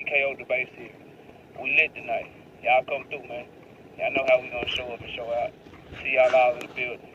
KO debate series. We lit tonight. Y'all come through, man. Y'all know how we gonna show up and show out. See y'all all in the building.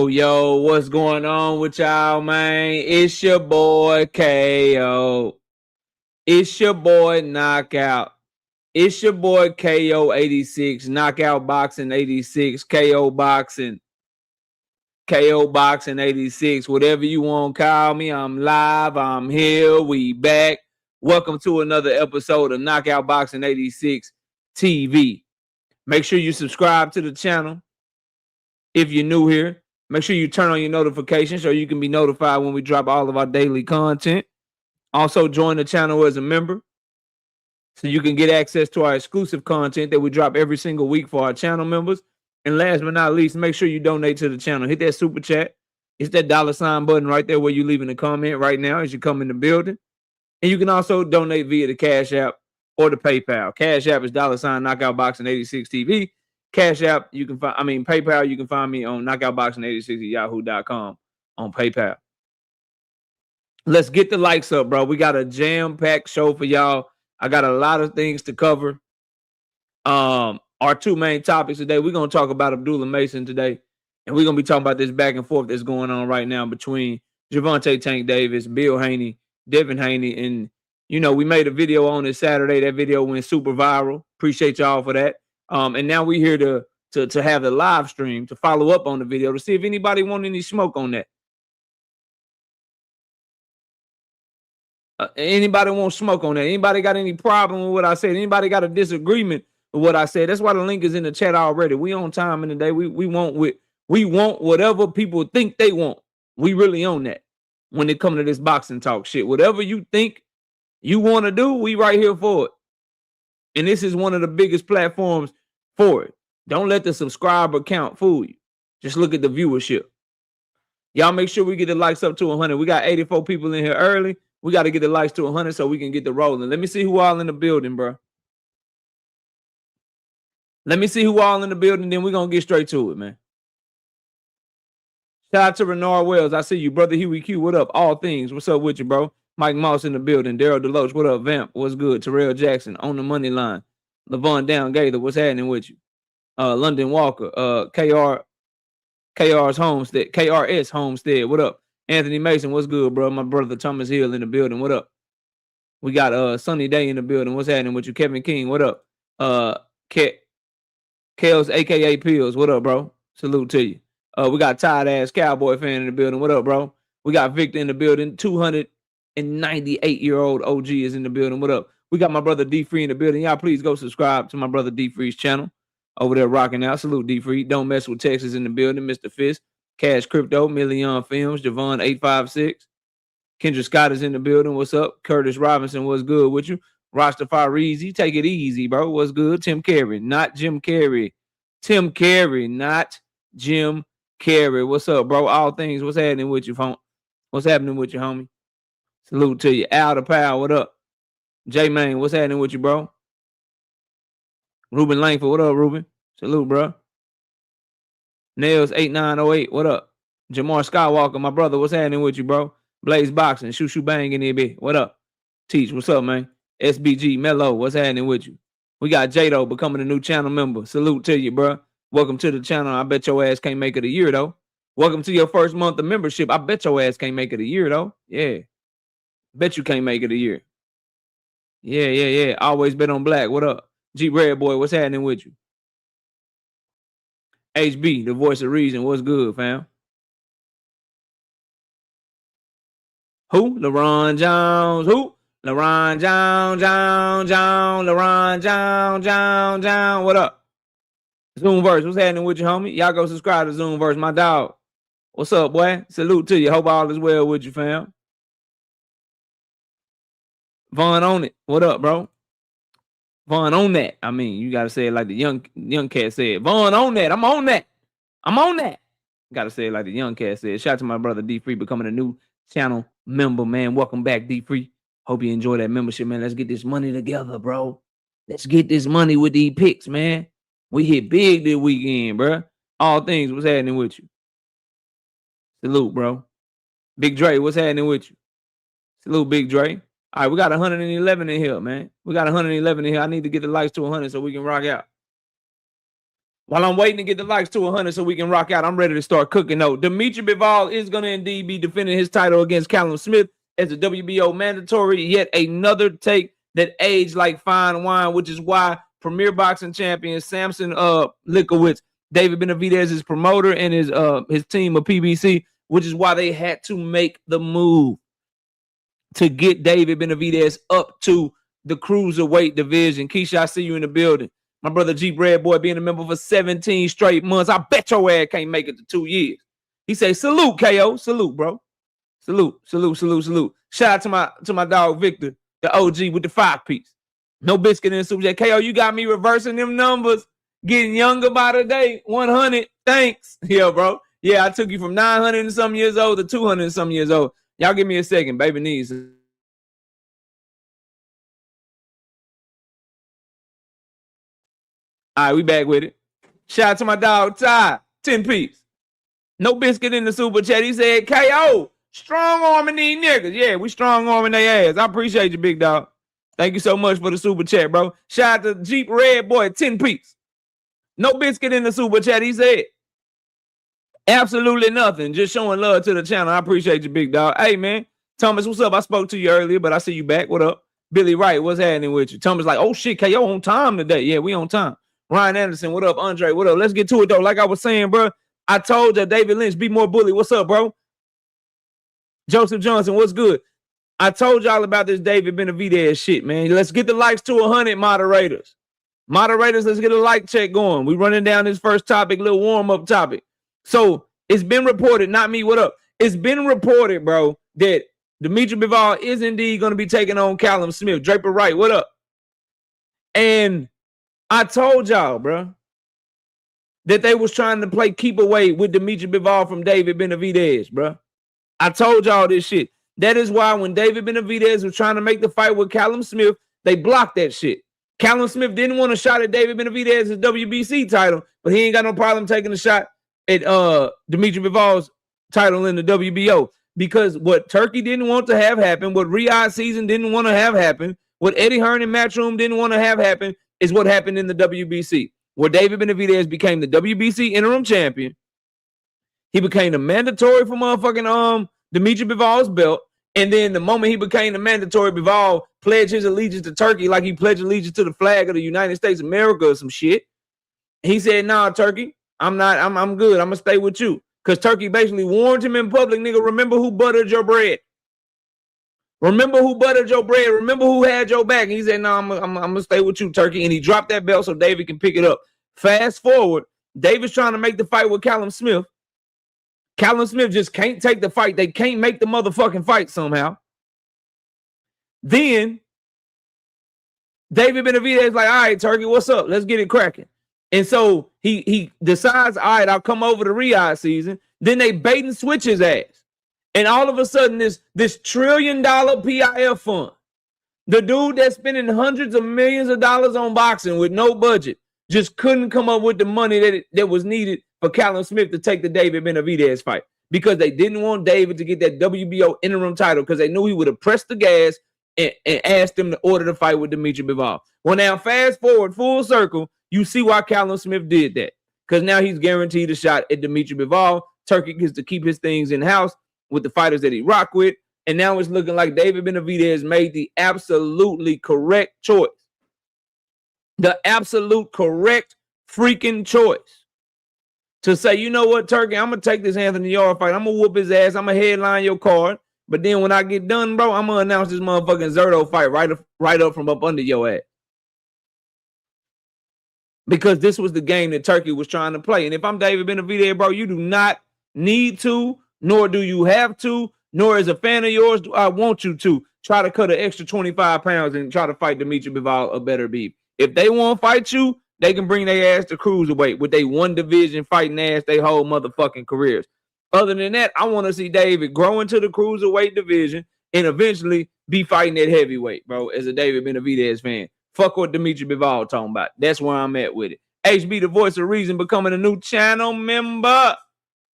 Yo, what's going on with y'all, man? It's your boy KO. It's your boy Knockout. It's your boy KO 86, Knockout Boxing 86, KO Boxing 86, whatever you want to call me. I'm live, I'm here, we back. Welcome to another episode of Knockout Boxing 86 TV. Make sure you subscribe to the channel. If you're new here, make sure you turn on your notifications so you can be notified when we drop all of our daily content. Also, join the channel as a member so you can get access to our exclusive content that we drop every single week for our channel members. And last but not least, make sure you donate to the channel. Hit that super chat. It's that $sign button right there where you're leaving a comment right now as you come in the building. And you can also donate via the Cash App or the PayPal. Cash App is $ Knockout Boxing 86 TV. Cash App, you can find, PayPal, you can find me on knockoutboxing86@yahoo.com on PayPal. Let's get the likes up, bro. We got a jam-packed show for y'all. I got a lot of things to cover. Our two main topics today, we're going to talk about Abdullah Mason today, and we're going to be talking about this back and forth that's going on right now between Gervonta Tank Davis, Bill Haney, Devin Haney, and, you know, we made a video on this Saturday. That video went super viral. Appreciate y'all for that. And now we're here to have the live stream to follow up on the video to see if anybody want any smoke on that. Anybody want smoke on that? Anybody got any problem with what I said? Anybody got a disagreement with what I said? That's why the link is in the chat already. We on time in the day. We want whatever people think they want. We really on that when it comes to this boxing talk shit. Whatever you think you want to do, we right here for it. And this is one of the biggest platforms for it. Don't let the subscriber count fool you. Just look at the viewership. Y'all make sure we get the likes up to 100. We got 84 people in here early. We got to get the likes to 100 so we can get the rolling. Let me see who all in the building, bro. Let me see who all in the building, then we're going to get straight to it, man. Shout out to Renard Wells. I see you, brother Huey Q. What up? All things. What's up with you, bro? Mike Moss in the building. Daryl Deloach. What up, Vamp? What's good? Terrell Jackson on the money line. Levon Down Gaither. What's happening with you? London Walker. KR's Homestead. KRS Homestead. What up? Anthony Mason. What's good, bro? My brother Thomas Hill in the building. What up? We got Sunny Day in the building. What's happening with you? Kevin King. What up? Kels, aka Pills. What up, bro? Salute to you. We got tired ass cowboy fan in the building. What up, bro? We got Victor in the building. 200 and 98-year-old OG is in the building. What up? We got my brother D Free in the building. Y'all please go subscribe to my brother D Free's channel over there rocking out. Salute D Free. Don't mess with Texas in the building. Mr. Fist, Cash Crypto, Million Films, Javon 856. Kendra Scott is in the building. What's up? Curtis Robinson, what's good with you? Rastafarizi, take it easy, bro. What's good? Tim Carey, not Jim Carrey. Tim Carey, not Jim Carrey. What's up, bro? All things. What's happening with you, phone? What's happening with you, homie? Salute to you. Al the Power, what up? J Main, what's happening with you, bro? Ruben Langford, what up, Ruben? Salute, bro. Nails 8908, what up? Jamar Skywalker, my brother, what's happening with you, bro? Blaze Boxing, Shoo Bang in there, bitch. What up? Teach, what's up, man? SBG, Mello, what's happening with you? We got Jado becoming a new channel member. Salute to you, bro. Welcome to the channel. I bet your ass can't make it a year, though. Welcome to your first month of membership. I bet your ass can't make it a year, though. Yeah. Bet you can't make it a year. Yeah. Always bet on black. What up? G Red Boy, what's happening with you? HB, the voice of reason. What's good, fam? Who? LaRon Jones. Who? LaRon Jones. LaRon Jones. What up? Zoomverse, what's happening with you, homie? Y'all go subscribe to Zoomverse, my dog. What's up, boy? Salute to you. Hope all is well with you, fam. Vaughn on it. What up, bro? Vaughn on that. I mean, you gotta say it like the young cat said. Vaughn on that. I'm on that. Gotta say it like the young cat said. Shout out to my brother D Free becoming a new channel member, man. Welcome back, D Free. Hope you enjoy that membership, man. Let's get this money together, bro. Let's get this money with these picks, man. We hit big this weekend, bro. All things, what's happening with you? Salute, bro. Big Dre, what's happening with you? Salute, Big Dre. All right, we got 111 in here, man. We got 111 in here. I need to get the likes to 100 so we can rock out. While I'm waiting to get the likes to 100 so we can rock out, I'm ready to start cooking, though. Dimitri Bivol is going to indeed be defending his title against Callum Smith as a WBO mandatory. Yet another take that aged like fine wine, which is why Premier Boxing Champion Samson Likowitz, David Benavidez's promoter, and his team of PBC, which is why they had to make the move to get David Benavidez up to the cruiserweight division. Keisha, I see you in the building. My brother G Red Boy being a member for 17 straight months. I bet your ass can't make it to 2 years. He say, salute, KO. Salute, bro. Salute. Shout out to my dog Victor, the OG with the 5-piece. No biscuit in the Super J. KO, you got me reversing them numbers. Getting younger by the day. 100. Thanks. Yeah, bro. Yeah, I took you from 900 and some years old to 200 and some years old. Y'all give me a second. Baby needs. All right, we back with it. Shout out to my dog, Ty. 10-piece. No biscuit in the super chat. He said, KO, strong arming these niggas. Yeah, we strong arming their ass. I appreciate you, big dog. Thank you so much for the super chat, bro. Shout out to Jeep Red Boy, 10-piece. No biscuit in the super chat, he said. Absolutely nothing. Just showing love to the channel. I appreciate you, big dog. Hey, man. Thomas, what's up? I spoke to you earlier, but I see you back. What up? Billy Wright, what's happening with you? Thomas like, oh, shit, KO on time today. Yeah, we on time. Ryan Anderson, what up? Andre, what up? Let's get to it, though. Like I was saying, bro, I told you, David Lynch, be more bully. What's up, bro? Joseph Johnson, what's good? I told y'all about this David Benavidez shit, man. Let's get the likes to 100, moderators. Moderators, let's get a like check going. We running down this first topic, little warm-up topic. So it's been reported, not me, what up? It's been reported, bro, that Dimitri Bivol is indeed going to be taking on Callum Smith. Draper Wright, what up? And I told y'all, bro, that they was trying to play keep away with Dimitri Bivol from David Benavidez, bro. I told y'all this shit. That is why when David Benavidez was trying to make the fight with Callum Smith, they blocked that shit. Callum Smith didn't want a shot at David Benavidez's WBC title, but he ain't got no problem taking a shot at Dimitri Bivol's title in the WBO, because what Turkey didn't want to have happen, what Riyadh season didn't want to have happen, what Eddie Hearn and Matchroom didn't want to have happen is what happened in the WBC, where David Benavidez became the WBC interim champion. He became the mandatory for motherfucking Dimitri Bivol's belt, and then the moment he became the mandatory, Bivol pledged his allegiance to Turkey like he pledged allegiance to the flag of the United States of America or some shit. He said, nah, Turkey, I'm good. I'm going to stay with you. Because Turkey basically warned him in public, nigga, remember who buttered your bread. Remember who buttered your bread. Remember who had your back. And he said, no, I'm going to stay with you, Turkey. And he dropped that belt so David can pick it up. Fast forward, David's trying to make the fight with Callum Smith. Callum Smith just can't take the fight. They can't make the motherfucking fight somehow. Then David Benavidez is like, all right, Turkey, what's up? Let's get it cracking. And so he decides, all right, I'll come over to Riyadh season. Then they bait and switch his ass. And all of a sudden, this $1 trillion PIF fund, the dude that's spending hundreds of millions of dollars on boxing with no budget, just couldn't come up with the money that was needed for Callum Smith to take the David Benavidez fight, because they didn't want David to get that WBO interim title because they knew he would have pressed the gas and asked him to order the fight with Dimitri Bivol. Well, now fast forward full circle, you see why Callum Smith did that, because now he's guaranteed a shot at Dimitri Bivol. Turkey gets to keep his things in-house with the fighters that he rock with, and now it's looking like David Benavidez made the absolutely correct choice. The absolute correct freaking choice to say, you know what, Turkey, I'm going to take this Anthony Yarde fight. I'm going to whoop his ass. I'm going to headline your card. But then when I get done, bro, I'm going to announce this motherfucking Zerto fight right up from up under your ass. Because this was the game that Turkey was trying to play. And if I'm David Benavidez, bro, you do not need to, nor do you have to, nor as a fan of yours do I want you to try to cut an extra 25 pounds and try to fight Dimitri Bivol a better beef. If they want to fight you, they can bring their ass to cruiserweight with they one division fighting ass they whole motherfucking careers. Other than that, I want to see David grow into the cruiserweight division and eventually be fighting at heavyweight, bro, as a David Benavidez fan. Fuck what Dimitri Bivol talking about. That's where I'm at with it. HB, the voice of reason, becoming a new channel member.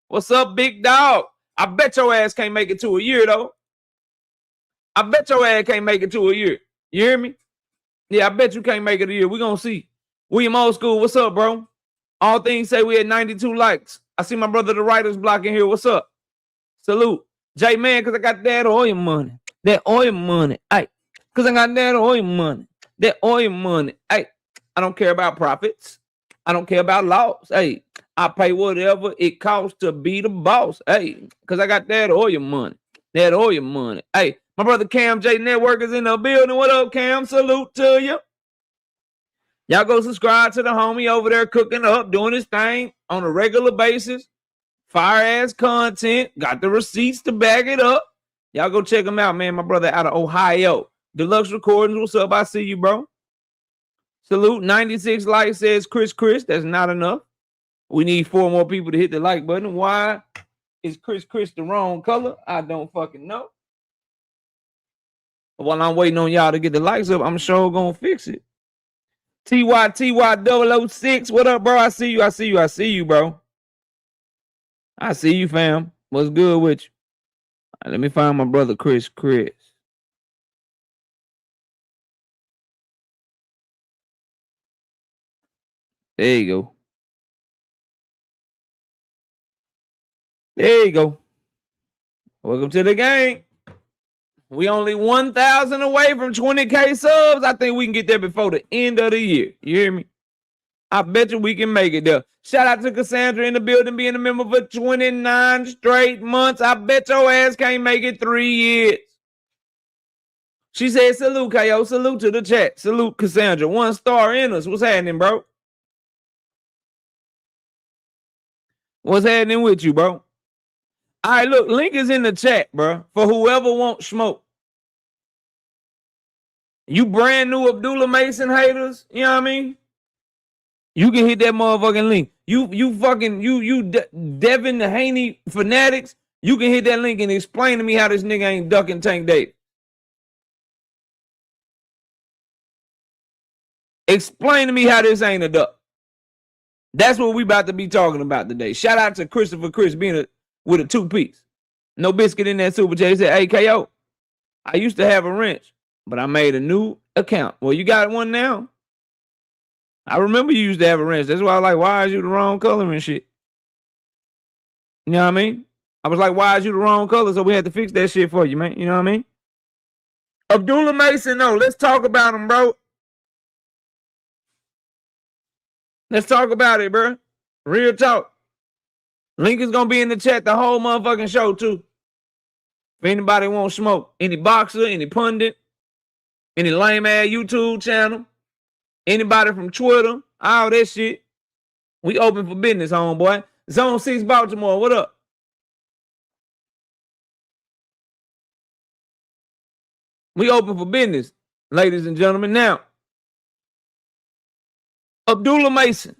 What's up, big dog? I bet your ass can't make it to a year, though. I bet your ass can't make it to a year. You hear me? Yeah, I bet you can't make it a year. We're going to see. William Old School, what's up, bro? All things say we had 92 likes. I see my brother, the writer's block in here. What's up? Salute. J Man, because I got that oil money. That oil money. Ay, because I got that oil money. That oil money. Ay, I don't care about profits. I don't care about loss. Hey, I pay whatever it costs to be the boss. Hey, because I got that oil money. That oil money. Hey, my brother Cam J Network is in the building. What up, Cam? Salute to you. Y'all go subscribe to the homie over there cooking up, doing his thing on a regular basis. Fire-ass content. Got the receipts to back it up. Y'all go check him out, man. My brother out of Ohio. Deluxe Recordings. What's up? I see you, bro. Salute. 96 likes says Chris. That's not enough. We need 4 more people to hit the like button. Why is Chris the wrong color? I don't fucking know. But while I'm waiting on y'all to get the likes up, I'm sure gonna fix it. TY006. What up, bro? I see you, bro. I see you, fam. What's good with you? Right, let me find my brother Chris. There you go. There you go. Welcome to the gang. We only 1,000 away from 20K subs. I think we can get there before the end of the year. You hear me? I bet you we can make it there. Shout out to Cassandra in the building, being a member for 29 straight months. I bet your ass can't make it 3 years. She said, salute, KO. Salute to the chat. Salute, Cassandra. 1 star in us. What's happening, bro? What's happening with you, bro? All right, look, link is in the chat, bro, for whoever wants smoke. You brand new Abdullah Mason haters, you know what I mean? You can hit that motherfucking link. You Devin the Haney fanatics, you can hit that link and explain to me how this nigga ain't ducking Tank Davis. Explain to me how this ain't a duck. That's what we about to be talking about today. Shout out to Christopher Chris being with a 2-piece. No biscuit in that super chat. He said, hey, KO, I used to have a wrench, but I made a new account. Well, you got one now. I remember you used to have a wrench. That's why I was like, why is you the wrong color and shit? You know what I mean? I was like, why is you the wrong color? So we had to fix that shit for you, man. You know what I mean? Abdullah Mason, no. Let's talk about him, bro. Let's talk about it, bro. Real talk. Link is going to be in the chat the whole motherfucking show, too. If anybody wants smoke, any boxer, any pundit, any lame ass YouTube channel, anybody from Twitter, all that shit, we open for business, homeboy. Zone 6 Baltimore, what up? We open for business, ladies and gentlemen. Now, Abdullah Mason.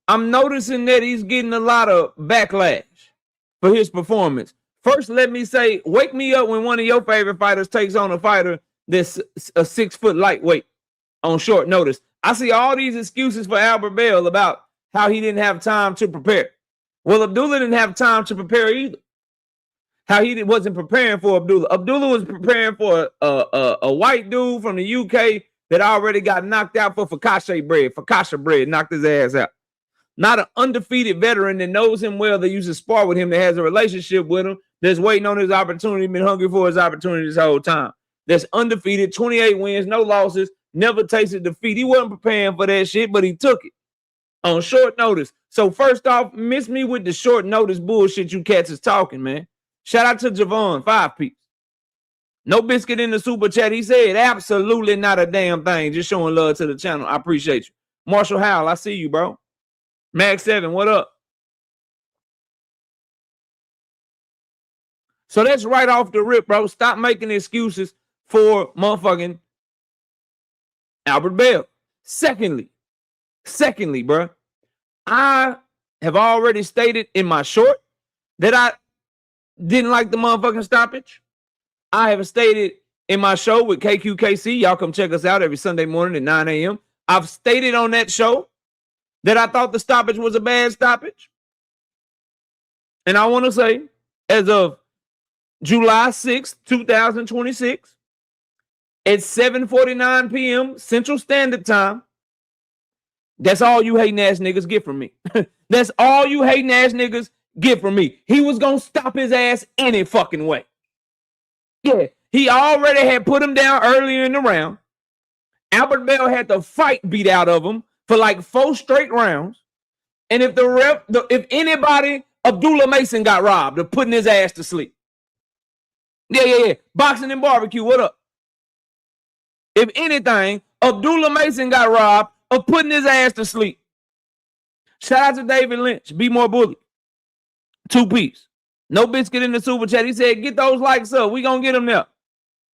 I'm noticing that he's getting a lot of backlash for his performance. First, let me say, wake me up when one of your favorite fighters takes on a fighter that's a 6 foot lightweight on short notice. I see all these excuses for Albert Bell about how he didn't have time to prepare. Well, Abdullah didn't have time to prepare either. How he wasn't preparing for Abdullah. Abdullah was preparing for a white dude from the UK that already got knocked out for focaccia bread, knocked his ass out. Not an undefeated veteran that knows him well, that used to spar with him, that has a relationship with him, that's waiting on his opportunity, been hungry for his opportunity this whole time. That's undefeated, 28 wins, no losses, never tasted defeat. He wasn't preparing for that shit, but he took it on short notice. So first off, miss me with the short notice bullshit you cats is talking, man. Shout out to Gervonta, 5 piece. No biscuit in the super chat. He said absolutely not a damn thing. Just showing love to the channel. I appreciate you. Marshall Howell, I see you, bro. Max 7, what up? So that's right off the rip, bro. Stop making excuses for motherfucking Albert Bell. Secondly, bro, I have already stated in my short that I didn't like the motherfucking stoppage. I have stated in my show with KQKC, y'all come check us out every Sunday morning at 9 a.m. I've stated on that show that I thought the stoppage was a bad stoppage. And I want to say, as of July 6th, 2026, at 7:49 p.m. Central Standard Time, that's all you hating ass niggas get from me. That's all you hating ass niggas get from me. He was going to stop his ass any fucking way. Yeah, he already had put him down earlier in the round. Albert Bell had the fight beat out of him for like 4 straight rounds. And if if anybody, Abdullah Mason got robbed of putting his ass to sleep. Yeah. Boxing and barbecue, what up? If anything, Abdullah Mason got robbed of putting his ass to sleep. Shout out to David Lynch. Be more bully. 2 piece. No biscuit in the super chat. He said, get those likes up. We gonna get them there.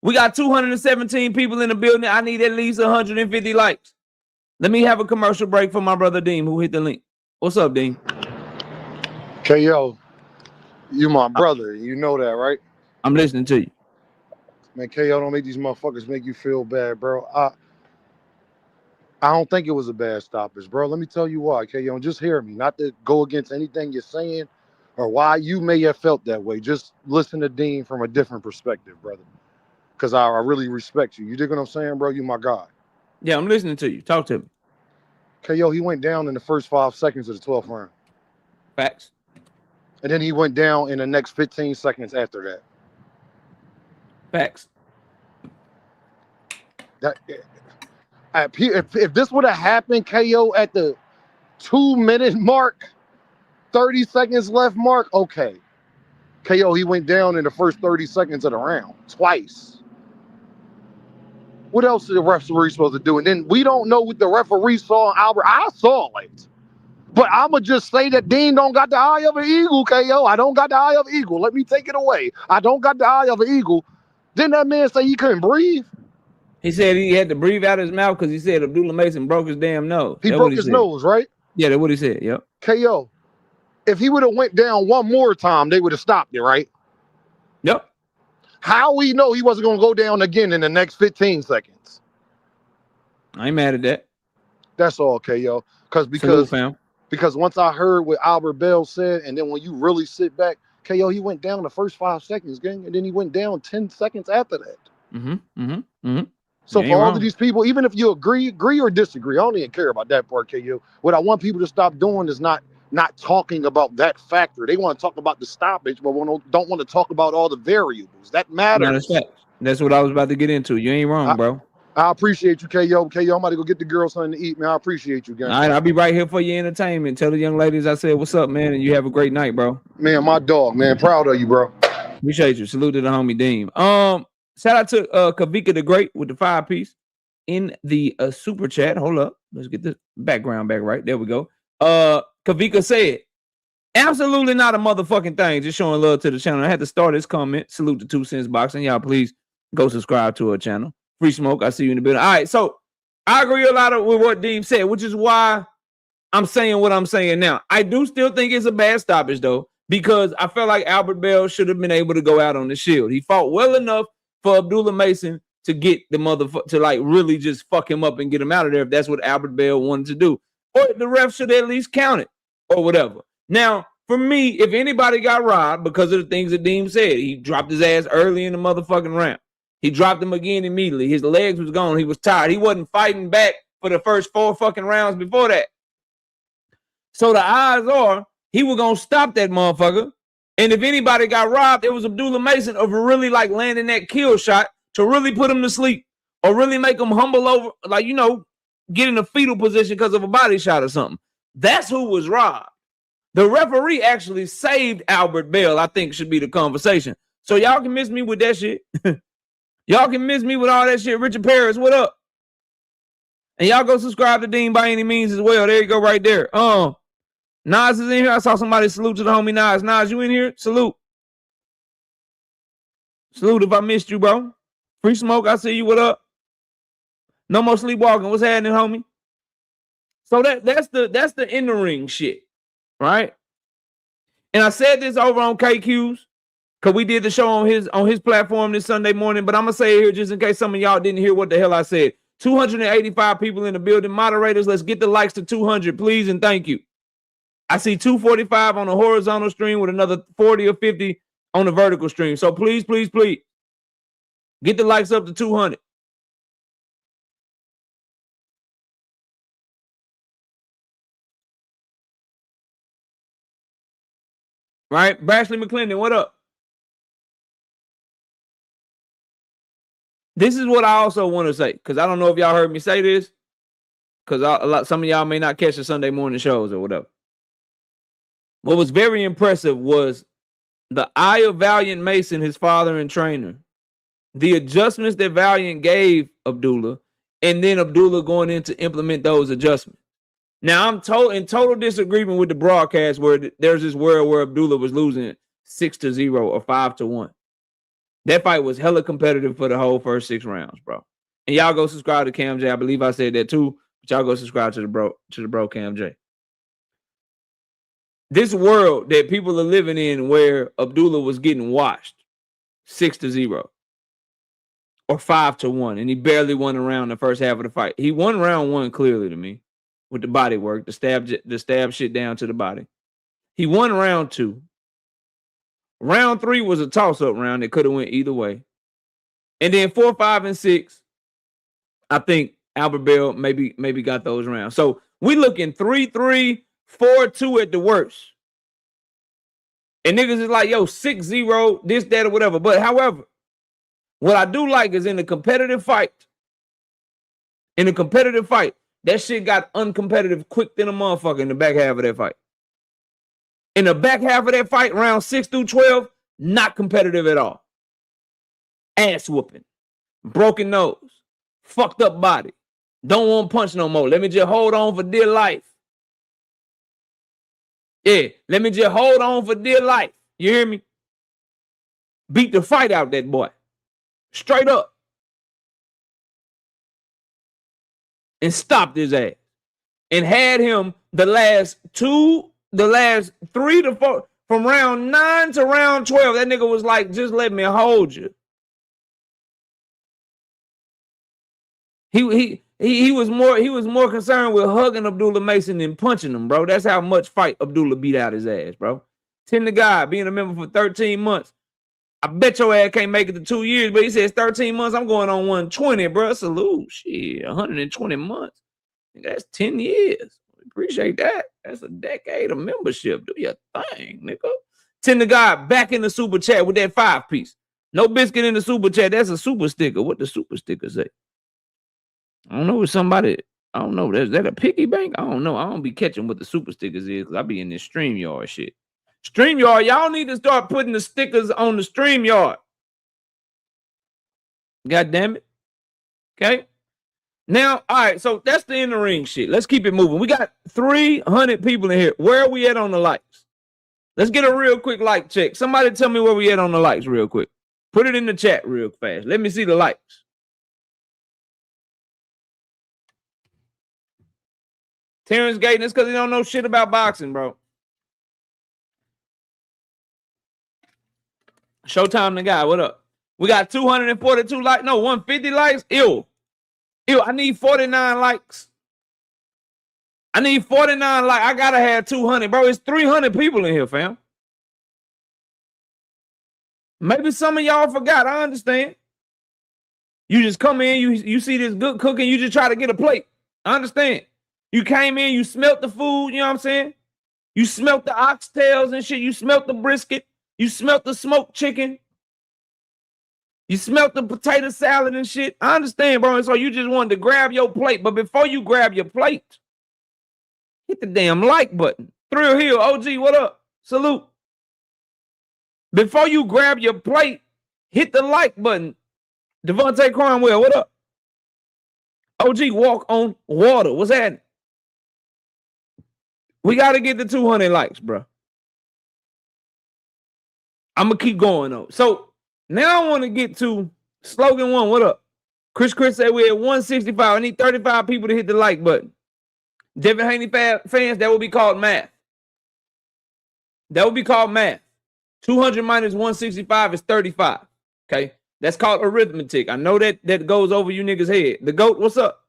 We got 217 people in the building. I need at least 150 likes. Let me have a commercial break for my brother Dean, who hit the link. What's up, Dean? KO, you my brother. You know that, right? I'm listening to you. Man, KO, don't make these motherfuckers make you feel bad, bro. I don't think it was a bad stoppage, bro. Let me tell you why, KO. Just hear me. Not to go against anything you're saying or why you may have felt that way. Just listen to Dean from a different perspective, brother. Because I really respect you. You dig what I'm saying, bro? You my guy. Yeah, I'm listening to you. Talk to me. KO, he went down in the first 5 seconds of the 12th round. Facts. And then he went down in the next 15 seconds after that. Facts. If this would have happened, KO, at the 2-minute mark, 30 seconds left mark, okay. KO, he went down in the first 30 seconds of the round twice. What else is the referee supposed to do? And then we don't know what the referee saw in Albert. I saw it. But I'ma just say that Dean don't got the eye of an eagle, KO. I don't got the eye of an eagle. Let me take it away. I don't got the eye of an eagle. Didn't that man say he couldn't breathe? He said he had to breathe out his mouth because he said Abdullah Mason broke his damn nose. He broke his nose, right? Yeah, that's what he said, yep. KO, if he would have went down one more time, they would have stopped it, right? Yep. How we know he wasn't going to go down again in the next 15 seconds? I ain't mad at that. That's all, KO. Because once I heard what Albert Bell said, and then when you really sit back, KO, he went down the first 5 seconds, gang, and then he went down 10 seconds after that. So for all of these people, even if you agree or disagree, I don't even care about that part, KO. What I want people to stop doing is not talking about that factor. They want to talk about the stoppage, but don't want to talk about all the variables that matter. That's what I was about to get into. You ain't wrong, bro. I appreciate you, KO. KO, I'm about to go get the girl something to eat, man. I appreciate you, gang. All right, I'll be right here for your entertainment. Tell the young ladies I said what's up, man, and you have a great night, bro. Man, my dog, man. Proud of you, bro. Appreciate you. Salute to the homie Deem. Shout out to Kavika the Great with the 5-piece in the super chat. Hold up. Let's get the background back right. There we go. Kavika said, absolutely not a motherfucking thing. Just showing love to the channel. I had to start this comment. Salute to 2 Cents Boxing. Y'all please go subscribe to her channel. Free Smoke. I see you in the building. All right. So I agree a lot with what Deem said, which is why I'm saying what I'm saying now. I do still think it's a bad stoppage, though, because I felt like Albert Bell should have been able to go out on the shield. He fought well enough for Abdullah Mason to get the motherfucker to like really just fuck him up and get him out of there if that's what Albert Bell wanted to do. Or the ref should at least count it or whatever. Now, for me, if anybody got robbed because of the things that Deem said, he dropped his ass early in the motherfucking round. He dropped him again immediately. His legs was gone. He was tired. He wasn't fighting back for the first 4 fucking rounds before that. So the odds are he was going to stop that motherfucker. And if anybody got robbed, it was Abdullah Mason of really like landing that kill shot to really put him to sleep or really make him humble over, like, you know, get in a fetal position because of a body shot or something. That's who was robbed. The referee actually saved Albert Bell, I think should be the conversation. So y'all can miss me with that shit. Y'all can miss me with all that shit. Richard Paris, what up? And y'all go subscribe to Dean by any means as well. There you go right there. Nas is in here. I saw somebody salute to the homie Nas. Nas, you in here? Salute. Salute if I missed you, bro. Free Smoke, I see you. What up? No more sleepwalking. What's happening, homie? So that's the in the ring shit, right? And I said this over on KQ's because we did the show on his platform this Sunday morning. But I'm gonna say it here just in case some of y'all didn't hear what the hell I said. 285 people in the building. Moderators, let's get the likes to 200, please, and thank you. I see 245 on the horizontal stream with another 40 or 50 on the vertical stream. So please, please, please get the likes up to 200. Right? Bashley McClendon, what up? This is what I also want to say, because I don't know if y'all heard me say this, because some of y'all may not catch the Sunday morning shows or whatever. What was very impressive was the eye of Valiant Mason, his father and trainer, the adjustments that Valiant gave Abdullah, and then Abdullah going in to implement those adjustments. Now, I'm in total disagreement with the broadcast where there's this world where Abdullah was losing 6-0 or 5-1. That fight was hella competitive for the whole first 6 rounds, bro. And y'all go subscribe to Cam J. I believe I said that too, but y'all go subscribe to the bro Cam J. This world that people are living in where Abdullah was getting washed 6-0 or 5-1, and he barely won around the first half of the fight. He won round 1 clearly to me with the body work, the stab shit down to the body. He won round 2. Round 3 was a toss-up round that could have went either way. And then 4, 5, and 6, I think Albert Bell maybe got those rounds. So we looking 3-3, 4-2 at the worst. And niggas is like, yo, 6-0, this, that, or whatever. But however, what I do like is in a competitive fight, that shit got uncompetitive quick than a motherfucker in the back half of that fight. In the back half of that fight, round 6 through 12, not competitive at all. Ass whooping, broken nose, fucked up body. Don't want to punch no more. Let me just hold on for dear life. Yeah, let me just hold on for dear life. You hear me? Beat the fight out that boy. Straight up. And stopped his ass. And had him the last 3 to 4, from round 9 to round 12, that nigga was like, just let me hold you. He was more concerned with hugging Abdullah Mason than punching him, bro. That's how much fight Abdullah beat out his ass, bro. 10 to God, being a member for 13 months. I bet your ass can't make it to 2 years, but he says 13 months, I'm going on 120, bro. Salute. Shit, 120 months. That's 10 years. Appreciate that. That's a decade of membership. Do your thing, nigga. 10 to God, back in the super chat with that 5-piece. No biscuit in the super chat. That's a super sticker. What the super sticker say? I don't know if somebody. I don't know. Is that a piggy bank? I don't know. I don't be catching what the super stickers is because I be in this StreamYard shit. StreamYard, y'all need to start putting the stickers on the StreamYard. God damn it. Okay. Now, all right. So that's the in the ring shit. Let's keep it moving. We got 300 people in here. Where are we at on the likes? Let's get a real quick like check. Somebody tell me where we at on the likes real quick. Put it in the chat real fast. Let me see the likes. Terrence Gaten, it's because he don't know shit about boxing, bro. Showtime the guy, what up? We got 242 likes. No, 150 likes. Ew. I need 49 likes. I need 49 likes. I gotta have 200, bro. It's 300 people in here, fam. Maybe some of y'all forgot. I understand. You just come in, you see this good cooking, you just try to get a plate. I understand. You came in, you smelt the food, you know what I'm saying? You smelt the oxtails and shit. You smelt the brisket. You smelt the smoked chicken. You smelt the potato salad and shit. I understand, bro. And so you just wanted to grab your plate. But before you grab your plate, hit the damn like button. Thrill Hill, OG, what up? Salute. Before you grab your plate, hit the like button. Devontae Cromwell, what up? OG, walk on water. What's that? We got to get the 200 likes, bro. I'm going to keep going, though. So now I want to get to slogan one. What up? Chris said we're at 165. I need 35 people to hit the like button. Devin Haney fans, that will be called math. That will be called math. 200 minus 165 is 35. Okay? That's called arithmetic. I know that goes over you niggas' head. The GOAT, what's up?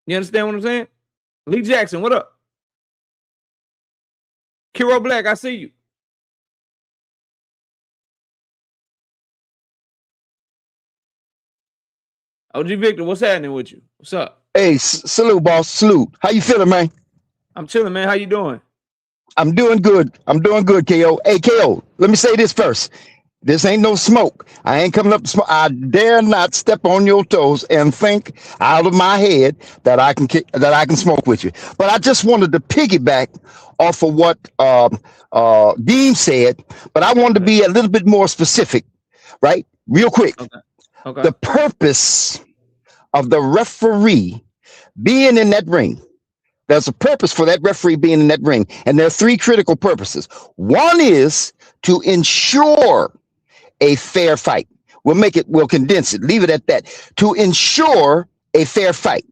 You understand what I'm saying? Lee Jackson, what up? Kiro Black, I see you. OG Victor, what's happening with you? What's up? Hey, salute, boss. Salute. How you feeling, man? I'm chilling, man. How you doing? I'm doing good. KO. Hey, KO, let me say this first. This ain't no smoke. I ain't coming up to smoke. I dare not step on your toes and think out of my head that I can smoke with you. But I just wanted to piggyback off of what Dean said, but I wanted to be a little bit more specific, right? Real quick. Okay. The purpose of the referee being in that ring. There's a purpose for that referee being in that ring. And there are three critical purposes. One is to ensure a fair fight. We'll condense it, leave it at that. To ensure a fair fight.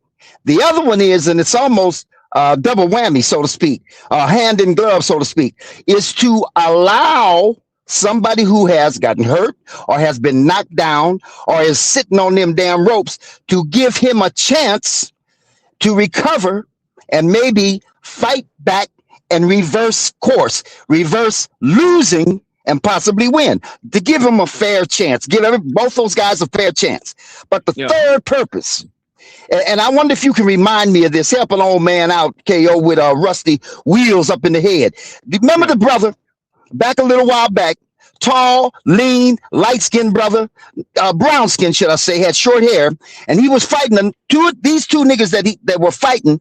The other one is, and it's almost double whammy, so to speak, hand in glove, so to speak, is to allow somebody who has gotten hurt or has been knocked down or is sitting on them damn ropes to give him a chance to recover and maybe fight back and reverse course, reverse losing and possibly win, to give him a fair chance, give both those guys a fair chance. But the third purpose, and I wonder if you can remind me of this, help an old man out, KO, with rusty wheels up in the head. Remember the brother back a little while back, tall, lean, light-skinned brother, brown skin, should I say, had short hair, and he was fighting these two niggas that were fighting.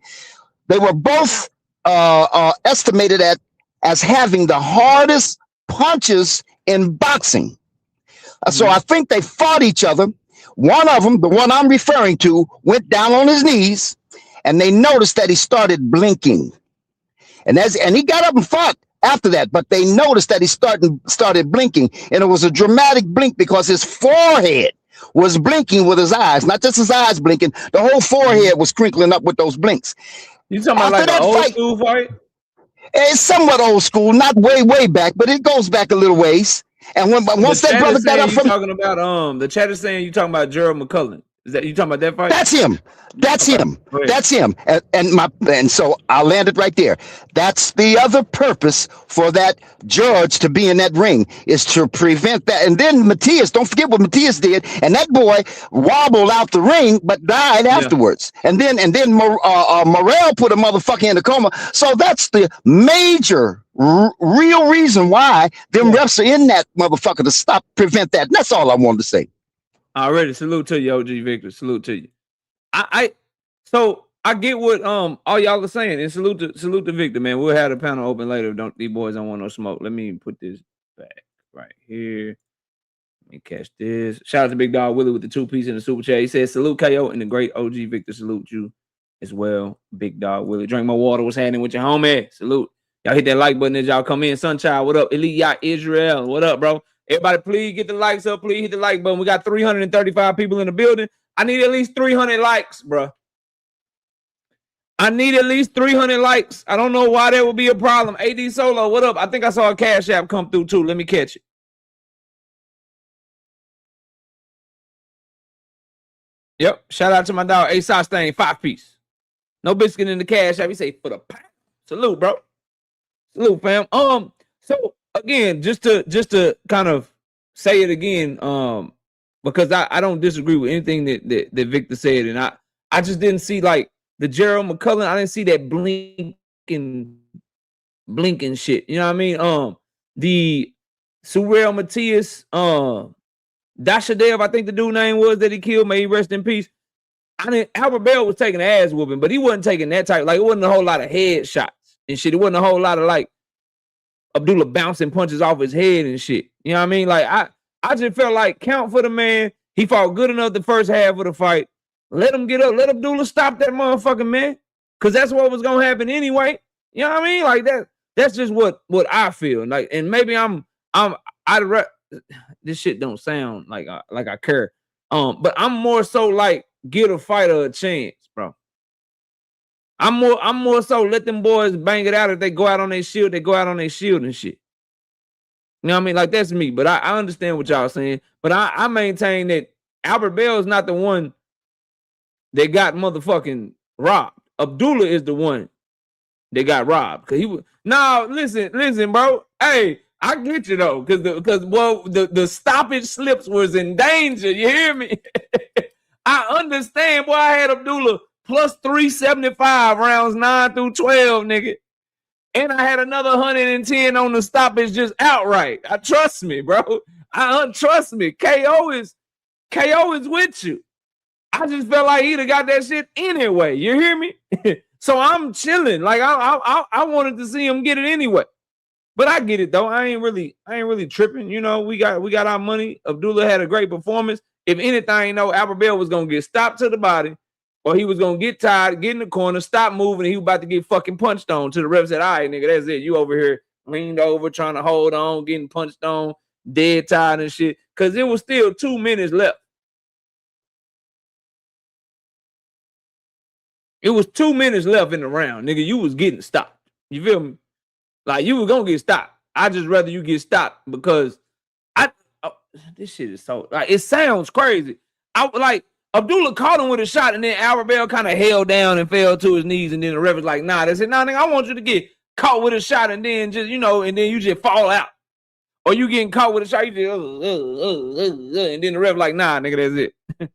They were both estimated as having the hardest punches in boxing. So I think they fought each other. One of them, the one I'm referring to, went down on his knees, and they noticed that he started blinking. And he got up and fought after that, but they noticed that he started blinking, and it was a dramatic blink because his forehead was blinking with his eyes, not just his eyes blinking. The whole forehead was crinkling up with those blinks. You talking about like an old school fight? It's somewhat old school, not way back, but it goes back a little ways. And once that brother got up from talking about the chat is saying you talking about Gerald McCullough. Is that you talking about that fight? That's him. That's him. That's him. And so I'll land it right there. That's the other purpose for that judge to be in that ring, is to prevent that. And then Matias, don't forget what Matias did. And that boy wobbled out the ring, but died afterwards. And then Morrell put a motherfucker in a coma. So that's the major real reason why them refs are in that motherfucker, to prevent that. And that's all I wanted to say. Already, salute to you, OG Victor. Salute to you. So I get what all y'all are saying, and salute to Victor, man. We'll have the panel open later. These boys don't want no smoke. Let me put this back right here. Let me catch this. Shout out to Big Dog Willie with the 2-piece in the super chat. He says, salute KO and the great OG Victor. Salute you as well, Big Dog Willie. Drink more water. What's happening with your homie? Salute. Y'all hit that like button as y'all come in. Sunchild, what up? Elite Yacht Israel, what up, bro? Everybody, please get the likes up. Please hit the like button. We got 335 people in the building. I need at least 300 likes, bro. I need at least 300 likes. I don't know why that would be a problem. AD Solo, what up? I think I saw a Cash App come through too. Let me catch it. Yep. Shout out to my dog, A-Sauce Thing, 5-piece. No biscuit in the Cash App. He say for the pound. Salute, bro. Salute, fam. So again, just to kind of say it again, because I don't disagree with anything that Victor said, and I just didn't see like the Gerald McCullough. I didn't see that blinking shit. You know what I mean? The Surreal Matias, Dashadev, I think the dude name was that he killed. May he rest in peace. Albert Bell was taking ass whooping, but he wasn't taking that type. Like, it wasn't a whole lot of head shots and shit. It wasn't a whole lot of like Abdullah bouncing punches off his head and shit. You know what I mean? Like, I just felt like count for the man. He fought good enough the first half of the fight. Let him get up. Let Abdullah stop that motherfucking man. Cause that's what was gonna happen anyway. You know what I mean? Like that's just what I feel. Like, and maybe this shit don't sound like I care. But I'm more so like give a fighter a chance, bro. I'm more so let them boys bang it out. If they go out on their shield, they go out on their shield and shit. You know what I mean? Like, that's me. But I understand what y'all saying. But I maintain that Albert Bell is not the one that got motherfucking robbed. Abdullah is the one that got robbed. Cause he was listen, bro. Hey, I get you though, because the stoppage slips was in danger. You hear me? I understand. Boy, I had Abdullah plus 375 rounds 9 through 12, nigga. And I had another 110 on the stoppage just outright. Trust me, bro. Trust me. KO is with you. I just felt like he'd have got that shit anyway. You hear me? So I'm chilling. Like I wanted to see him get it anyway. But I get it though. I ain't really tripping. You know, we got our money. Abdullah had a great performance. If anything, you know, Albert Bell was gonna get stopped to the body, or he was gonna get tired, get in the corner, stop moving, and he was about to get fucking punched on. To the ref said, all right, nigga, that's it. You over here leaned over, trying to hold on, getting punched on, dead tired and shit. Cause it was still 2 minutes left. It was 2 minutes left in the round, nigga. You was getting stopped. You feel me? Like, you was gonna get stopped. I just rather you get stopped because this shit is so like, it sounds crazy. I like Abdullah caught him with a shot, and then Albert Bell kind of held down and fell to his knees, and then the ref was like, nah, they said, nah, nigga, I want you to get caught with a shot, and then just, you know, and then you just fall out. Or you getting caught with a shot, you just and then the ref like, nah, nigga, that's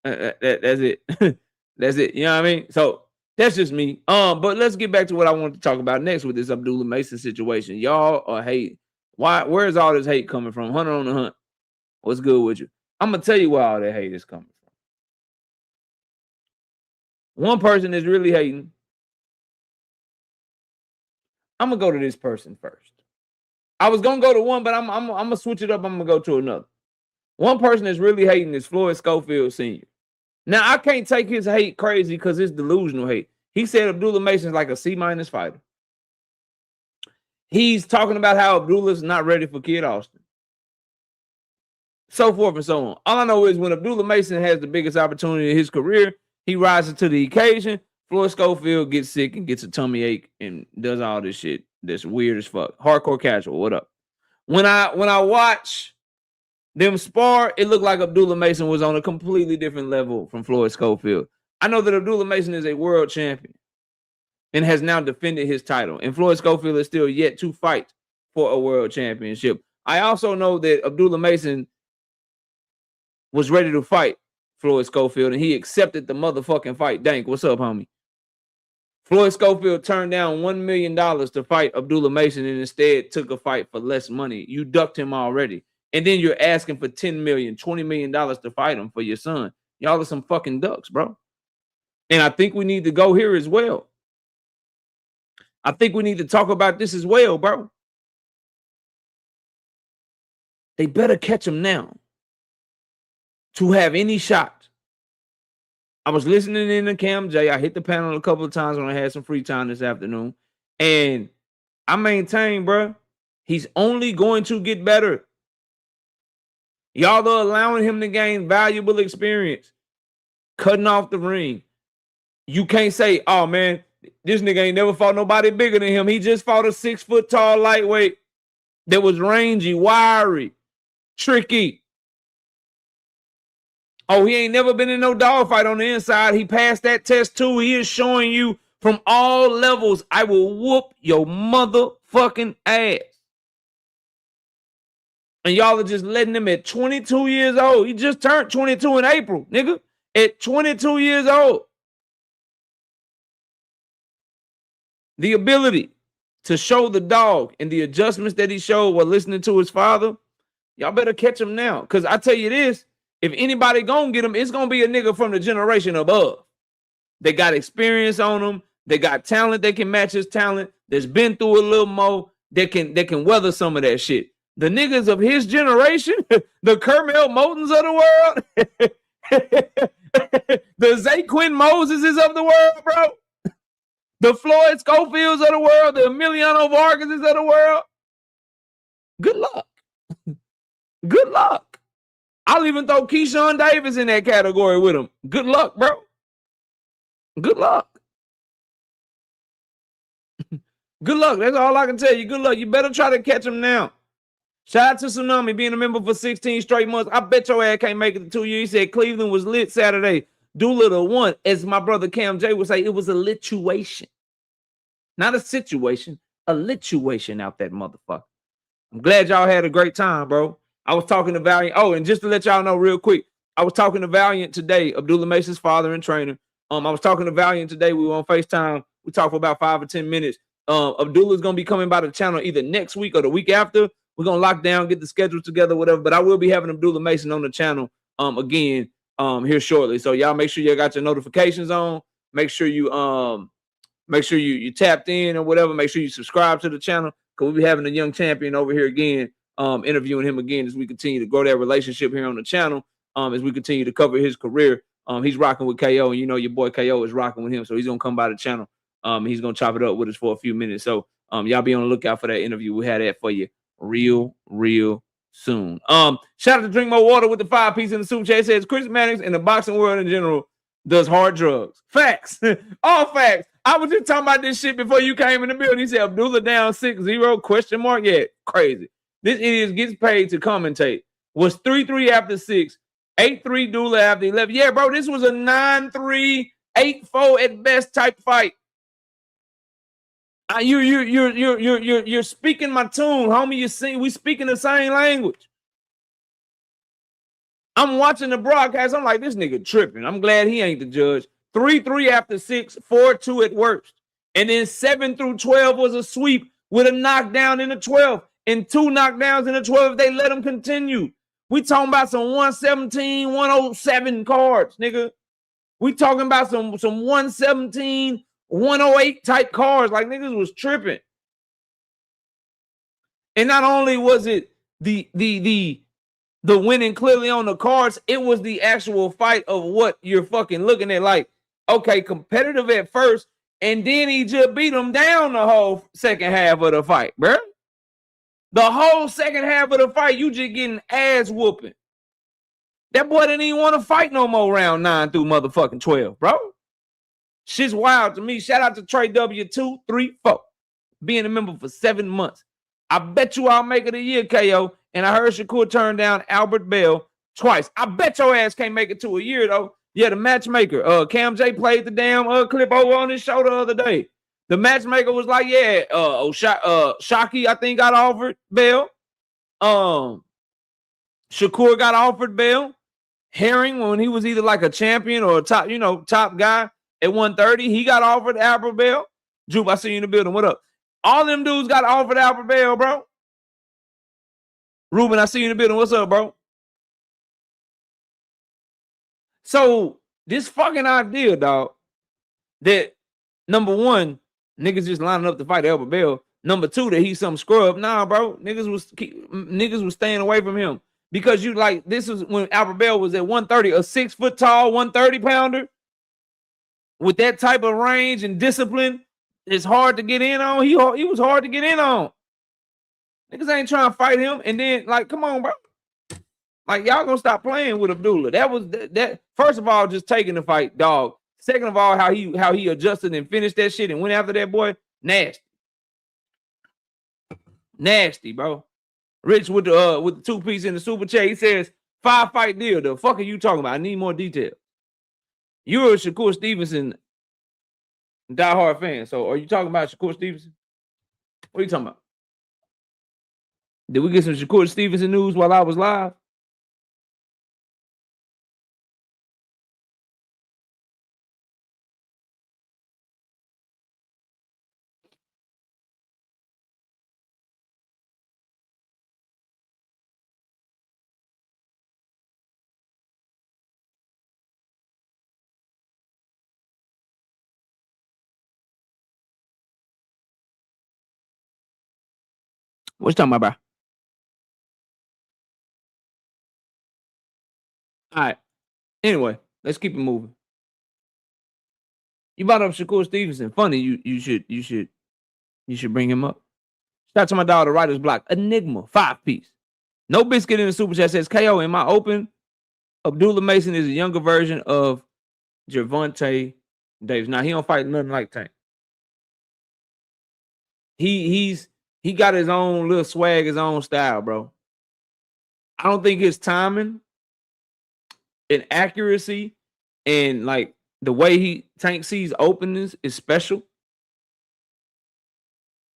it. That's it. That's it. You know what I mean? So that's just me. But let's get back to what I want to talk about next with this Abdullah Mason situation. Y'all are hating. Why? Where's all this hate coming from? Hunter on the Hunt. What's good with you? I'm gonna tell you where all that hate is coming from. One person is really hating. I'm gonna go to this person first. I was gonna go to one, but I'm gonna switch it up. I'm gonna go to another. One person is really hating is Floyd Schofield Sr. Now, I can't take his hate crazy because it's delusional hate. He said Abdullah Mason is like a C- fighter. He's talking about how Abdullah's not ready for Kid Austin. So forth and so on. All I know is when Abdullah Mason has the biggest opportunity in his career, he rises to the occasion. Floyd Schofield gets sick and gets a tummy ache and does all this shit that's weird as fuck. Hardcore casual, what up? When I watch them spar, it looked like Abdullah Mason was on a completely different level from Floyd Schofield. I know that Abdullah Mason is a world champion and has now defended his title. And Floyd Schofield is still yet to fight for a world championship. I also know that Abdullah Mason was ready to fight Floyd Schofield, and he accepted the motherfucking fight. Dank, what's up, homie? Floyd Schofield turned down $1 million to fight Abdullah Mason and instead took a fight for less money. You ducked him already. And then you're asking for $10 million, $20 million to fight him for your son. Y'all are some fucking ducks, bro. And I think we need to go here as well. I think we need to talk about this as well, bro. They better catch him now to have any shot. I was listening in to Cam J. I hit the panel a couple of times when I had some free time this afternoon. And I maintain, bro, he's only going to get better. Y'all are allowing him to gain valuable experience, cutting off the ring. You can't say, oh, man, this nigga ain't never fought nobody bigger than him. He just fought a 6-foot-tall lightweight that was rangy, wiry, tricky. Oh, he ain't never been in no dogfight on the inside. He passed that test too. He is showing you from all levels, I will whoop your motherfucking ass. And y'all are just letting him at 22 years old. He just turned 22 in April, nigga. At 22 years old. The ability to show the dog and the adjustments that he showed while listening to his father, y'all better catch him now. Because I tell you this, if anybody gonna get him, it's gonna be a nigga from the generation above. They got experience on them. They got talent that can match his talent. That's been through a little more. That can weather some of that shit. The niggas of his generation, the Kermel Motons of the world, the Zaquin Moseses of the world, bro. The Floyd Schofields of the world, the Emiliano Vargases of the world. Good luck. Good luck. I'll even throw Keyshawn Davis in that category with him. Good luck, bro. Good luck. Good luck. That's all I can tell you. Good luck. You better try to catch him now. Shout out to Tsunami being a member for 16 straight months. I bet your ass can't make it to 2 years. He said Cleveland was lit Saturday. Doolittle won. As my brother Cam J would say, it was a lituation. Not a situation, a lituation out that motherfucker. I'm glad y'all had a great time, bro. I was talking to Valiant. Oh, and just to let y'all know real quick, I was talking to Valiant today, Abdullah Mason's father and trainer. I was talking to Valiant today. We were on FaceTime. We talked for about 5 or 10 minutes. Abdullah's going to be coming by the channel either next week or the week after. We're going to lock down, get the schedule together, whatever. But I will be having Abdullah Mason on the channel again here shortly. So y'all make sure you got your notifications on. Make sure you tapped in or whatever. Make sure you subscribe to the channel because we'll be having a young champion over here again, interviewing him again as we continue to grow that relationship here on the channel, as we continue to cover his career. He's rocking with KO, and you know your boy KO is rocking with him, so he's going to come by the channel. He's going to chop it up with us for a few minutes. So y'all be on the lookout for that interview. We had that for you real soon. Shout out to Drink More Water with the 5-piece in the super chat. It says Chris Mannix in the boxing world in general does hard drugs. Facts. All facts. I was just talking about this shit before you came in the building. He said Abdullah down 6-0 question mark. Yeah, crazy. This idiot gets paid to commentate. Was 3-3 after 6, 8-3 Dula after 11. Yeah, bro, this was a 9-3, 8-4 at best type fight. You're speaking my tune, homie. You see, we speaking the same language. I'm watching the broadcast. I'm like, this nigga tripping. I'm glad he ain't the judge. 3-3 after 6, 4-2 at worst. And then 7 through 12 was a sweep with a knockdown in the 12th. And 2 knockdowns in the 12th. They let him continue. We talking about some 117, 107 cards, nigga. We talking about some 117, 108 type cards. Like niggas was tripping. And not only was it the winning clearly on the cards, it was the actual fight of what you're fucking looking at. Like, okay, competitive at first, and then he just beat him down the whole second half of the fight, bro. The whole second half of the fight, you just getting ass whooping. That boy didn't even want to fight no more round 9 through motherfucking 12, bro. Shit's wild to me. Shout out to Trey W234, being a member for 7 months. I bet you I'll make it a year, KO. And I heard Shakur turn down Albert Bell twice. I bet your ass can't make it to a year, though. Yeah, the matchmaker. Cam J played the damn clip over on his show the other day. The matchmaker was like, yeah, Shockey, I think, got offered Bell. Shakur got offered Bell. Herring, when he was either like a champion or a top guy at 130, he got offered Albert Bell. Jupe, I see you in the building. What up? All them dudes got offered Albert Bell, bro. Ruben, I see you in the building. What's up, bro? So this fucking idea, dog, that number one, niggas just lining up to fight Albert Bell. Number two, that he's some scrub. Nah, bro. Niggas was staying away from him. Because you like, this is when Albert Bell was at 130, a 6 foot tall, 130 pounder. With that type of range and discipline, it's hard to get in on. He was hard to get in on. Niggas ain't trying to fight him. And then, like, come on, bro. Like, y'all gonna stop playing with Abdullah. That was that. First of all, just taking the fight, dog. Second of all, how he adjusted and finished that shit and went after that boy, nasty. Nasty, bro. Rich with the 2-piece in the super chat. He says 5-fight deal. The fuck are you talking about? I need more details. You're a Shakur Stevenson diehard fan. So are you talking about Shakur Stevenson? What are you talking about? Did we get some Shakur Stevenson news while I was live? What you talking about, bro? All right. Anyway, let's keep it moving. You brought up Shakur Stevenson. Funny, you should bring him up. Shout out to my dog, the writer's block. Enigma, 5-piece. No Biscuit in the super chat says, KO, in my open, Abdullah Mason is a younger version of Gervonta Davis. Now, he don't fight nothing like Tank. He got his own little swag, his own style, bro. I don't think his timing and accuracy and like the way Tank sees openness is special.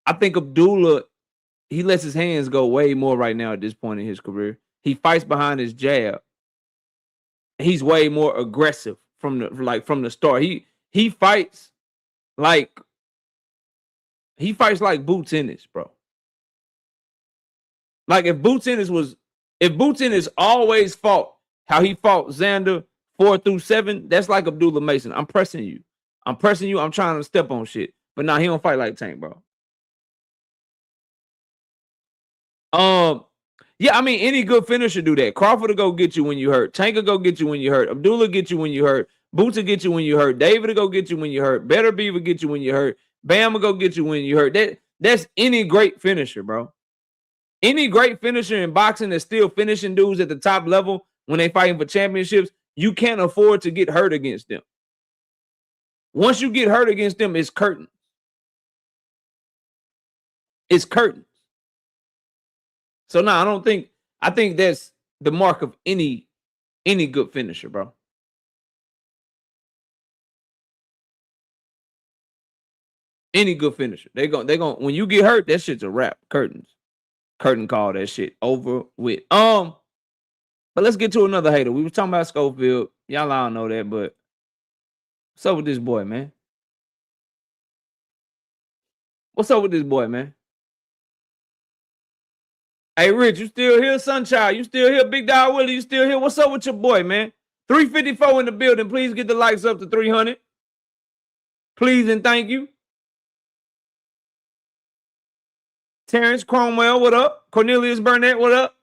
I think Abdullah, he lets his hands go way more right now at this point in his career. He fights behind his jab. He's way more aggressive from the start. He fights like Boots Ennis, bro. Like if Boots Ennis always fought how he fought Xander 4 through 7, that's like Abdullah Mason. I'm pressing you. I'm trying to step on shit. But nah, he don't fight like Tank, bro. Yeah, I mean, any good finisher do that. Crawford will go get you when you hurt. Tank will go get you when you hurt. Abdullah get you when you hurt. Boots will get you when you hurt. David will go get you when you hurt. Better Beaver get you when you hurt. Bam will go get you when you hurt. That's any great finisher, bro. Any great finisher in boxing that's still finishing dudes at the top level when they fighting for championships, you can't afford to get hurt against them. Once you get hurt against them, it's curtains. It's curtains. So no, I think that's the mark of any good finisher, bro. Any good finisher. They going when you get hurt, that shit's a wrap. Curtains. Curtain call, that shit over with. But let's get to another hater. We were talking about Schofield. Y'all all know that, but what's up with this boy, man? What's up with this boy, man? Hey, Rich, you still here, Sunchild? You still here, Big Dog Willie? You still here? What's up with your boy, man? 354 in the building. Please get the likes up to 300. Please and thank you. Terrence Cromwell, what up? Cornelius Burnett, what up?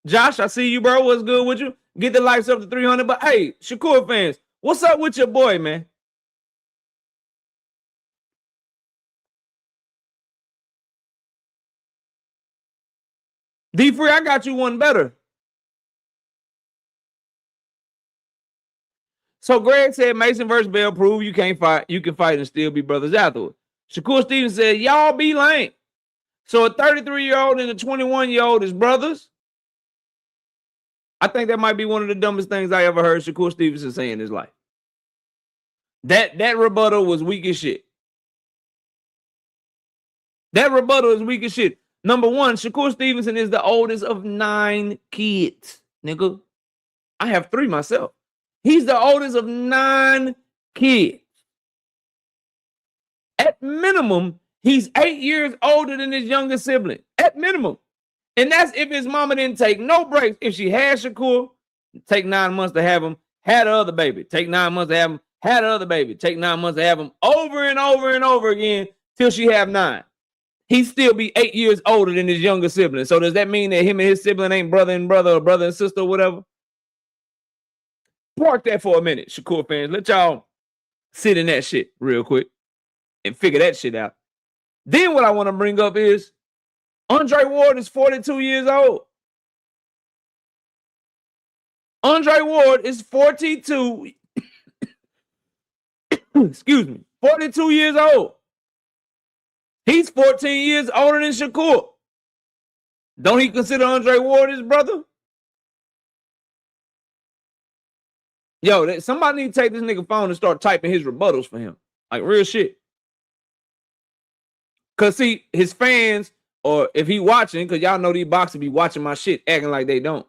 Josh, I see you, bro. What's good with you? Get the likes up to 300. But hey, Shakur fans, what's up with your boy, man? D-Free, I got you one better. So Greg said Mason versus Bell prove you can't fight. You can fight and still be brothers afterwards. Shakur Stevens said, y'all be lame. So a 33-year-old and a 21-year-old is brothers. I think that might be one of the dumbest things I ever heard Shakur Stevenson say in his life. That rebuttal was weak as shit. That rebuttal is weak as shit. Number one, Shakur Stevenson is the oldest of 9 kids, nigga. I have 3 myself. He's the oldest of 9 kids. At minimum, he's 8 years older than his youngest sibling. At minimum. And that's if his mama didn't take no breaks. If she had Shakur, take 9 months to have him, had the other baby, take 9 months to have him, had the other baby, take 9 months to have him, over and over and over again till she have 9. He'd still be 8 years older than his younger sibling. So does that mean that him and his sibling ain't brother and brother or brother and sister or whatever? Park that for a minute, Shakur fans. Let y'all sit in that shit real quick and figure that shit out. Then what I want to bring up is Andre Ward is 42 years old. Andre Ward is 42. Excuse me, 42 years old. He's 14 years older than Shakur. Don't he consider Andre Ward his brother? Yo, somebody need to take this nigga phone and start typing his rebuttals for him. Like real shit. Cause see, his fans, or if he watching, cause y'all know these boxers be watching my shit, acting like they don't.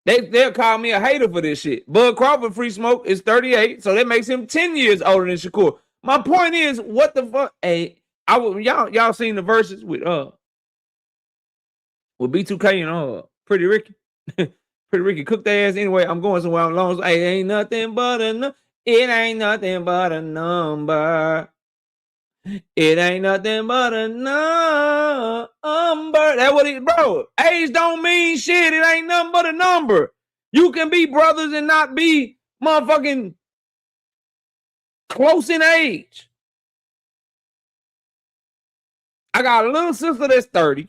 They'll call me a hater for this shit. Bud Crawford, free smoke, is 38, so that makes him 10 years older than Shakur. My point is, what the fuck? Hey, y'all seen the verses with B2K and Pretty Ricky. Pretty Ricky cooked their ass anyway. I'm going somewhere along. Hey, ain't nothing but a it ain't nothing but a number. It ain't nothing but a number. That's what it, bro. Age don't mean shit. It ain't nothing but a number. You can be brothers and not be motherfucking close in age. I got a little sister that's 30.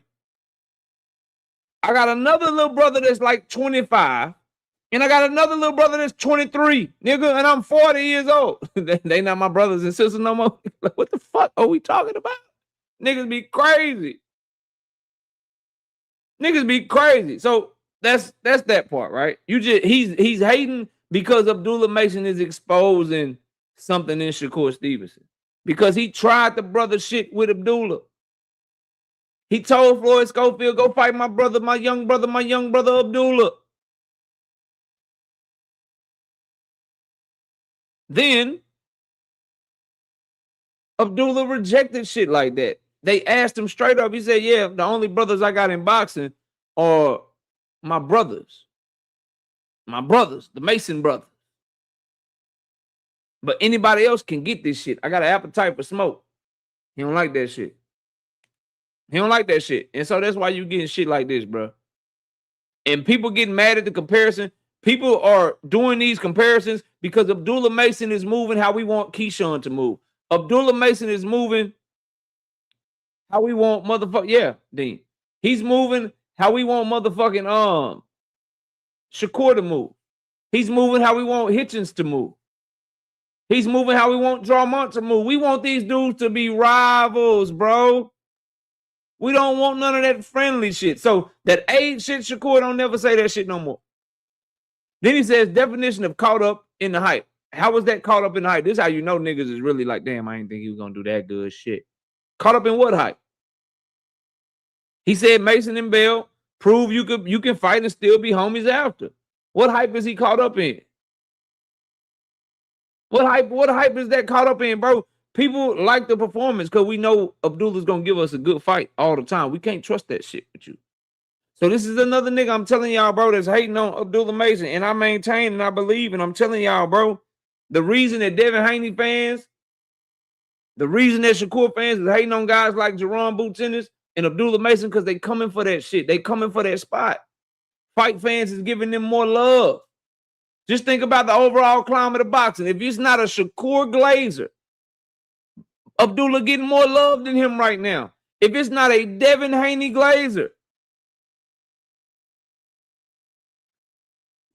I got another little brother that's like 25. And I got another little brother that's 23, nigga, and I'm 40 years old. They not my brothers and sisters no more. What the fuck are we talking about? Niggas be crazy. Niggas be crazy. So that's that part, right? He's hating because Abdullah Mason is exposing something in Shakur Stevenson. Because he tried the brother shit with Abdullah. He told Floyd Schofield, go fight my brother, my young brother Abdullah. Then Abdullah rejected shit like that. They asked him straight up. He said, yeah, the only brothers I got in boxing are my brothers. My brothers, the Mason brothers. But anybody else can get this shit. I got an appetite for smoke. He don't like that shit. He don't like that shit. And so that's why you getting shit like this, bro. And people getting mad at the comparison. People are doing these comparisons because Abdullah Mason is moving how we want Keyshawn to move. Abdullah Mason is moving how we want motherfucking, yeah, Dean. He's moving how we want motherfucking Shakur to move. He's moving how we want Hitchens to move. He's moving how we want Drawmont to move. We want these dudes to be rivals, bro. We don't want none of that friendly shit. So that age shit, Shakur don't never say that shit no more. Then he says definition of caught up in the hype. How was that caught up in the hype? This is how you know niggas is really like, damn, I didn't think he was going to do that good shit. Caught up in what hype? He said Mason and Bell prove you can fight and still be homies after. What hype is he caught up in? What hype is that caught up in, bro? People like the performance because we know Abdullah's going to give us a good fight all the time. We can't trust that shit with you. So this is another nigga I'm telling y'all, bro, that's hating on Abdullah Mason. And I maintain and I believe, and I'm telling y'all, bro, the reason that Devin Haney fans, the reason that Shakur fans is hating on guys like Jerron Boots and Abdullah Mason, because they coming for that shit. They coming for that spot. Fight fans is giving them more love. Just think about the overall climate of boxing. If it's not a Shakur Glazer, Abdullah getting more love than him right now. If it's not a Devin Haney Glazer,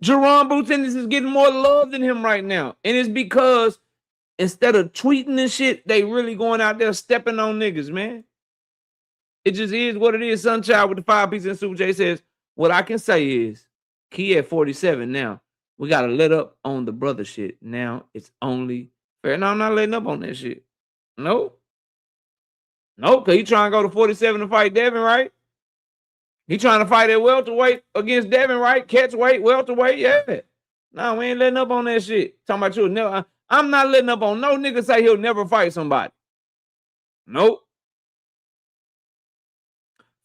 Jerron Boots is getting more love than him right now. And it's because instead of tweeting and shit, they really going out there stepping on niggas, man. It just is what it is. Sunchild with the 5-piece and Super J says, what I can say is, Key at 47 now. We got to let up on the brother shit. Now it's only fair. No, I'm not letting up on that shit. Nope. Nope, because he trying to go to 47 to fight Devin, right? He trying to fight at welterweight against Devin, right? Catchweight, welterweight, yeah. No, we ain't letting up on that shit. Talking about you. Never, I'm not letting up on no nigga say he'll never fight somebody. Nope.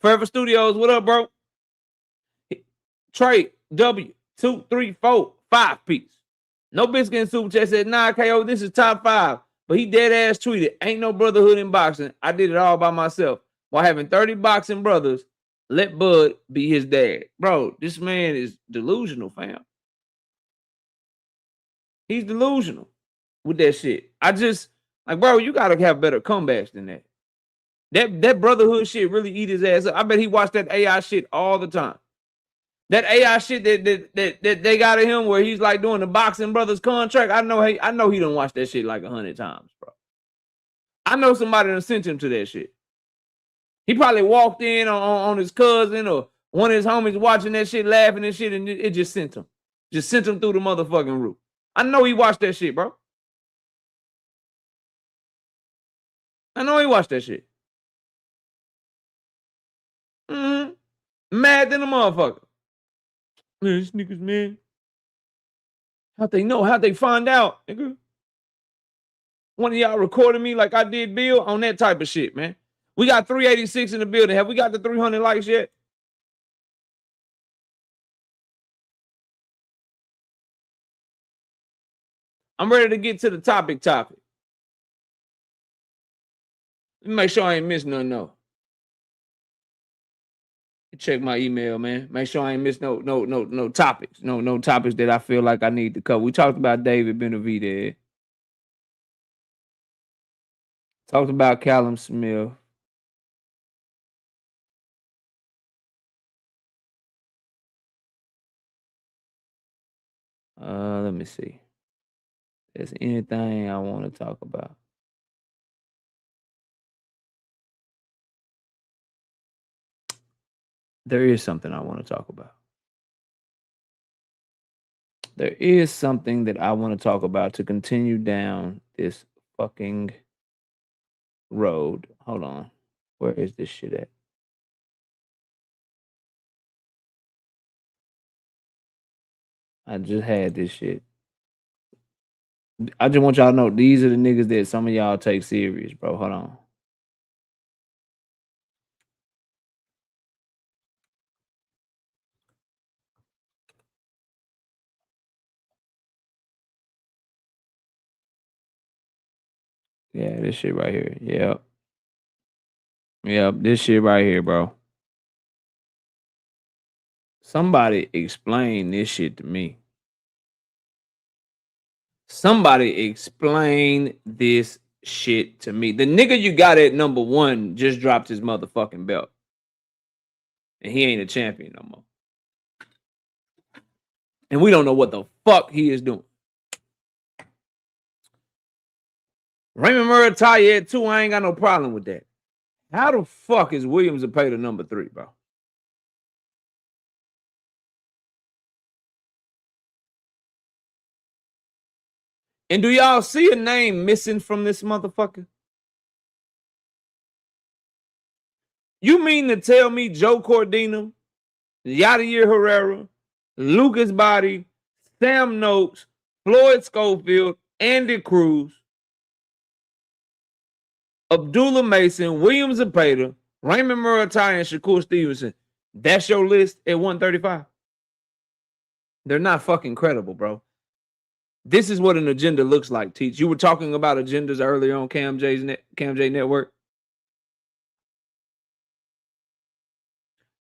Forever Studios, what up, bro? Trey W 2, 3, 4, 5 piece. No Biscuit Super Chat said, nah, KO, this is top 5. But he dead ass tweeted, ain't no brotherhood in boxing. I did it all by myself. While having 30 boxing brothers, let Bud be his dad. Bro, this man is delusional, fam. He's delusional with that shit. I just, like, bro, you got to have better comebacks than that. That brotherhood shit really eat his ass up. I bet he watched that AI shit all the time. That AI shit that they got at him where he's like doing the Boxing Brothers contract. I know he done watched that shit like 100 times, bro. I know somebody done sent him to that shit. He probably walked in on his cousin or one of his homies watching that shit, laughing and shit, and it just sent him. Just sent him through the motherfucking roof. I know he watched that shit, bro. I know he watched that shit. Mad than a motherfucker. Man, these niggas, man. How'd they know? How'd they find out, nigga? One of y'all recorded me like I did Bill on that type of shit, man. We got 386 in the building. Have we got the 300 likes yet? I'm ready to get to the topic. Let me make sure I ain't missed nothing, though. Check my email, man. Make sure I ain't missed no topics. No topics that I feel like I need to cover. We talked about David Benavidez. Talked about Callum Smith. Let me see. If there's anything I want to talk about. There is something I want to talk about. There is something that I want to talk about to continue down this fucking road. Hold on. Where is this shit at? I just had this shit. I just want y'all to know these are the niggas that some of y'all take serious, bro. Hold on. Yeah, this shit right here. Yep, this shit right here, bro. Somebody explain this shit to me. Somebody explain this shit to me. The nigga you got at number 1 just dropped his motherfucking belt. And he ain't a champion no more. And we don't know what the fuck he is doing. Raymond Murataya at 2, I ain't got no problem with that. How the fuck is Williams Zepeda number 3, bro? And do y'all see a name missing from this motherfucker? You mean to tell me Joe Cordino, Yadier Herrera, Lucas Body, Sam Noakes, Floyd Schofield, Andy Cruz, Abdullah Mason, William Zepeda, Raymond Murataya, and Shakur Stevenson, that's your list at 135? They're not fucking credible, bro. This is what an agenda looks like, Teach. You were talking about agendas earlier on Cam J Network.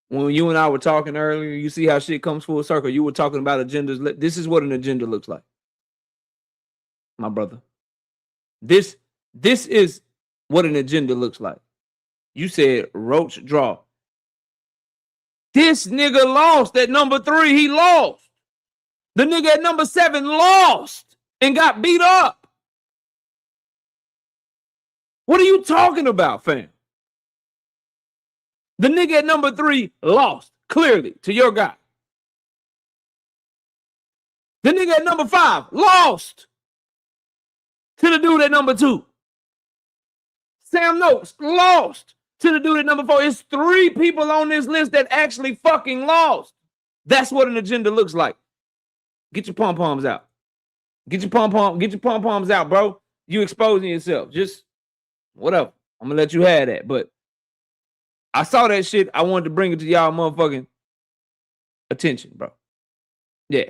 When you and I were talking earlier, you see how shit comes full circle. You were talking about agendas. This is what an agenda looks like, my brother. This is what an agenda looks like. You said Roach draw. This nigga lost at number 3. He lost. The nigga at number 7 lost and got beat up. What are you talking about, fam? The nigga at number 3 lost clearly to your guy. The nigga at number 5 lost to the dude at number 2. Sam Noakes lost to the dude at number 4. It's 3 people on this list that actually fucking lost. That's what an agenda looks like. Get your pom-poms out. Get your pom-poms out, bro. You exposing yourself. Just whatever. I'm gonna let you have that. But I saw that shit. I wanted to bring it to y'all motherfucking attention, bro. Yeah.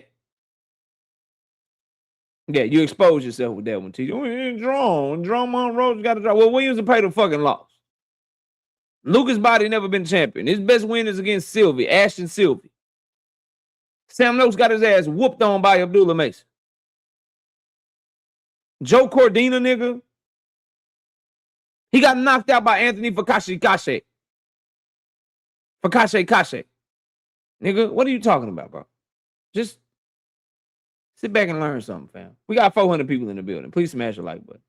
Yeah, you expose yourself with that one, T. Jerome Monroe got to draw. Well, Williams paid the fucking loss. Lucas Body never been champion. His best win is against Sylvie, Ashton Sylvie. Sam Noakes got his ass whooped on by Abdullah Mason. Joe Cordina, nigga. He got knocked out by Anthony Fakashi. Nigga, what are you talking about, bro? Just sit back and learn something, fam. We got 400 people in the building. Please smash the like button.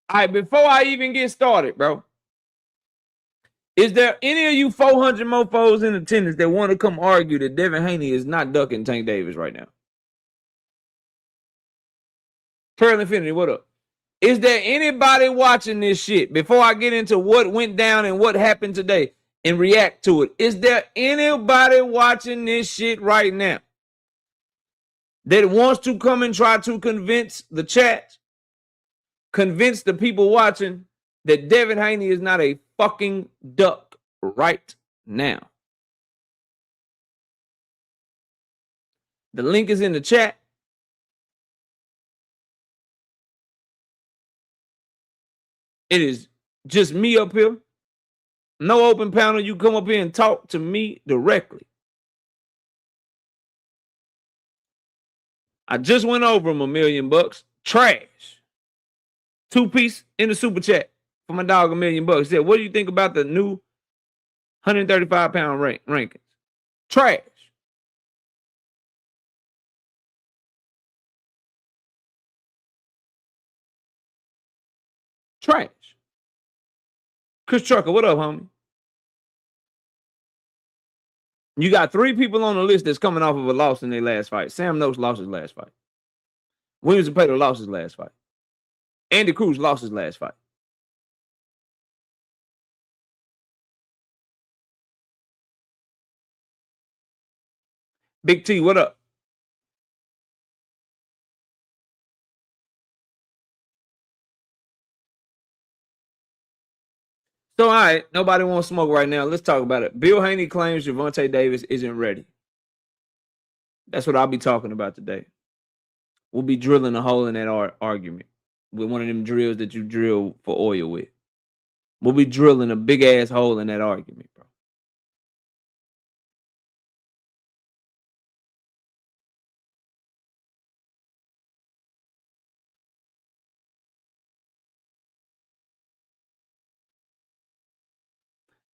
All right, before I even get started, bro, is there any of you 400 mofos in attendance that want to come argue that Devin Haney is not ducking Tank Davis right now? Pearl Infinity, what up? Is there anybody watching this shit before I get into what went down and what happened today and react to it? Is there anybody watching this shit right now that wants to come and try to convince the chat, convince the people watching that Devin Haney is not a fucking duck right now? The link is in the chat. It is just me up here. No open panel. You come up here and talk to me directly. I just went over him $1 million. Trash. 2-piece in the super chat for my dog $1 million. He said, what do you think about the new 135-pound rankings? Trash. Trash. Chris Trucker, what up, homie? You got 3 people on the list that's coming off of a loss in their last fight. Sam Noakes lost his last fight. Williams and Pato lost his last fight. Andy Cruz lost his last fight. Big T, what up? So, all right, nobody wants smoke right now. Let's talk about it. Bill Haney claims Gervonta Davis isn't ready. That's what I'll be talking about today. We'll be drilling a hole in that argument with one of them drills that you drill for oil with. We'll be drilling a big-ass hole in that argument, bro.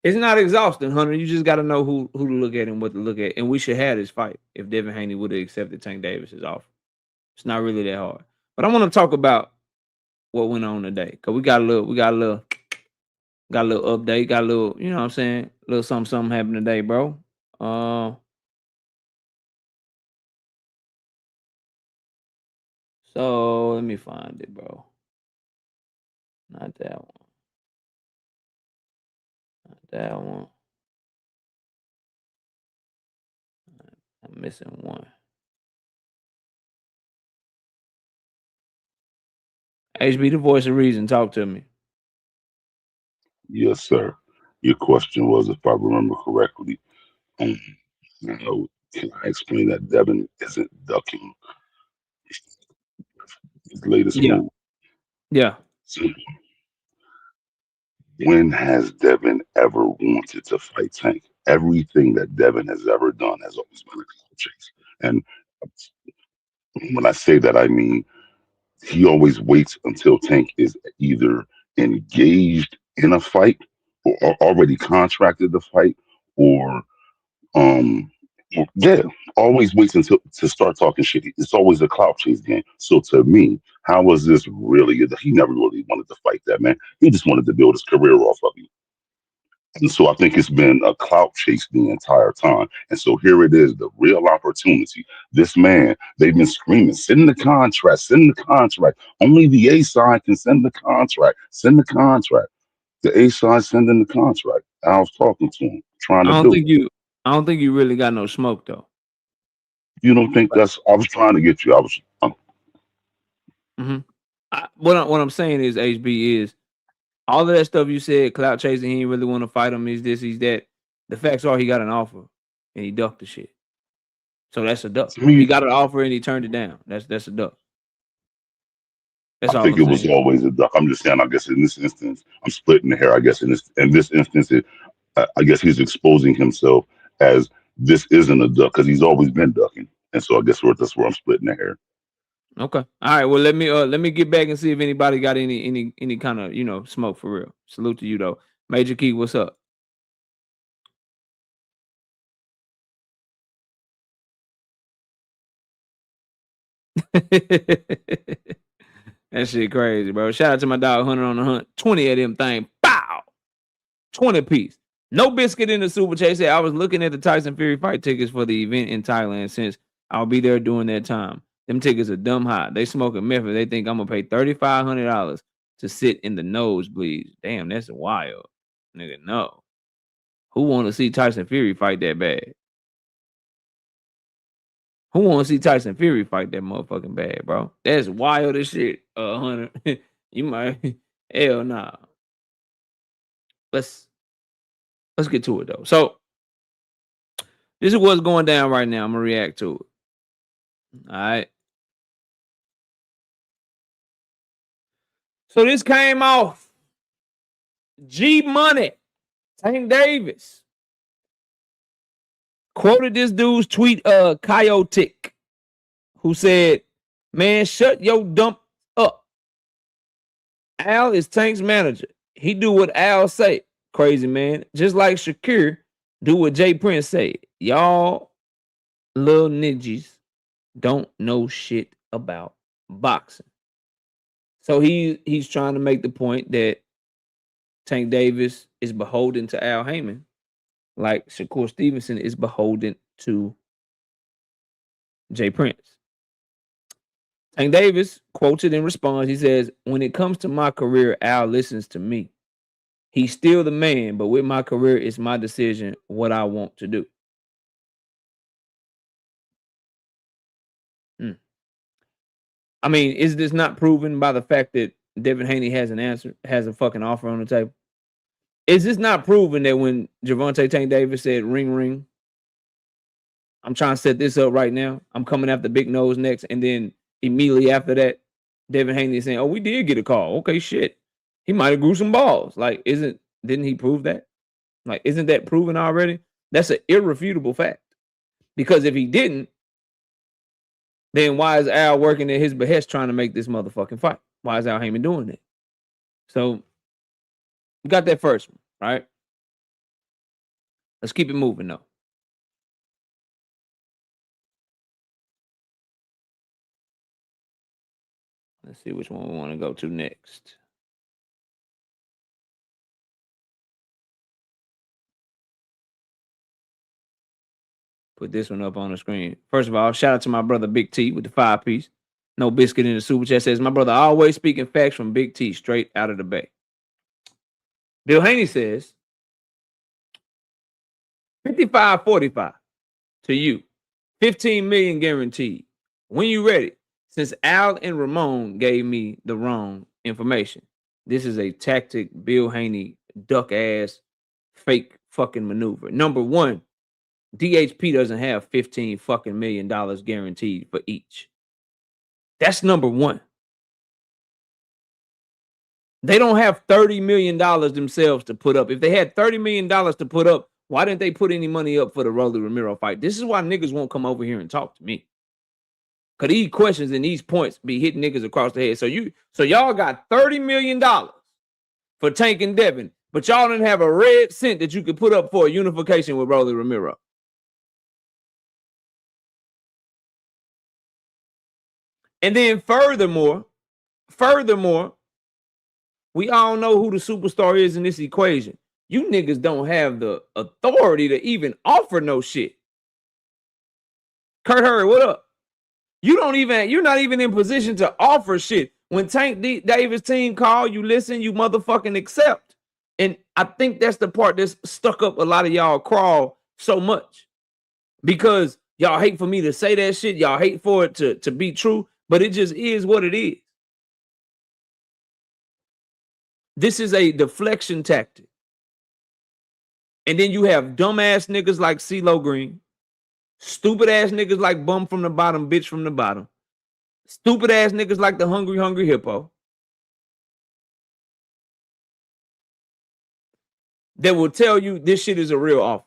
It's not exhausting, Hunter. You just got to know who to look at and what to look at. And we should have this fight if Devin Haney would have accepted Tank Davis's offer. It's not really that hard. But I want to talk about what went on today. Because we got a little update, got a little, you know what I'm saying? A little something happened today, bro. So let me find it, bro. Not that one. That one. I'm missing one. HB, the voice of reason, talk to me. Yes, sir. Your question was, if I remember correctly, can I explain that Devin isn't ducking his latest move? Yeah. Simple. When has Devin ever wanted to fight Tank? Everything that Devin has ever done has always been a clout chase. And when I say that, I mean he always waits until Tank is either engaged in a fight or already contracted to fight, or always waits until to start talking shit. It's always a clout chase game. So to me, how was this really? He never really wanted to fight that man. He just wanted to build his career off of you. And so I think it's been a clout chase the entire time. And so here it is, the real opportunity. This man, they've been screaming, send the contract, send the contract. Only the A side can send the contract, send the contract. The A side sending the contract. I was talking to him, trying to do. I don't think you really got no smoke though. You don't think that's? I was trying to get you. I was. What I'm saying is, HB is All of that stuff you said, clout chasing, he didn't really want to fight him, he's this, he's that. The facts are he got an offer and he ducked the shit. So that's a duck. To me, He got an offer and he turned it down. That's a duck. That's I all think I'm it was saying. always a duck. I'm just saying, I guess in this instance, I'm splitting the hair. I guess in this instance, I guess he's exposing himself as this isn't a duck because he's always been ducking, and so I guess that's where I'm splitting the hair. Okay. All right. Well, let me get back and see if anybody got any kind of smoke for real. Salute to you though. Major Key, what's up? That shit crazy, bro. Shout out to my dog Hunter on the Hunt. 20 of them thing. Bow. 20 piece. No biscuit in the super chat. Said I was looking at the Tyson Fury fight tickets for the event in Thailand since I'll be there during that time. Them tickets are dumb hot. They smoking meth. They think I'm gonna pay $3,500 to sit in the nosebleeds. Damn, that's wild. Nigga, no. Who want to see Tyson Fury fight that bad? Who want to see Tyson Fury fight that motherfucking bad, bro? That's wild as shit, Hunter. You might, hell nah. Let's get to it though. So this is what's going down right now. I'm gonna react to it. All right. So this came off G Money, Tank Davis quoted this dude's tweet, Coyote, who said, "Man, shut your dump up. Al is Tank's manager. He do what Al say. Crazy man. Just like Shakir do what Jay Prince say. Y'all little ninjas don't know shit about boxing." So he's trying to make the point that Tank Davis is beholden to Al Heyman, like Shakur Stevenson is beholden to Jay Prince. Tank Davis quoted in response. He says, "When it comes to my career, Al listens to me. He's still the man, but with my career, it's my decision what I want to do." I mean, is this not proven by the fact that Devin Haney has a fucking offer on the table? Is this not proven that when Gervonta Tank Davis said, "Ring, ring, I'm trying to set this up right now. I'm coming after Big Nose next," and then immediately after that, Devin Haney is saying, "Oh, we did get a call. Okay, shit. He might have grew some balls." Like, didn't he prove that? Like, isn't that proven already? That's an irrefutable fact. Because if he didn't, then why is Al working at his behest trying to make this motherfucking fight? Why is Al Heyman doing that? So we got that first one, right? Let's keep it moving though. Let's see which one we want to go to next. Put this one up on the screen. First of all, shout out to my brother Big T with the 5-piece. No biscuit in the super chat. Says, "My brother always speaking facts from Big T straight out of the Bay." Bill Haney says, 55-45 to you. 15 million guaranteed. When you ready, since Al and Ramon gave me the wrong information. This is a tactic Bill Haney duck ass fake fucking maneuver. Number one, DHP doesn't have 15 fucking million dollars guaranteed for each. That's number one. They don't have $30 million themselves to put up. If they had $30 million to put up, why didn't they put any money up for the Rolly Romero fight? This is why niggas won't come over here and talk to me. Cause these questions and these points be hitting niggas across the head. So y'all got $30 million for Tank and Devin, but y'all didn't have a red cent that you could put up for a unification with Rolly Romero. And then furthermore, we all know who the superstar is in this equation. You niggas don't have the authority to even offer no shit. Kurt Hurry, what up? You're not even in position to offer shit. When Tank Davis team call, you listen, you motherfucking accept. And I think that's the part that's stuck up a lot of y'all crawl so much. Because y'all hate for me to say that shit. Y'all hate for it to be true. But it just is what it is. This is a deflection tactic. And then you have dumbass niggas like CeeLo Green, stupid ass niggas like Bum from the Bottom, Bitch from the Bottom, stupid ass niggas like the Hungry Hippo that will tell you this shit is a real offer.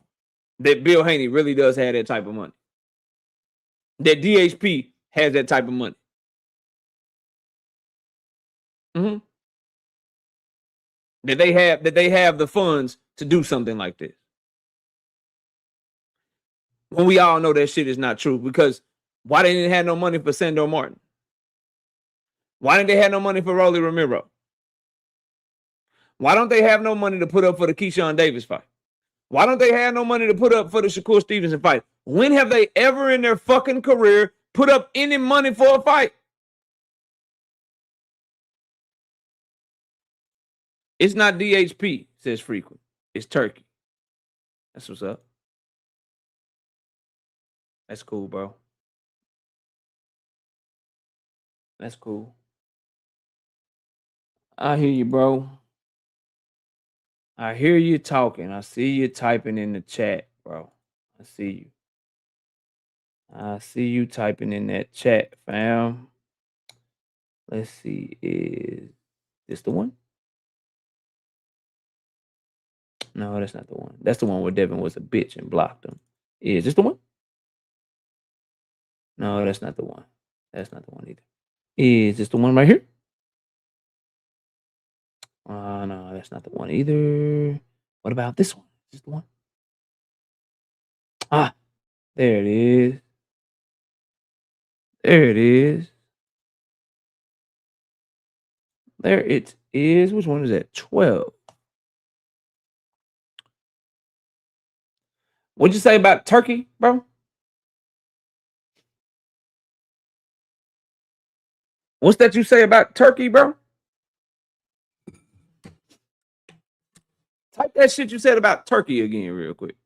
That Bill Haney really does have that type of money. That DHP has that type of money. Mm-hmm. That they have the funds to do something like this. When we all know that shit is not true, because why they didn't have no money for Sandor Martin? Why didn't they have no money for Rolly Ramiro? Why don't they have no money to put up for the Keyshawn Davis fight? Why don't they have no money to put up for the Shakur Stevenson fight? When have they ever in their fucking career put up any money for a fight? It's not DHP, says Frequent. It's Turkey. That's what's up. That's cool, bro. That's cool. I hear you, bro. I hear you talking. I see you typing in the chat, bro. I see you. I see you typing in that chat, fam. Let's see. Is this the one? No, that's not the one. That's the one where Devin was a bitch and blocked him. Is this the one? No, that's not the one. That's not the one either. Is this the one right here? No, that's not the one either. What about this one? Is this the one? Ah, there it is. There it is. There it is. Which one is that? 12. What'd you say about Turkey, bro? What's that you say about Turkey, bro? Type that shit you said about Turkey again real quick.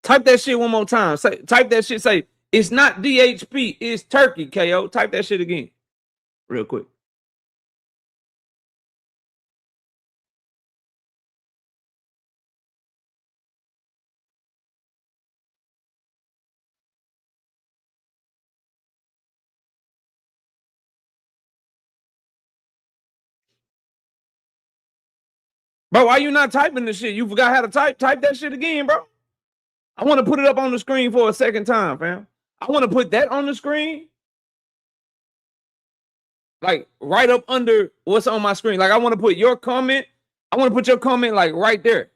Type that shit one more time. Type that shit. Say, it's not DHP, it's Turkey, KO. Type that shit again real quick. Bro, why you not typing this shit? You forgot how to type? Type that shit again, bro. I want to put it up on the screen for a second time, fam. I want to put that on the screen. Like right up under what's on my screen. Like I want to put your comment. I want to put your comment like right there.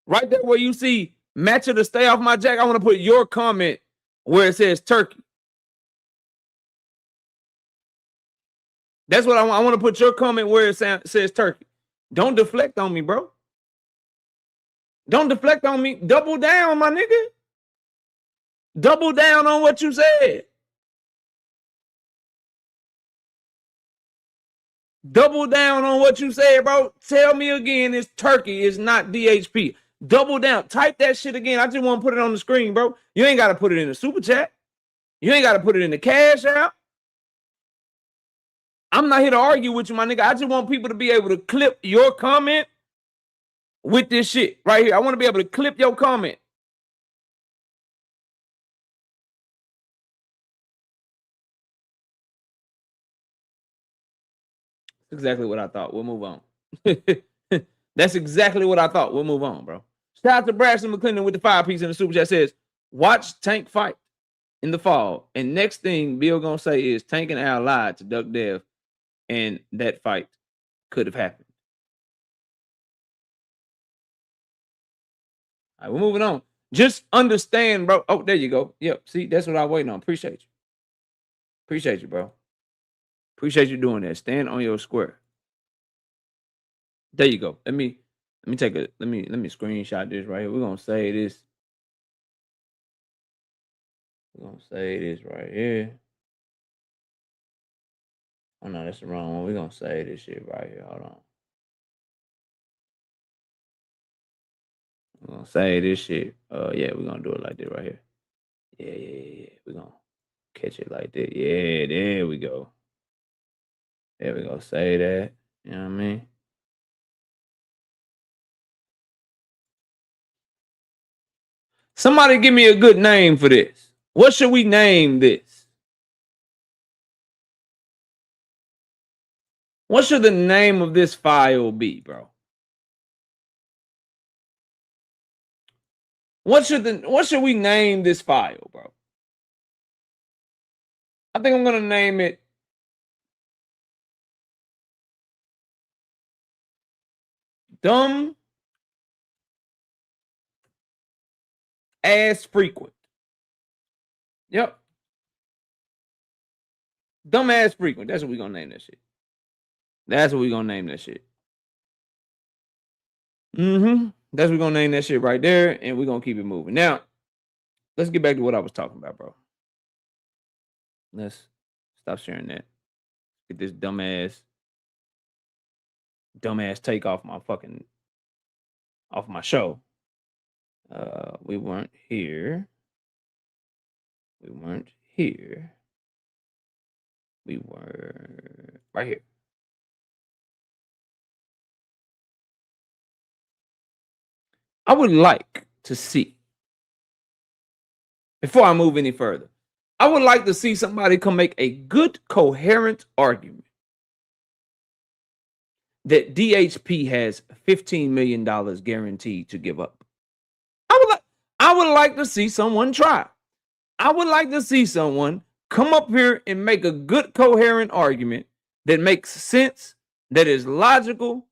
Right there where you see Matcher to stay off my jack. I want to put your comment where it says Turkey. That's what I want. I want to put your comment where it says Turkey. Don't deflect on me, bro. Don't deflect on me. Double down, my nigga. Double down on what you said. Double down on what you said, bro. Tell me again it's Turkey. It's not DHP. Double down. Type that shit again. I just want to put it on the screen, bro. You ain't got to put it in the super chat. You ain't got to put it in the cash app. I'm not here to argue with you, my nigga. I just want people to be able to clip your comment with this shit right here. I want to be able to clip your comment. That's exactly what I thought. We'll move on. That's exactly what I thought. We'll move on, bro. Shout out to Braxton McClendon with the 5-piece in the super chat. Says, watch Tank fight in the fall. And next thing Bill gonna say is Tank and Al lied to Duck Dev, and that fight could have happened. All right, we're moving on. Just understand, bro. Oh, there you go. Yep. See, that's what I'm waiting on. Appreciate you. Appreciate you, bro. Appreciate you doing that. Stand on your square. There you go. Let me take a let me screenshot this right here. We're gonna say this. We're gonna say this right here. Oh no, that's the wrong one. We're gonna say this shit right here. Hold on. We're gonna say this shit. Yeah, we're gonna do it like this right here. Yeah. We're gonna catch it like that. Yeah, there we go. There we go. Say that. You know what I mean? Somebody give me a good name for this. What should we name this? What should the name of this file be, bro? What should we name this file, bro? I think I'm gonna name it Dumb Ass Frequent. Yep. Dumb Ass Frequent. That's what we're gonna name that shit. That's what we're gonna name that shit. That's what we're gonna name that shit right there, and we're gonna keep it moving. Now, let's get back to what I was talking about, bro. Let's stop sharing that. Get this dumbass take off my show. We weren't here. We were right here. I would like to see, before I move any further, I would like to see somebody come make a good, coherent argument that DHP has $15 million guaranteed to give up. I would like to see someone try. I would like to see someone come up here and make a good, coherent argument that makes sense, that is logical,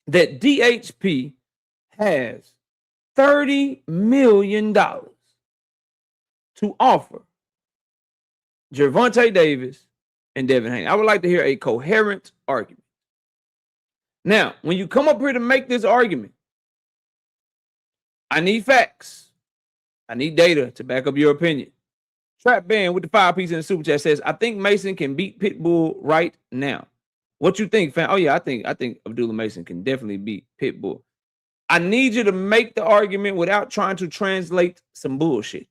that DHP has $30 million to offer Gervonta Davis and Devin Haney. I would like to hear a coherent argument. Now, when you come up here to make this argument, I need facts. I need data to back up your opinion. Trap Band with the 5-piece in the super chat says, I think Mason can beat Pitbull right now. What you think, fam? Oh, yeah, I think Abdullah Mason can definitely beat Pitbull. I need you to make the argument without trying to translate some bullshit.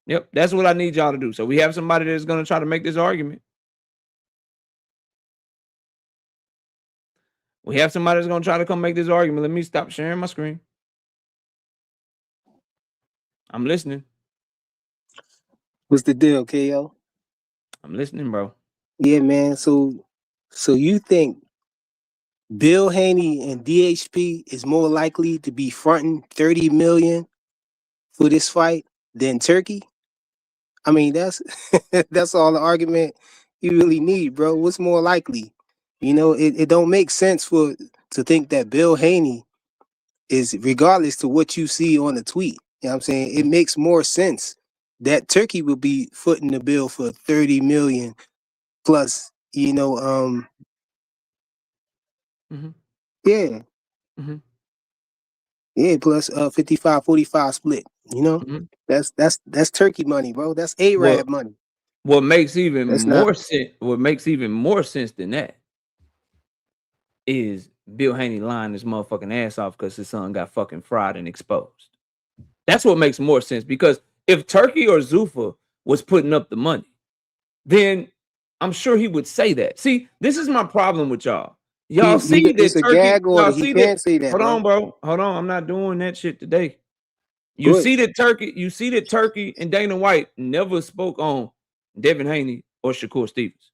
Yep, that's what I need y'all to do. So we have somebody that's going to try to make this argument. We have somebody that's going to try to come make this argument. Let me stop sharing my screen. I'm listening. What's the deal, KO? I'm listening, bro. Yeah, man. So you think Bill Haney and DHP is more likely to be fronting $30 million for this fight than Turkey? I mean, that's that's all the argument you really need, bro. What's more likely? You know, it don't make sense to think that Bill Haney is, regardless to what you see on the tweet. You know what I'm saying? It makes more sense that Turkey will be footing the bill for $30 million plus, you know, yeah. Yeah, plus 55-45 split. You know? That's Turkey money, bro. That's Arab money. What makes even more sense than that is Bill Haney lying his motherfucking ass off because his son got fucking fried and exposed. That's what makes more sense, because if Turkey or Zuffa was putting up the money, then I'm sure he would say that. See, this is my problem with y'all. Y'all see that it's a Turkey, gag order. y'all see He can't say that. Hold on, bro. Hold on. I'm not doing that shit today. You see that Turkey and Dana White never spoke on Devin Haney or Shakur Stevens.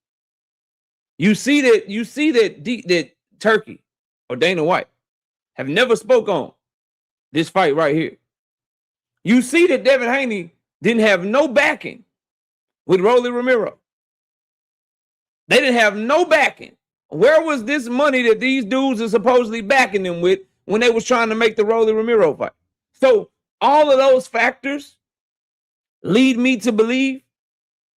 You see that Turkey or Dana White have never spoke on this fight right here. You see that Devin Haney didn't have no backing with Rolly Romero. They didn't have no backing. Where was this money that these dudes are supposedly backing them with when they was trying to make the Rolly Romero fight? So all of those factors lead me to believe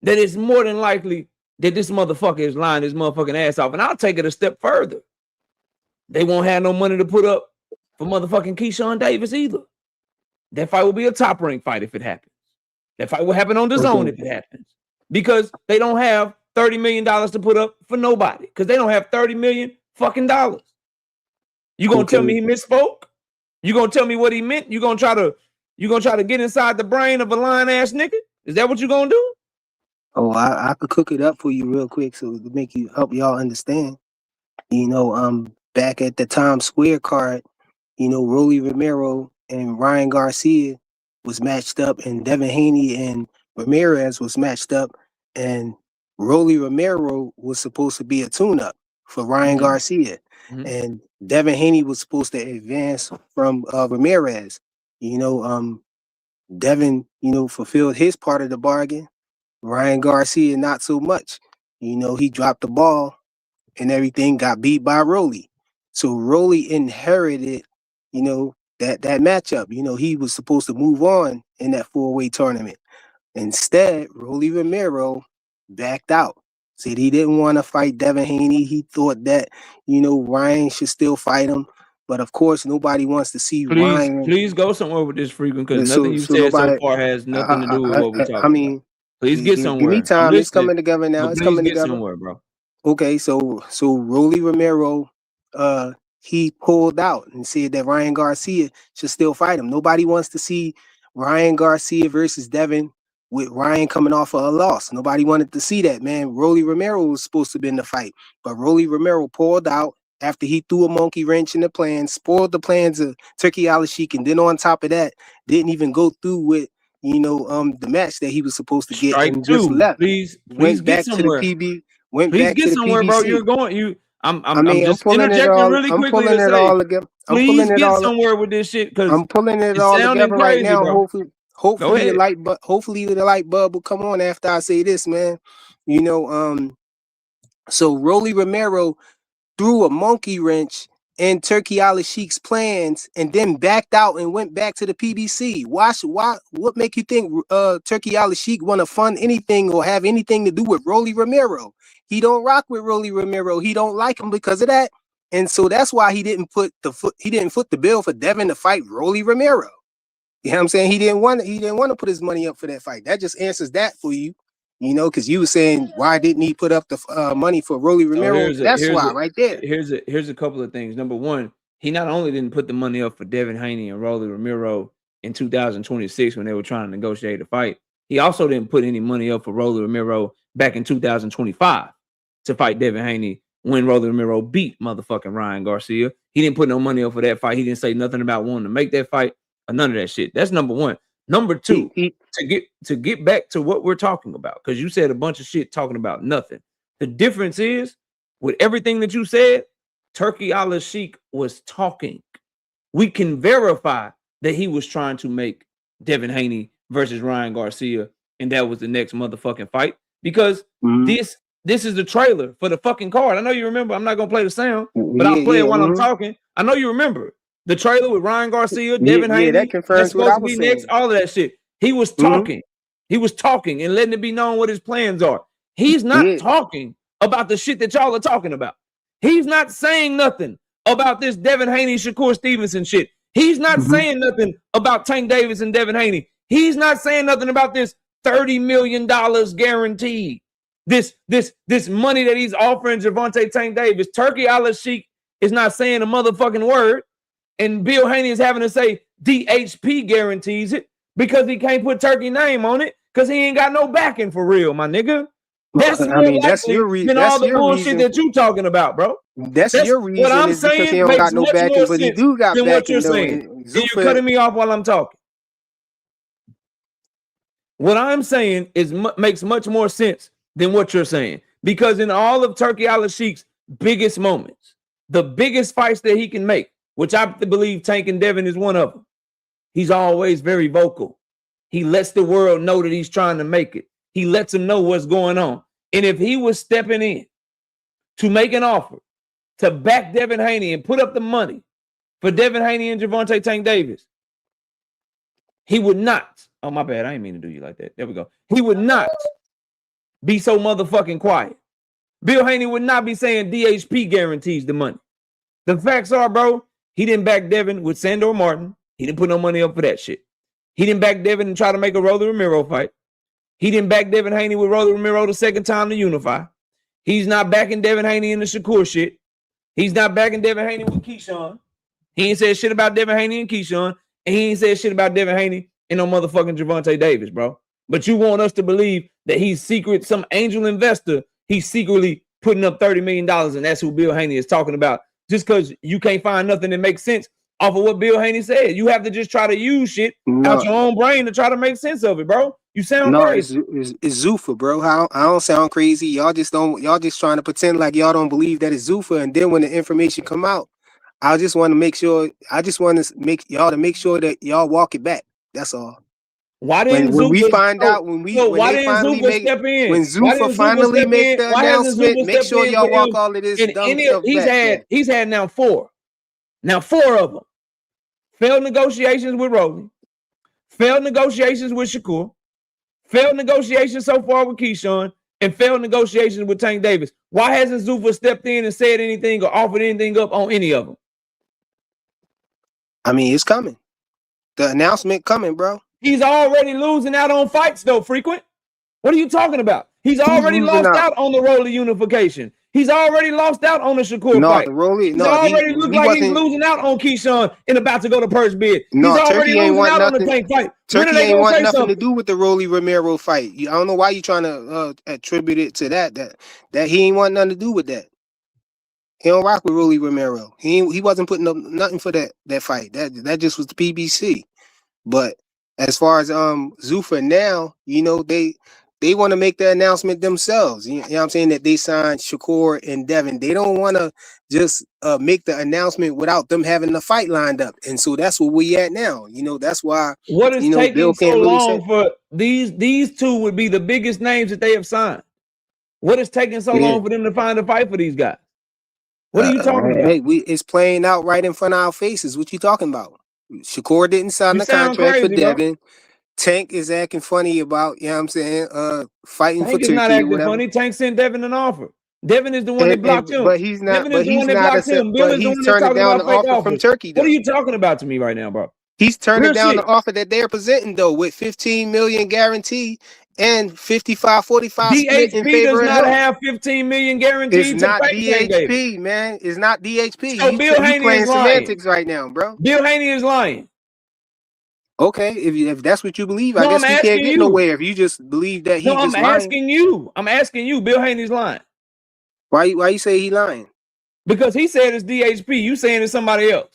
that it's more than likely that this motherfucker is lying his motherfucking ass off. And I'll take it a step further. They won't have no money to put up for motherfucking Keyshawn Davis either. That fight will be a top-ranked fight if it happens. That fight will happen on the Okay. zone if it happens. Because they don't have $30 million to put up for nobody. Because they don't have $30 million fucking dollars. You gonna tell me he misspoke? You gonna tell me what he meant? You gonna try to get inside the brain of a lying ass nigga? Is that what you gonna do? Oh, I could cook it up for you real quick so to make you help y'all understand. You know, back at the Times Square card, you know, Rolly Romero and Ryan Garcia was matched up, and Devin Haney and Ramirez was matched up, and Rolly Romero was supposed to be a tune-up for Ryan Garcia, and Devin Haney was supposed to advance from Ramirez. You know, Devin, you know, fulfilled his part of the bargain. Ryan Garcia, not so much. You know, he dropped the ball and everything, got beat by Rolly. So Rolly inherited, you know, that matchup. You know, he was supposed to move on in that 4-way tournament. Instead, Rolly Romero backed out. Said he didn't want to fight Devin Haney. He thought that, you know, Ryan should still fight him. But of course, nobody wants to see Ryan. Please go somewhere with this, frequent, because nothing you said so far has nothing to do with what we're talking about. Please get somewhere. Give me time. It's coming together now. It's coming together somewhere, bro. Okay, so Rolly Romero, he pulled out and said that Ryan Garcia should still fight him. Nobody wants to see Ryan Garcia versus Devin with Ryan coming off of a loss. Nobody wanted to see that, man. Rolly Romero was supposed to be in the fight, but Rolly Romero pulled out after he threw a monkey wrench in the plan, spoiled the plans of Turkey Al-Sheikh, and then on top of that, didn't even go through with, you know, the match that he was supposed to get. Strike and two. Just left. Please Went get back somewhere. to the PB. Please get somewhere, bro. You're going. I'm just interjecting really quickly to say, please get somewhere with this shit, because I'm pulling it all together right now. Bro. Hopefully the light bulb will come on after I say this, man. You know, so Rolly Romero threw a monkey wrench in Turkey Al-Sheikh's plans and then backed out and went back to the PBC. What make you think Turkey Al-Sheikh want to fund anything or have anything to do with Rolly Romero? He don't rock with Rolly Romero. He don't like him because of that. And so that's why he didn't foot the bill for Devin to fight Rolly Romero. You know what I'm saying? He didn't want to put his money up for that fight. That just answers that for you. You know, because you were saying, why didn't he put up the money for Rolly Romero? That's why, right there. Here's a couple of things. Number one, he not only didn't put the money up for Devin Haney and Rolly Romero in 2026 when they were trying to negotiate a fight, he also didn't put any money up for Rolly Romero back in 2025 to fight Devin Haney when Rolly Romero beat motherfucking Ryan Garcia. He didn't put no money up for that fight. He didn't say nothing about wanting to make that fight or none of that shit. That's number one. Number two, to get back to what we're talking about, because you said a bunch of shit talking about nothing. The difference is, with everything that you said, Turkey Al-Sheikh was talking. We can verify that he was trying to make Devin Haney versus Ryan Garcia, and that was the next motherfucking fight, because this is the trailer for the fucking card. I know you remember. I'm not gonna play the sound, but I'll play it while I'm talking. I know you remember. The trailer with Ryan Garcia, Devin Haney, that confirms supposed what I to was be saying. next, all of that shit. He was talking. He was talking and letting it be known what his plans are. He's not talking about the shit that y'all are talking about. He's not saying nothing about this Devin Haney, Shakur Stevenson shit. He's not saying nothing about Tank Davis and Devin Haney. He's not saying nothing about this $30 million guaranteed. This money that he's offering Gervonta Tank Davis. Turkey Al-Sheikh is not saying a motherfucking word. And Bill Haney is having to say DHP guarantees it because he can't put Turkey name on it because he ain't got no backing for real, my nigga. That's that's your reason. All the bullshit that you talking about, bro. That's your reason. What I'm saying because he don't got no backing, but he do got than backing. What you're saying. And you're cutting me off while I'm talking. What I'm saying is makes much more sense than what you're saying, because in all of Turkey Al-Sheikh's biggest moments, the biggest fights that he can make, which I believe Tank and Devin is one of them, he's always very vocal. He lets the world know that he's trying to make it. He lets them know what's going on. And if he was stepping in to make an offer to back Devin Haney and put up the money for Devin Haney and Gervonta Tank Davis, he would not. Oh, my bad. I didn't mean to do you like that. There we go. He would not be so motherfucking quiet. Bill Haney would not be saying DHP guarantees the money. The facts are, bro, he didn't back Devin with Sandor Martin. He didn't put no money up for that shit. He didn't back Devin and try to make a Rolly Romero fight. He didn't back Devin Haney with Rolly Romero the second time to unify. He's not backing Devin Haney in the Shakur shit. He's not backing Devin Haney with Keyshawn. He ain't said shit about Devin Haney and Keyshawn, and he ain't said shit about Devin Haney and no motherfucking Gervonta Davis, bro. But you want us to believe that he's secret, some angel investor, he's secretly putting up $30 million, and that's who Bill Haney is talking about. Just because you can't find nothing that makes sense off of what Bill Haney said. You have to just try to use shit out your own brain to try to make sense of it, bro. You sound crazy. It's Zuffa, bro. I don't sound crazy. Y'all just trying to pretend like y'all don't believe that it's Zuffa, and then when the information come out, I just want to make sure make sure that y'all walk it back. That's all. Why didn't when we Zuffa, find out when Zuffa finally make the announcement, make sure y'all walk all of this dumb stuff back. He's had now four of them. Failed negotiations with Rolly, failed negotiations with Shakur, failed negotiations so far with Keyshawn, and failed negotiations with Tank Davis. Why hasn't Zuffa stepped in and said anything or offered anything up on any of them? I mean, it's coming. The announcement coming, bro. He's already losing out on fights, though, Frequent. What are you talking about? He's already lost out on the Rolly unification. He's already lost out on the Shakur fight. He's already looked like he's losing out on Keyshawn and about to go to purse bid. He's already losing out on the Tank fight. Turkey ain't want nothing to do with the Rolly Romero fight. I don't know why you're trying to attribute it to that he ain't want nothing to do with that. He don't rock with Rolly Romero. He wasn't putting up nothing for that fight. That just was the PBC. But as far as Zuffa now, they want to make the announcement themselves. You know what I'm saying? That they signed Shakur and Devin. They don't want to just make the announcement without them having the fight lined up. And so that's where we at now. That's why. What is taking so long for these two would be the biggest names that they have signed. What is taking so long for them to find a fight for these guys? What are you talking about? Hey, it's playing out right in front of our faces. What you talking about? Shakur didn't sign the contract for Devin. Bro. Tank is acting funny about, you know what I'm saying, fighting for Turkey. Tank is not acting funny. Tank sent Devin an offer. Devin is the one that blocked him. But he's not. Devin is the one that blocked him. Bill is the one that's talking about fake offers from Turkey. Though. What are you talking about to me right now, bro? He's turning down the offer that they're presenting, though, with $15 million guarantee and 55-45 split in favor does not have $15 million guaranteed. It's not DHP, man. It's not DHP. So Bill Haney playing is lying. Semantics right now, bro. Bill Haney is lying. Okay, if that's what you believe, I guess we can't get nowhere. If you just believe that I'm asking you. I'm asking you. Bill Haney's lying. Why you say he lying? Because he said it's DHP. You saying it's somebody else.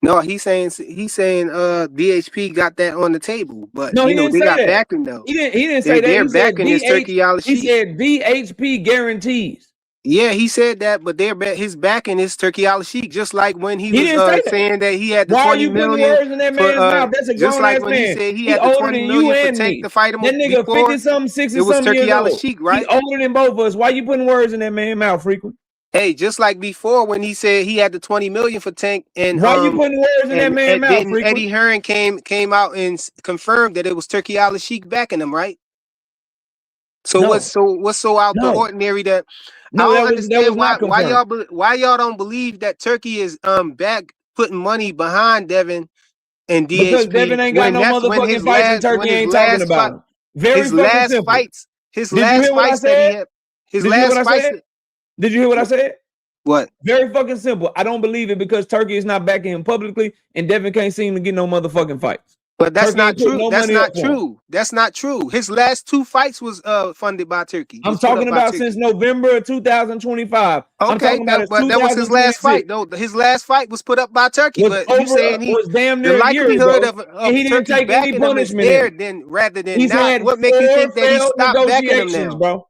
No, he's saying DHP got that on the table, but no, they got backing though. He didn't say that. They're backing his Turkey Yala He said DHP guarantees. Yeah, he said that, but his backing is Turkey Al-Sheikh, just like when he was saying that he had the 20 million. Words in that man's mouth? That's a just like when man. he said he had the 20 million for Tank to fight him. That nigga 50-something, 60-something it was Turkey Al-Sheikh, right? He's older than both of us. Why you putting words in that man's mouth, Frequent? Hey, just like before when he said he had the 20 million for Tank, and why you putting words in that man's mouth, Frequent? Eddie Hearn came out and confirmed that it was Turkey Al-Sheikh backing him, right? So what's so out the ordinary that I don't understand why y'all don't believe that Turkey is back putting money behind Devin and DHP. Because Devin ain't got no motherfucking fights and Turkey ain't talking about him. His last fights that he had. His last fights. Did you hear what I said? What? Very fucking simple. I don't believe it because Turkey is not backing him publicly and Devin can't seem to get no motherfucking fights. But that's not true. That's not true. That's not true. His last 2 fights was funded by Turkey. I'm talking about since November of 2025. Okay, but that was his last fight. No, his last fight was put up by Turkey. But you saying he was damn near the likelihood of he didn't Turkey take any punishment there then rather than he's not. What makes you think that he stopped backing him now, bro?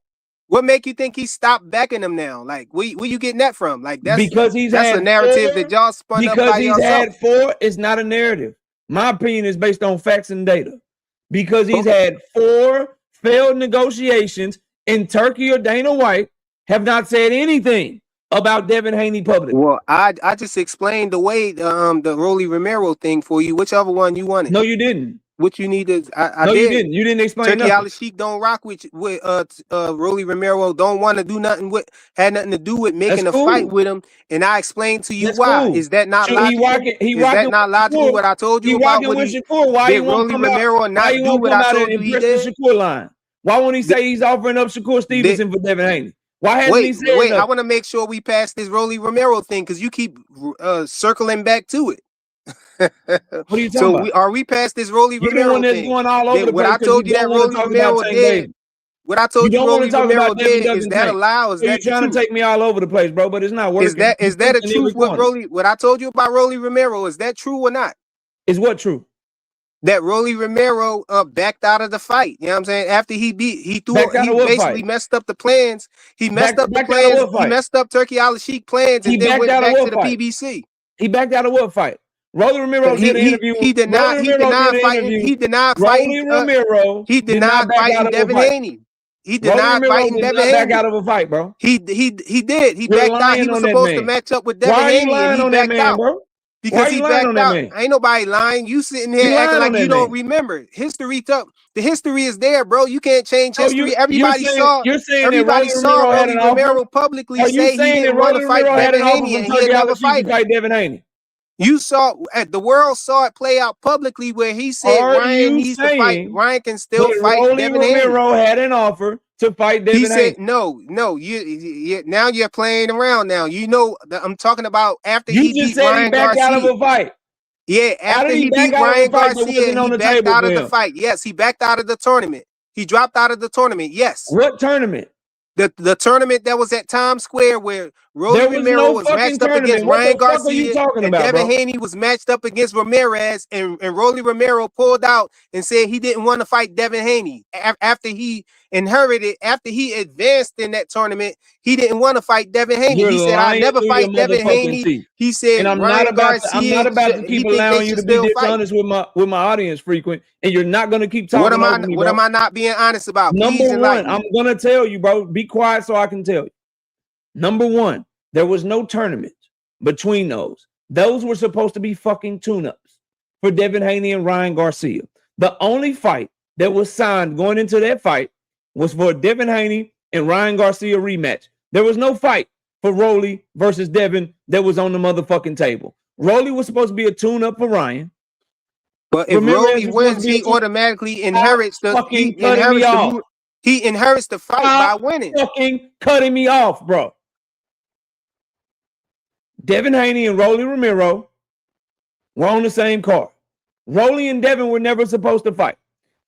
What make you think he stopped backing him now? Like, where you getting that from? Like, that's because that's a narrative that y'all spun up by yourself. Because he's had 4, it's not a narrative. My opinion is based on facts and data. Because he's had 4 failed negotiations, and Turkey or Dana White have not said anything about Devin Haney publicly. Well, I just explained the way the Rolly Romero thing for you. Which other one you wanted? No, you didn't. What you need is I No, you did. didn't. You didn't explain Turkey nothing. Al Sheik don't rock with Rolly Romero. Don't want to do nothing with. Had nothing to do with making That's a fight cool. with him. And I explained to you That's why. cool. Is that not So he logical? rocking. He Is that rocking not with logical? Shakur. What I told He you about rocking what with he Shakur. Why did you won't Rolly come out? Romero Why not you do won't what come I out told and you he impress the did? Shakur line? Why won't he say he's offering up Shakur Stevenson for Devin Haney? Why hasn't he said Wait. I nothing? want to make sure we pass this Rolly Romero thing because you keep circling back to it. What are you talking So about? are we past this Rolly You're the one Romero that's thing? going all over the What place I because you told you don't that want to Rolly talk about Romero Tank did. Davis. What I You told you don't want Rolly to talk Romero about Devin did, is Douglas that a Tank. lie? Is So you're that the trying to truth? take me all over the place, bro, but it's not working. Is that You a in every truth? corner. What I told you about Rolly Romero, is that true or not? Is what true? That Rolly Romero backed out of the fight. You know what I'm saying? After he Backed out of what basically fight? messed up the plans. He messed up the Backed out of plans. what He fight? messed up Turkey Al Sheik plans He and then backed went out of back to what the fight? PBC. He backed out of what fight? Rolly Romero did an interview. He Rolly Romero did an interview. he denied Rolly Romero he did not denied back out fighting of a Devin fight. Haney. He Rolly denied Romero fighting did Devin not back out Haney. of a fight, bro. He did. He You're backed out. He lying was on that supposed to man. match up with Why Devin are you Haney and lying he on that backed man, out. bro? Why Because are he you lying backed on that out. man? Ain't nobody lying. You sitting You here acting lying on like you that don't man. remember. The history is there, bro. You can't change Oh, history. you're saying that Rolly Romero had Rolly an offer? Romero publicly Are you say he saying that didn't want to Rolly fight Romero had Devin an offer Haney from and he'd Turkey never Al-Sheik fight to him. fight Devin Haney? You saw the world saw it play out publicly where he said Are Ryan you needs to fight. saying Ryan can still that fight Rolly Devin Haney. Romero had an offer to fight He Devin Haney? said no. You now you're playing around. Now you know I'm talking about after You he just beat said he Ryan backed out of Garcia. a fight. Yeah, Why after did he he back beat out of a Ryan fight that Garcia wasn't and on he the backed table out for of the him? fight. Yes, he backed out of the tournament. He dropped out of the tournament. Yes. What tournament? The tournament that was at Times Square where Rolly There was Romero no was fucking matched up against tournament. What Ryan the fuck are you Garcia talking and about, Devin bro? Haney was matched up against Ramirez and Rolly Romero pulled out and said he didn't want to fight Devin Haney after he advanced in that tournament. He didn't want to fight Devin Haney. You're He said, "I lying never through your fight Devin motherfucking Haney." teeth. He said And I'm not Ryan about Garcia, to he keep think they allowing you should to be still fight. dishonest with my audience frequent, and you're not gonna keep What talking am I over me, what bro. am I not being honest about? Number Please one, enlighten I'm me. gonna tell you, bro. Be quiet so I can tell you. Number one, there was no tournament between those. Those were supposed to be fucking tune-ups for Devin Haney and Ryan Garcia. The only fight that was signed going into that fight was for Devin Haney and Ryan Garcia rematch. There was no fight for Rolly versus Devin that was on the motherfucking table. Rolly was supposed to be a tune-up for Ryan. But if Rolly wins, he automatically inherits the he inherits the fight by winning. Fucking cutting me off, bro. Devin Haney and Rolly Romero were on the same card. Rolly and Devin were never supposed to fight.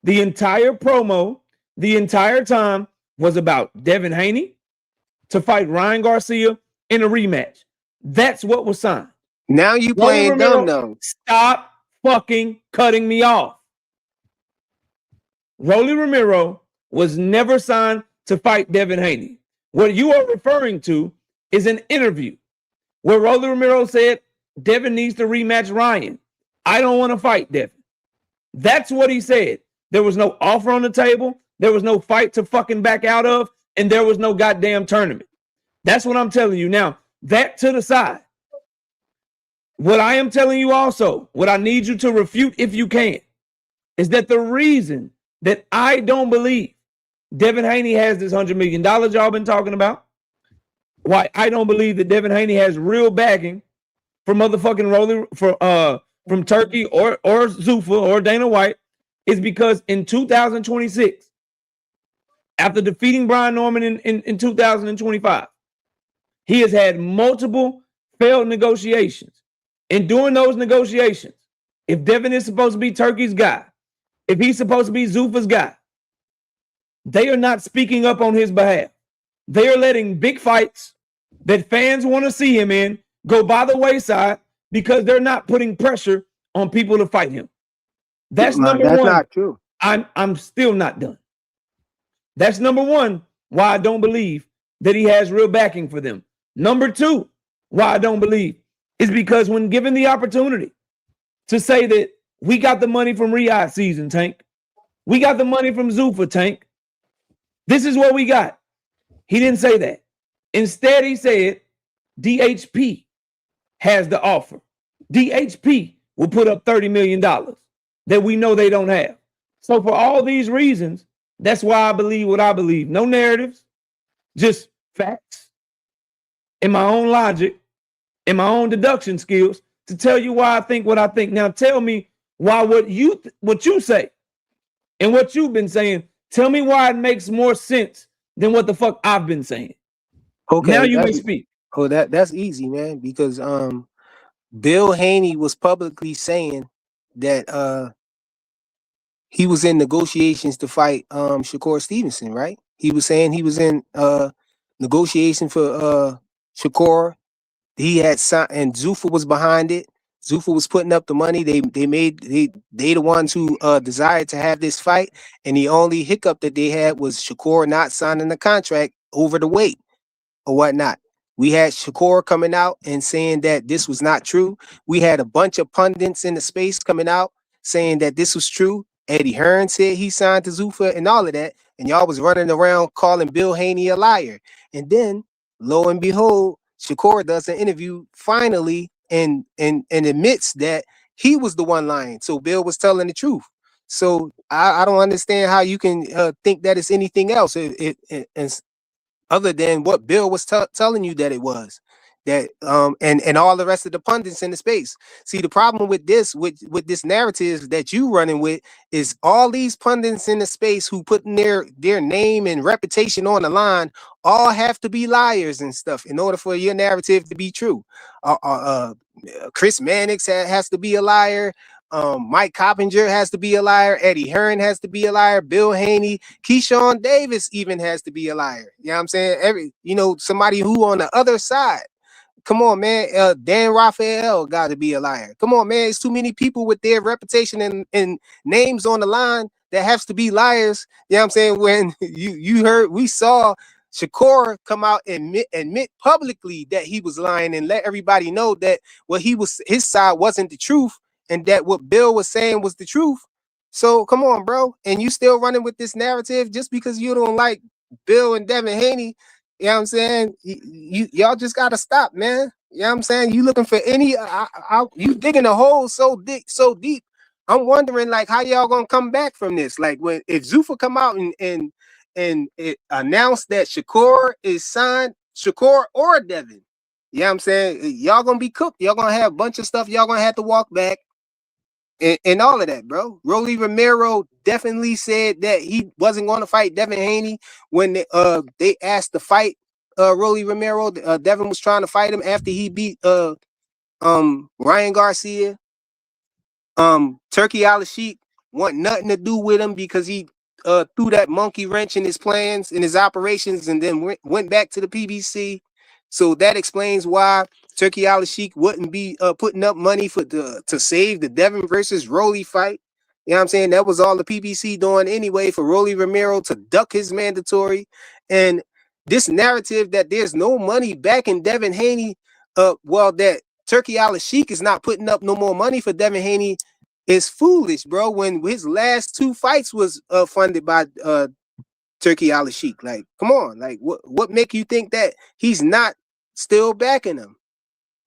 The entire promo, the entire time, was about Devin Haney to fight Ryan Garcia in a rematch. That's what was signed. Now you playing dumb though. Stop fucking cutting me off. Rolly Romero was never signed to fight Devin Haney. What you are referring to is an interview where Rolly Romero said Devin needs to rematch Ryan. I don't want to fight Devin. That's what he said. There was no offer on the table. There was no fight to fucking back out of. And there was no goddamn tournament. That's what I'm telling you. Now, that to the side. What I am telling you also, what I need you to refute if you can, is that the reason that I don't believe Devin Haney has this $100 million y'all been talking about, why I don't believe that Devin Haney has real backing from motherfucking Rolly from Turkey or Zuffa or Dana White, is because in 2026, after defeating Brian Norman in 2025, he has had multiple failed negotiations. And during those negotiations, if Devin is supposed to be Turkey's guy, if he's supposed to be Zuffa's guy, they are not speaking up on his behalf. They are letting big fights that fans want to see him in go by the wayside because they're not putting pressure on people to fight him. That's number one. That's not true. I'm still not done. That's number one, why I don't believe that he has real backing for them. Number two, why I don't believe is because when given the opportunity to say that we got the money from Riyadh season, Tank, we got the money from Zuffa, Tank, this is what we got. He didn't say that. Instead, he said DHP has the offer. DHP will put up $30 million. that we know they don't have. So for all these reasons, that's why I believe what I believe. No narratives, just facts and my own logic and my own deduction skills to tell you why I think what I think. Now tell me why what you say and what you've been saying, tell me why it makes more sense than what the fuck I've been saying. Okay, now you may speak. Oh, that's easy, man, because Bill Haney was publicly saying that he was in negotiations to fight Shakur Stevenson, right? He was saying he was in negotiation for Shakur. He had signed, and Zuffa was behind it. Zuffa was putting up the money. They the ones who desired to have this fight, and the only hiccup that they had was Shakur not signing the contract over the weight or whatnot. We had Shakur coming out and saying that this was not true. We had a bunch of pundits in the space coming out saying that this was true. Eddie Hearn said he signed to Zuffa and all of that, and y'all was running around calling Bill Haney a liar. And then, lo and behold, Shakur does an interview finally and admits that he was the one lying. So Bill was telling the truth. So I don't understand how you can think that it's anything else. Other than what Bill was telling you that it was, that and all the rest of the pundits in the space. See, the problem with this narrative that you running with is all these pundits in the space who putting their name and reputation on the line all have to be liars and stuff in order for your narrative to be true. Chris Mannix has to be a liar. Mike Coppinger has to be a liar. Eddie Hearn has to be a liar. Bill Haney, Keyshawn Davis even has to be a liar. You know what I'm saying? Somebody who on the other side. Come on, man. Dan Raphael got to be a liar. Come on, man. It's too many people with their reputation and names on the line that has to be liars. You know what I'm saying? When we saw Shakur come out and admit publicly that he was lying and let everybody know that his side wasn't the truth. And that what Bill was saying was the truth. So come on, bro. And you still running with this narrative just because you don't like Bill and Devin Haney. You know what I'm saying? Y'all just gotta stop, man. You know what I'm saying? You looking for any you digging a hole so deep. I'm wondering like how y'all gonna come back from this. Like if Zuffa come out and it announced that Shakur is signed, Shakur or Devin. You know what I'm saying? Y'all gonna be cooked. Y'all gonna have a bunch of stuff y'all gonna have to walk back. And all of that, bro. Rolly Romero definitely said that he wasn't going to fight Devin Haney when they asked to fight Rolly Romero. Devin was trying to fight him after he beat Ryan Garcia. Turkey Al-Sheikh want nothing to do with him because he threw that monkey wrench in his plans, in his operations, and then went back to the PBC. So that explains why Turkey Al-Sheikh wouldn't be putting up money to save the Devin versus Rolly fight. You know what I'm saying? That was all the PBC doing anyway for Rolly Romero to duck his mandatory. And this narrative that there's no money back in Devin Haney, that Turkey Al-Sheikh is not putting up no more money for Devin Haney is foolish, bro. When his last two fights was funded by Turkey Al-Sheikh. Like, come on. Like, what make you think that he's not still backing him?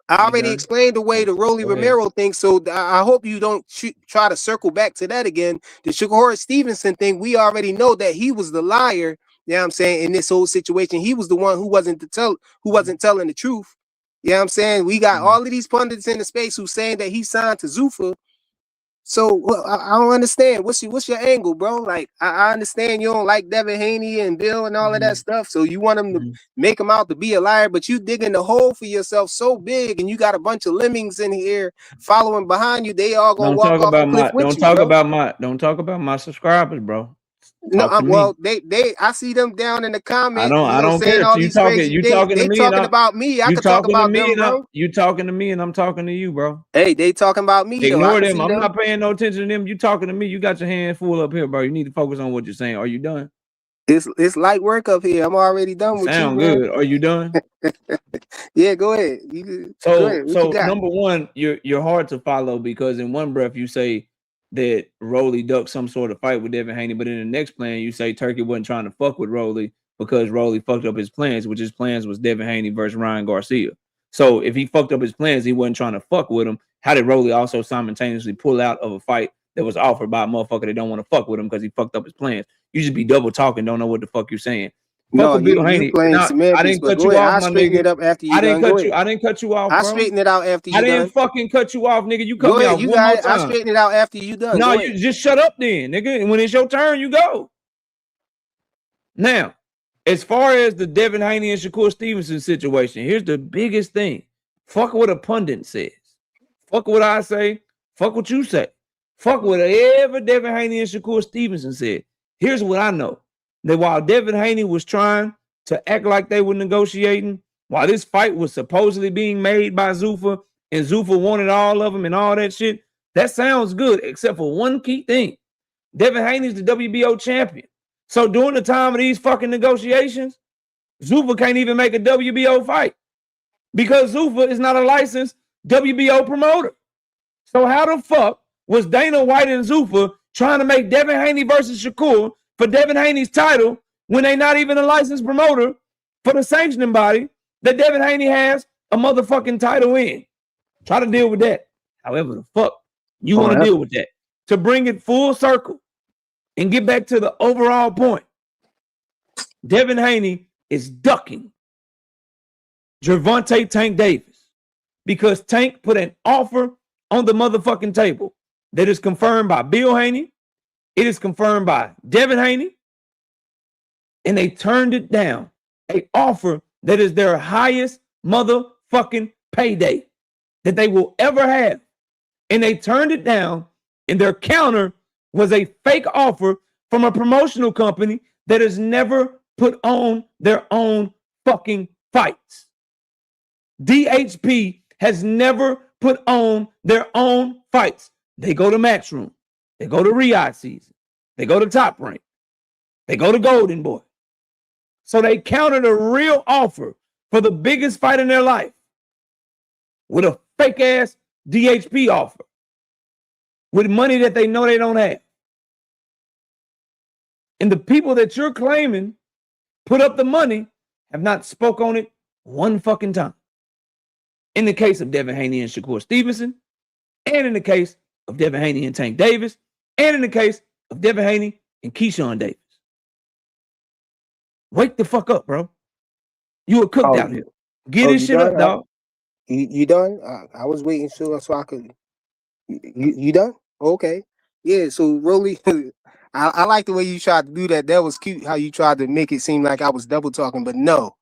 I already explained the way the Rolly Romero thing, so I hope you don't try to circle back to that again. The Shakur Stevenson thing, we already know that he was the liar. You know what I'm saying? In this whole situation, he was the one who wasn't telling the truth. You know what I'm saying? We got all of these pundits in the space who saying that he signed to Zuffa. So I don't understand. What's your angle, bro? Like I understand you don't like Devin Haney and Bill and all of that stuff. So you want him to make him out to be a liar, but you digging the hole for yourself so big, and you got a bunch of lemmings in here following behind you. They all gonna walk off the cliff with you. Don't talk about my subscribers, bro. I see them down in the comments. I don't care. All these crazy things. They talking about me. I could talk about them, bro. You talking to me, and I'm talking to you, bro. Hey, they talking about me. Ignore them. I'm not paying no attention to them. You talking to me. You got your hand full up here, bro. You need to focus on what you're saying. Are you done? It's light work up here. I'm already done with you. Sound good. Are you done? Yeah, go ahead. So number one, you're hard to follow because in one breath you say that Rolly ducked some sort of fight with Devin Haney, but in the next plan you say Turkey wasn't trying to fuck with Rolly because Rolly fucked up his plans, which his plans was Devin Haney versus Ryan Garcia. So if he fucked up his plans, he wasn't trying to fuck with him. How did Rolly also simultaneously pull out of a fight that was offered by a motherfucker that don't want to fuck with him because he fucked up his plans. You just be double talking, don't know what the fuck you're saying. No, Fuck with Bill you Haney. playing Now, I semantics, didn't but cut go you ahead. off, I'll my straighten nigga. it up after you I didn't done. cut Go you. ahead. I didn't cut you off, I'll bro. straighten it out after you I done. didn't fucking cut you off, nigga. You cut Go me ahead. off You one got more it. I'll time. straighten it out after you done. No, Go you ahead. just shut up then, nigga. And when it's your turn, you go. Now, as far as the Devin Haney and Shakur Stevenson situation, here's the biggest thing. Fuck what a pundit says. Fuck what I say. Fuck what you say. Fuck whatever Devin Haney and Shakur Stevenson said. Here's what I know. That while Devin Haney was trying to act like they were negotiating, while this fight was supposedly being made by Zuffa, and Zuffa wanted all of them and all that shit, that sounds good, except for one key thing. Devin Haney's the WBO champion. So during the time of these fucking negotiations, Zuffa can't even make a WBO fight because Zuffa is not a licensed WBO promoter. So how the fuck was Dana White and Zuffa trying to make Devin Haney versus Shakur for Devin Haney's title when they not even a licensed promoter for the sanctioning body that Devin Haney has a motherfucking title in? Try to deal with that. However the fuck you want to deal with that. To bring it full circle and get back to the overall point, Devin Haney is ducking Gervonta Tank Davis because Tank put an offer on the motherfucking table that is confirmed by Bill Haney. It is confirmed by Devin Haney. And they turned it down. An offer that is their highest motherfucking payday that they will ever have. And they turned it down, and their counter was a fake offer from a promotional company that has never put on their own fucking fights. DHP has never put on their own fights. They go to Matchroom. They go to Riyadh Season. They go to Top Rank. They go to Golden Boy. So they countered a real offer for the biggest fight in their life with a fake ass DHP offer with money that they know they don't have. And the people that you're claiming put up the money have not spoke on it one fucking time. In the case of Devin Haney and Shakur Stevenson, and in the case of Devin Haney and Tank Davis, and in the case of Devin Haney and Keyshawn Davis. Wake the fuck up, bro. You were cooked out here. Get this shit up, dog. You done? I was waiting so I could. You done? Okay. Yeah. So Rolly, I like the way you tried to do that. That was cute. How you tried to make it seem like I was double talking, but no.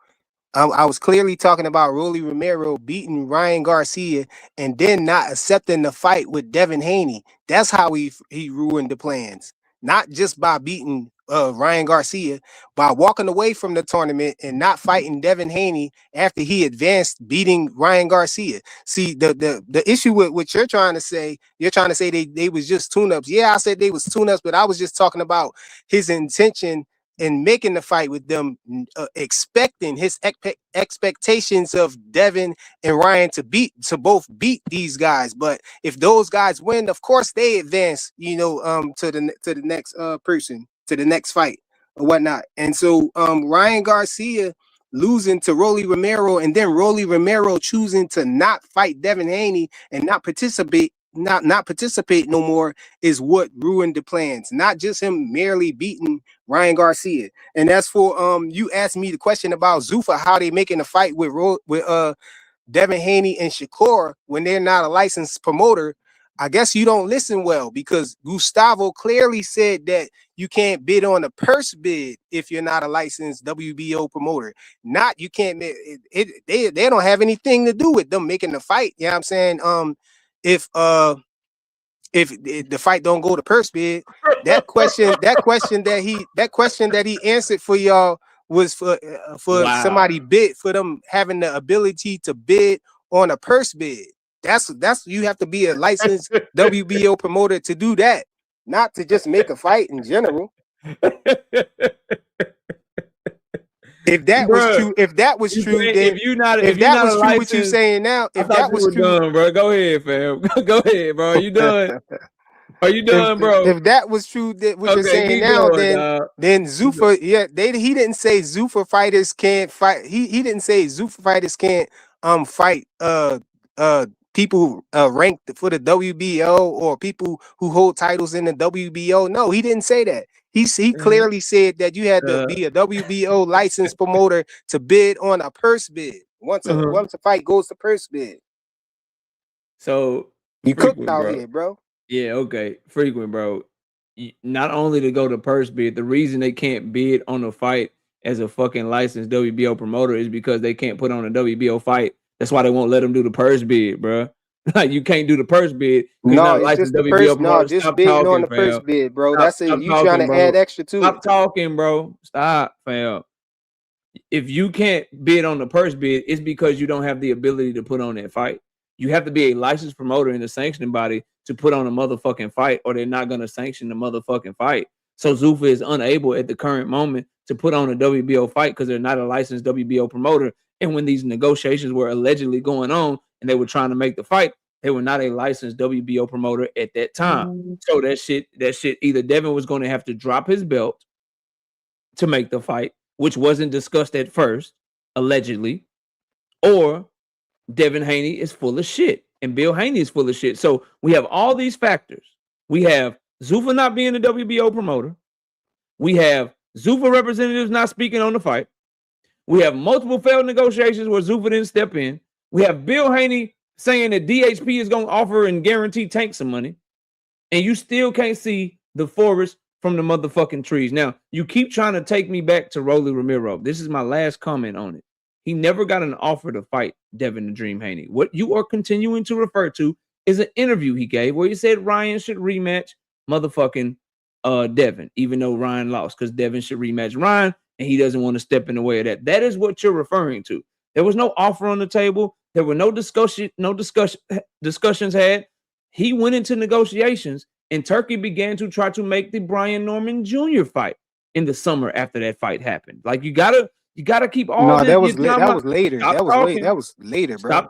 I was clearly talking about Rolly Romero beating Ryan Garcia and then not accepting the fight with Devin Haney. That's how he ruined the plans. Not just by beating Ryan Garcia, by walking away from the tournament and not fighting Devin Haney after he advanced, beating Ryan Garcia. See, the issue with what you're trying to say they was just tune-ups. Yeah, I said they was tune-ups, but I was just talking about his intention in making the fight with them, expecting his expectations of Devin and Ryan to both beat these guys. But if those guys win, of course they advance, to the next person, to the next fight or whatnot. And so Ryan Garcia losing to Rolly Romero, and then Rolly Romero choosing to not fight Devin Haney and not participate no more is what ruined the plans. Not just him merely beating Ryan Garcia. And as for you asked me the question about Zuffa, how they making a fight with Devin Haney and Shakur when they're not a licensed promoter. I guess you don't listen well, because Gustavo clearly said that you can't bid on a purse bid if you're not a licensed WBO promoter. Not you can't. They don't have anything to do with them making the fight. You know what I'm saying? If the fight don't go to purse bid, that question that he answered for y'all was for Wow. somebody bid, for them having the ability to bid on a purse bid. That's you have to be a licensed WBO promoter to do that, not to just make a fight in general. If that was true, then if that was true, what you saying now, if that was true, done, bro. Go ahead, fam. Go ahead, bro. Are you done? Are you done, bro? If that was true, that what you're saying now, then Zuffa, he didn't say Zuffa fighters can't fight. He didn't say Zuffa fighters can't fight people ranked for the WBO or people who hold titles in the WBO. No, he didn't say that. He clearly said that you had to be a WBO licensed promoter to bid on a purse bid. Once a fight goes to purse bid. So you cooked out here, bro. Yeah, okay. Frequent, bro. Not only to go to purse bid, the reason they can't bid on a fight as a fucking licensed WBO promoter is because they can't put on a WBO fight. That's why they won't let them do the purse bid, bro. Like you can't do the purse bid. No, it's just the purse. No, just bidding on the purse bid, bro. That's it. You trying to add extra to it. Stop talking, bro. Stop, fam. If you can't bid on the purse bid, it's because you don't have the ability to put on that fight. You have to be a licensed promoter in the sanctioning body to put on a motherfucking fight, or they're not going to sanction the motherfucking fight. So Zuffa is unable at the current moment to put on a WBO fight because they're not a licensed WBO promoter. And when these negotiations were allegedly going on and they were trying to make the fight, they were not a licensed WBO promoter at that time. So that shit, either Devin was going to have to drop his belt to make the fight, which wasn't discussed at first, allegedly, or Devin Haney is full of shit and Bill Haney is full of shit. So we have all these factors. We have Zuffa not being a WBO promoter. We have Zuffa representatives not speaking on the fight. We have multiple failed negotiations where Zuffa didn't step in. We have Bill Haney saying that DHP is going to offer and guarantee Tank some money. And you still can't see the forest from the motherfucking trees. Now, you keep trying to take me back to Rolly Romero. This is my last comment on it. He never got an offer to fight Devin the Dream Haney. What you are continuing to refer to is an interview he gave where he said Ryan should rematch motherfucking Devin, even though Ryan lost, because Devin should rematch Ryan, and he doesn't want to step in the way of that. That is what you're referring to. There was no offer on the table. There were no discussions had. He went into negotiations, and Turkey began to try to make the Brian Norman Jr. fight in the summer after that fight happened. Like you gotta keep all. No, that was later. That was later, bro. Stop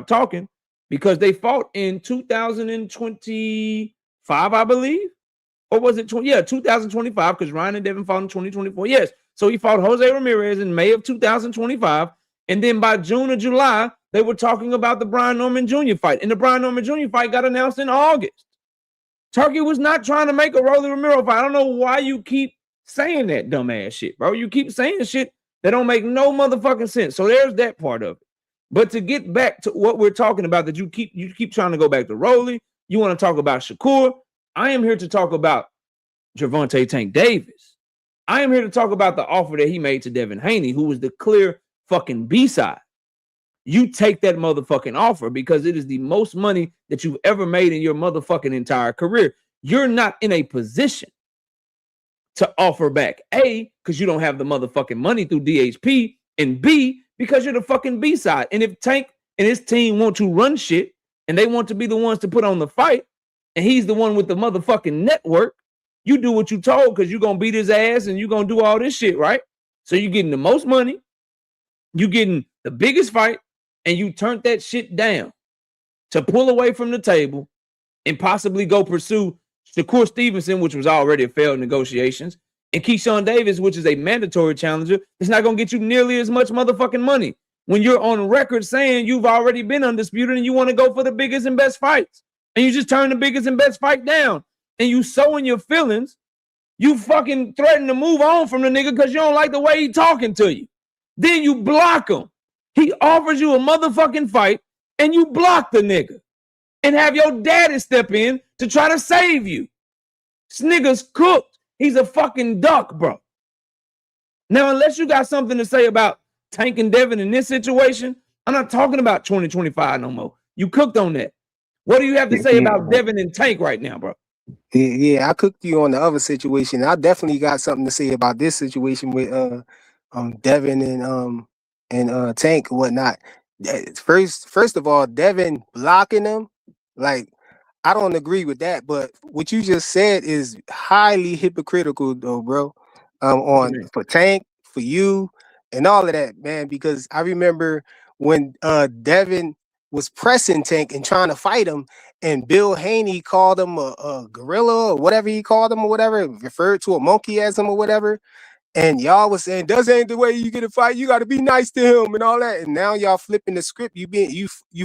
talking, because they fought in 2025, I believe, or was it 2025? Because Ryan and Devin fought in 2024. Yes, so he fought Jose Ramirez in May of 2025, and then by June or July they were talking about the Brian Norman Jr. fight, and the Brian Norman Jr. fight got announced in August. Turkey was not trying to make a Rolly Romero fight. I don't know why you keep saying that dumbass shit, bro. You keep saying shit that don't make no motherfucking sense. So there's that part of it. But to get back to what we're talking about, that you keep trying to go back to Rolly, you want to talk about Shakur. I am here to talk about Gervonta Tank Davis. I am here to talk about the offer that he made to Devin Haney, who was the clear fucking B-side. You take that motherfucking offer because it is the most money that you've ever made in your motherfucking entire career. You're not in a position to offer back, A, because you don't have the motherfucking money through DHP, and B, because you're the fucking B-side. And if Tank and his team want to run shit and they want to be the ones to put on the fight, and he's the one with the motherfucking network, you do what you told because you're going to beat his ass and you're going to do all this shit, right? So you're getting the most money, you're getting the biggest fight, and you turned that shit down to pull away from the table and possibly go pursue Shakur Stevenson, which was already a failed negotiations, and Keyshawn Davis, which is a mandatory challenger. It's not going to get you nearly as much motherfucking money when you're on record saying you've already been undisputed and you want to go for the biggest and best fights. And you just turn the biggest and best fight down. And you sow in your feelings. You fucking threaten to move on from the nigga because you don't like the way he talking to you. Then you block him. He offers you a motherfucking fight and you block the nigga and have your daddy step in to try to save you. This nigga's cooked. He's a fucking duck, bro. Now, unless you got something to say about Tank and Devin in this situation, I'm not talking about 2025 no more. You cooked on that. What do you have to say about Devin and Tank right now, bro? Yeah, I cooked you on the other situation. I definitely got something to say about this situation with Devin and Tank and whatnot. First of all, Devin blocking them, like, I don't agree with that. But what you just said is highly hypocritical, though, bro. For Tank, for you, and all of that, man. Because I remember when Devin was pressing Tank and trying to fight him, and Bill Haney called him a gorilla or whatever he called him or whatever, referred to a monkey as him or whatever. And y'all was saying, "This ain't the way you get a fight. You got to be nice to him and all that." And now y'all flipping the script. You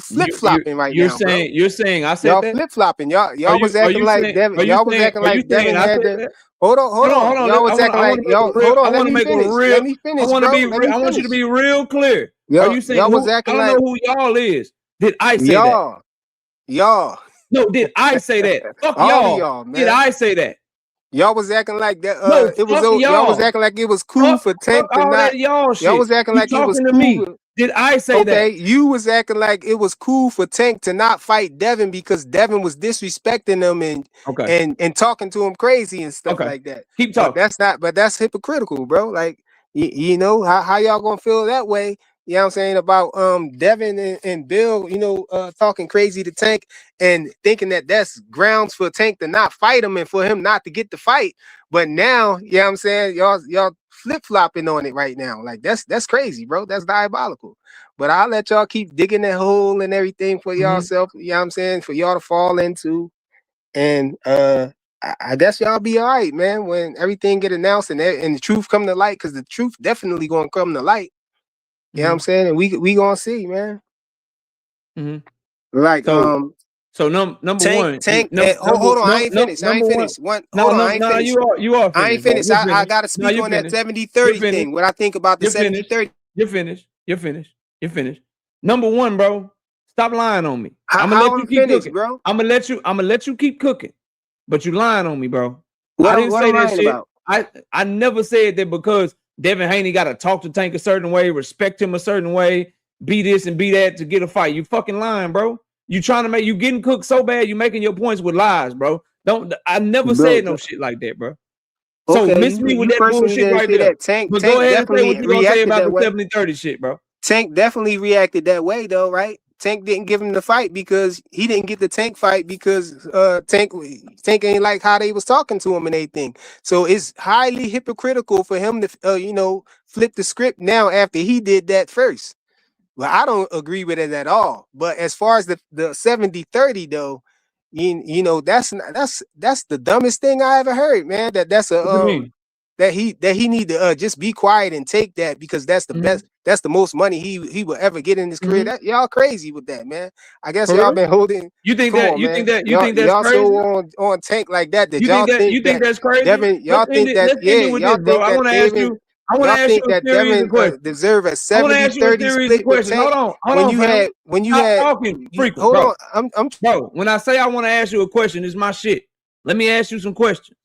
flip flopping right now, bro. You're saying I said Y'all that. flip flopping. Y'all was acting like Devin. Y'all was acting like Devin had the. Hold on. Y'all was acting like y'all. Hold on. Let me finish. Let me finish, bro. I want you to be real clear. Are you saying y'all was acting I don't know who y'all is? Did I say that? Y'all. No, did I say that? Fuck All y'all. of y'all, man. Did I say that? Y'all was acting like that. No, It was. fuck Y'all was acting like it was cool for Tank to all not. that y'all shit. Y'all was acting like it was talking to cool. me. Did I say that? Okay, you was acting like it was cool for Tank to not fight Devin because Devin was disrespecting him and talking to him crazy and stuff like that. Keep talking. But that's hypocritical, bro. Like you know how y'all gonna feel that way? You know what I'm saying about Devin and Bill, talking crazy to Tank and thinking that that's grounds for Tank to not fight him and for him not to get the fight. But now, you know what I'm saying, y'all flip-flopping on it right now. Like that's crazy, bro. That's diabolical. But I'll let y'all keep digging that hole and everything for yourself, you know what I'm saying, for y'all to fall into. And I guess y'all be all right, man, when everything get announced and the truth come to light, because the truth definitely gonna come to light. You know what I'm saying? And we gonna see, man. Like so number one. Tank. Hold on, I ain't finished. I ain't finished. You are finished. I ain't finished. I gotta speak on that 70-30 thing. What I think about the 70-30. You're finished. Number one, bro. Stop lying on me. I'm gonna let you keep cooking, bro. I'm gonna let you keep cooking. But you lying on me, bro. What I didn't say that shit. About? I never said that because Devin Haney got to talk to Tank a certain way, respect him a certain way, be this and be that to get a fight. You fucking lying, bro. You trying to you getting cooked so bad, you making your points with lies, bro. I never said no shit like that, bro. So miss me with that bullshit right there. But go ahead and say what you gonna say about the 70-30 shit, bro. Tank definitely reacted that way though, right? Tank didn't give him the fight because he didn't get the Tank fight because Tank ain't like how they was talking to him and everything. So it's highly hypocritical for him to flip the script now after he did that first. Well, I don't agree with it at all. But as far as the 70-30 though, that's the dumbest thing I ever heard, man. That's that he need to just be quiet and take that because that's the best. That's the most money he will ever get in his career. That y'all crazy with that, man. I guess y'all been holding. You think that's y'all crazy? So on Tank like that y'all think that's crazy? Devin, y'all think that y'all think that Devin. I want to ask you a series of questions. Deserve a 70-30 split with Tank. Hold on. When you had talking frequent, hold bro. on, bro. When I say I want to ask you a question, it's my shit. Let me ask you some questions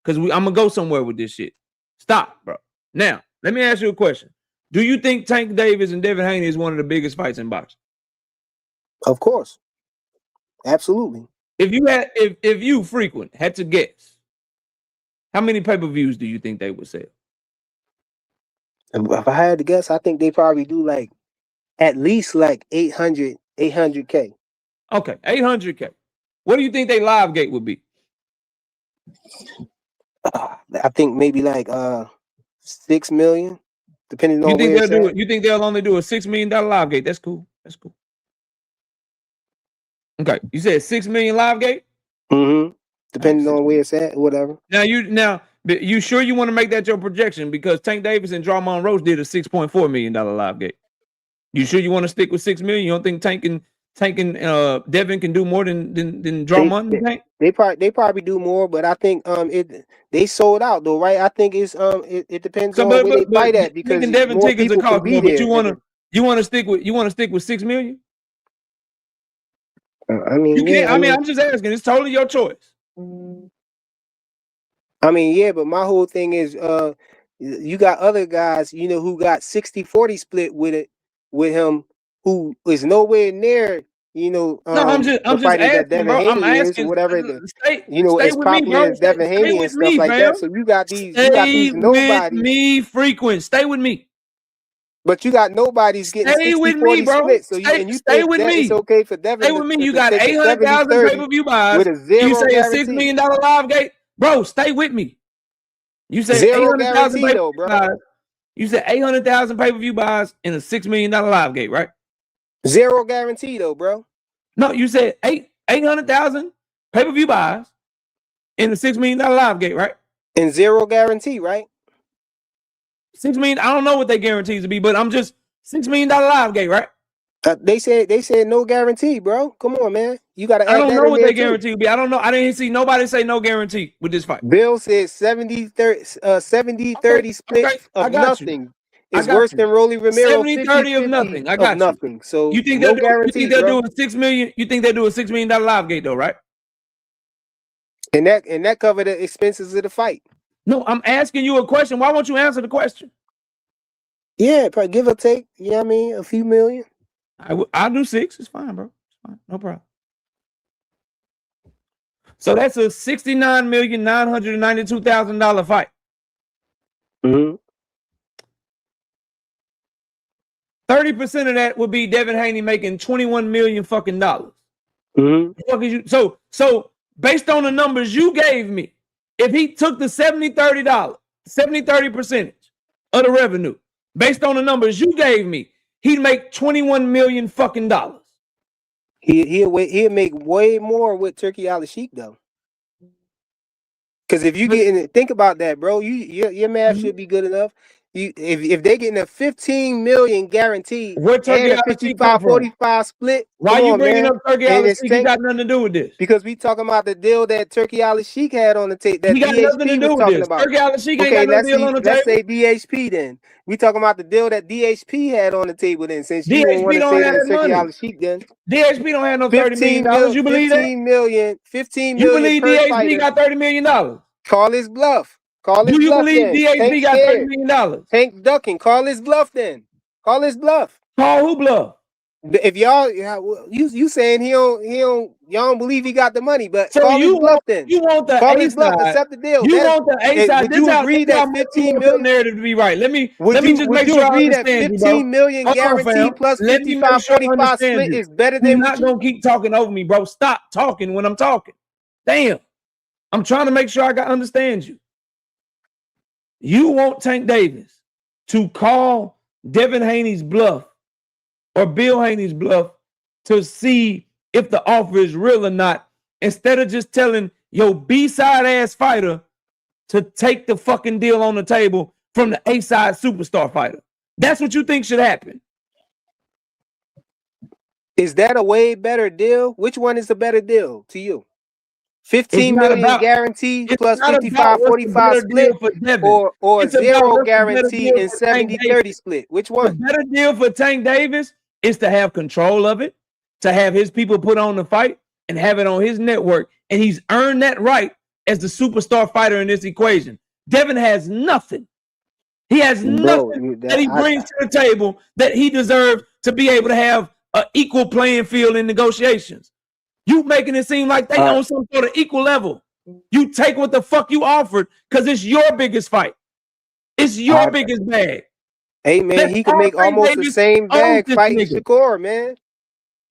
because I'm gonna go somewhere with this shit. Stop, bro. Now, let me ask you a question. Do you think Tank Davis and Devin Haney is one of the biggest fights in boxing? Of course, absolutely. If you frequent had to guess, how many pay-per-views do you think they would sell? If I had to guess, I think they probably do like at least like 800K. Okay, 800K. What do you think their live gate would be? I think maybe like 6 million, depending on where they'll do it. You think they'll only do a $6 million live gate? That's cool. Okay, you said 6 million live gate. Depending on where it's at, whatever. Now you sure you want to make that your projection because Tank Davis and Drummond Rose did a $6.4 million live gate. You sure you want to stick with 6 million? You don't think Tank and Devin can do more than Drummond and Tank? They probably do more, but I think they sold out though, right? I think it's it depends on where they fight at because Devin more tickets people cost can be more. there. But you want to stick with 6 million? I mean, you can't. I'm just asking. It's totally your choice. I mean, yeah, but my whole thing is, you got other guys, who got 60-40 split with him, who is nowhere near, no, I'm just asking, bro. I'm asking, whatever stay as with me, popular bro. as Devin Haney and stuff like that. So you got these nobodies. With me, frequent. Stay with me. But you got nobody's getting 60-40 split. So you think that it's okay for Devin? Stay with me. You got 800,000 pay-per-view buys with a zero. You say guarantee. a $6 million live gate, bro. Stay with me. You said 800,000 pay-per-view buys. You said 800,000 pay-per-view buys in a $6 million live gate, right? Zero guarantee though, bro. No, you said 800,000 pay-per-view buys in a $6 million live gate, right? And zero guarantee, right? $6 million. I don't know what they guarantees to be, but I'm just $6 million live gate, right? They said no guarantee, bro. Come on, man. You got to I add don't that know in what there they too. guarantee to be. I don't know. I didn't see nobody say no guarantee with this fight. Bill said 70-30 split Okay, I of got nothing I is got worse you. than Rolly Romero 70-30 of nothing. I of got you. nothing. So You think no they'll do? You guarantee, think they'll bro. do a $6 million? You think they'll do a $6 million live gate though, right? And that covered the expenses of the fight. No, I'm asking you a question. Why won't you answer the question? Yeah, probably give or take. You know what I mean? A few million. I'll do 6. It's fine, bro. It's fine. No problem. So that's a $69,992,000 fight. Mm-hmm. 30% of that would be Devin Haney making $21 million fucking dollars. Mm-hmm. So based on the numbers you gave me, if he took the 70-30 percentage of the revenue, based on the numbers you gave me, he'd make $21 million fucking dollars. He'll make way more with Turkey Al Sheik though. Because if you get in it, think about that, bro. Your math should be good enough. If they're getting a 15 million guaranteed Where Turkey and a Al Sheik come from? 55-45 split, Why come you on, bringing man. up Turkey Al Sheik? He got nothing to do with this. Because we talking about the deal that Turkey Al Sheik had on the tape. That He got nothing to DHP do was with talking this. about. Turkey Al Sheik ain't Okay, got no deal on the let's table. say DHP then. We talking about the deal that DHP had on the table then. Since you don't want DHP to don't say have that that Turkey money. Al Sheik then. DHP don't have no $30 million. You believe that? 15 You million believe per DHP fighter. got $30 million? Call his bluff. Call his Do you bluff believe then. DHP Tank got scared. $30 million? Tank ducking. Call his bluff then. Call his bluff. Call who bluff? If y'all, you saying y'all don't believe he got the money, but So call his bluff then. You want the Call A his bluff. side. Accept the deal. You want the A side. Would you agree that 15 million narrative to be right? Let me just would make you sure I agree that understand 15 you, bro. million Hold on, guarantee fam. plus Let me make sure I 55-45 understand split you. is better You're than not gonna keep talking over me, bro. Stop talking when I'm talking. Damn. I'm trying to make sure I can understand you. You want Tank Davis to call Devin Haney's bluff or Bill Haney's bluff to see if the offer is real or not, instead of just telling your B-side ass fighter to take the fucking deal on the table from the A-side superstar fighter. That's what you think should happen. Is that a way better deal? Which one is the better deal to you? 15 million guarantee plus 55-45 split or zero guarantee and 70-30 split. Which one? The better deal for Tank Davis is to have control of it, to have his people put on the fight and have it on his network. And he's earned that right as the superstar fighter in this equation. Devin has nothing. He has nothing that he brings to the table that he deserves to be able to have an equal playing field in negotiations. You making it seem like they on some sort of equal level. You take what the fuck you offered because it's your biggest fight. It's your biggest bag. Hey, man, he can make almost the same bag fighting Shakur, man.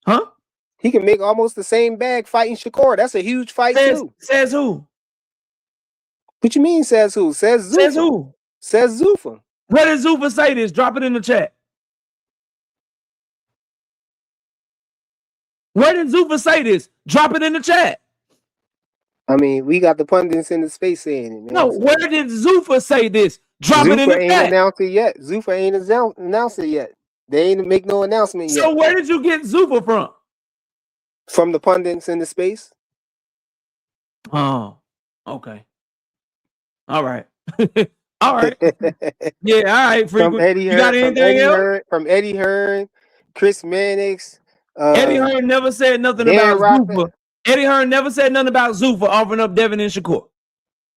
Huh? He can make almost the same bag fighting Shakur. That's a huge fight, too. Says who? What you mean, says who? Says Zuffa. Says who? Says Zuffa. Where did Zuffa say this? Drop it in the chat. Where did Zuffa say this? Drop it in the chat. I mean, we got the pundits in the space saying it, man. No, where did Zuffa say this? Drop it in the chat. Zuffa ain't announced it yet. Zuffa ain't announced it yet. They ain't make no announcement yet. So where did you get Zuffa from? From the pundits in the space. Oh, okay. All right. All right. Yeah, all right. From Eddie Hearn, you got anything else? From Eddie Hearn, Chris Mannix. Eddie Hearn never said nothing about Zuffa. Eddie Hearn never said nothing about Zuffa offering up Devin and Shakur.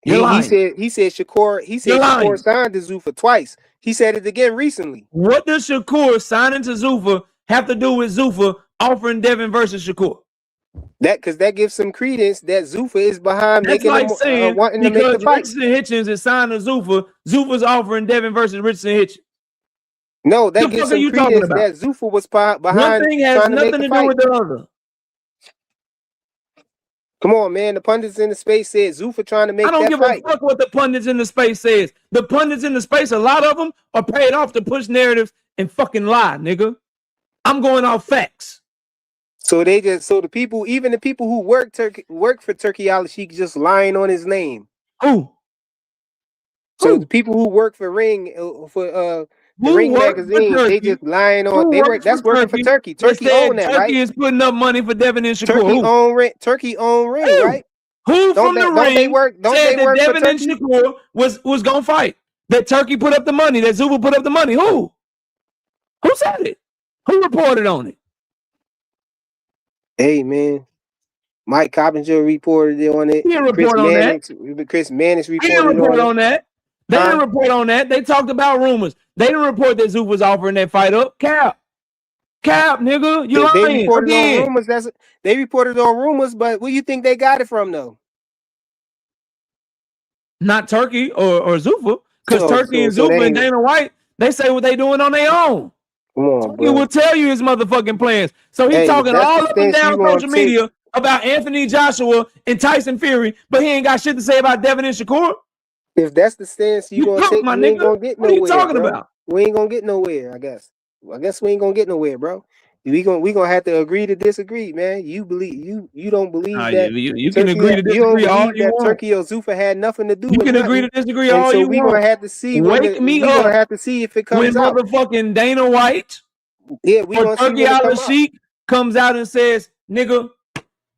He said Shakur signed to Zuffa twice. He said it again recently. What does Shakur signing to Zuffa have to do with Zuffa offering Devin versus Shakur? Because that gives some credence that Zuffa is behind making wanting to make the fight. Richardson Hitchens is signed to Zuffa. Zuffa's offering Devin versus Richardson Hitchens. No, that gives some credence that Zuffa was behind. One thing has nothing to do with the other. Come on, man. The pundits in the space said Zuffa trying to make that fight. I don't give a fuck what the pundits in the space says. The pundits in the space, a lot of them are paid off to push narratives and fucking lie, nigga. I'm going off facts. So the people, even the people who work for Turkey Al Sheik, just lying on his name. Who? So Who? the people who work for Ring for the Who Ring worked for magazine, they Turkey? just lying on. Who They work. works That's for working for Turkey. That Turkey own said that, Turkey right? is putting up money for Devin and Shakur? Turkey Who? own Ring. Turkey own Ring, Who? right? Who Don't from the they ring work? Don't said they that work for Devin and Turkey? Shakur was gonna fight? That Turkey put up the money. That Zuba put up the money. Who? Who said it? Who reported on it? Hey, Mike Coppinger reported on it. He didn't Chris report on that. Mannix He didn't reported report on it. on that. They didn't report on that. They talked about rumors. They didn't report that Zuba was offering that fight up. Cap, nigga, you If they lying reported on again. rumors, they reported on rumors, but where you think they got it from though? Not Turkey or Zufa, because Turkey and So that Zufa and ain't. Dana White, they say what they doing on their own. Come on, Turkey bro. will tell you his motherfucking plans. So he's Hey, if talking that's all the up and stance you down gonna social take, media about Anthony Joshua and Tyson Fury, but he ain't got shit to say about Devin and Shakur. if that's the stance you gonna cook, take, my we ain't nigga. gonna get What are you nowhere, talking bro. about? We ain't gonna get nowhere. I guess we ain't gonna get nowhere, bro. We gonna have to agree to disagree, man. You don't believe that You can Turkey. agree to You don't disagree all believe you that want. Turkey or Zufa had nothing to do You with can agree nothing. to disagree And all so you we want. gonna have to see Wake me we gonna up have to see if it when comes out. motherfucking Dana White Yeah, we or gonna see Turkey when it Al come out. Sheik comes out and says, "Nigga,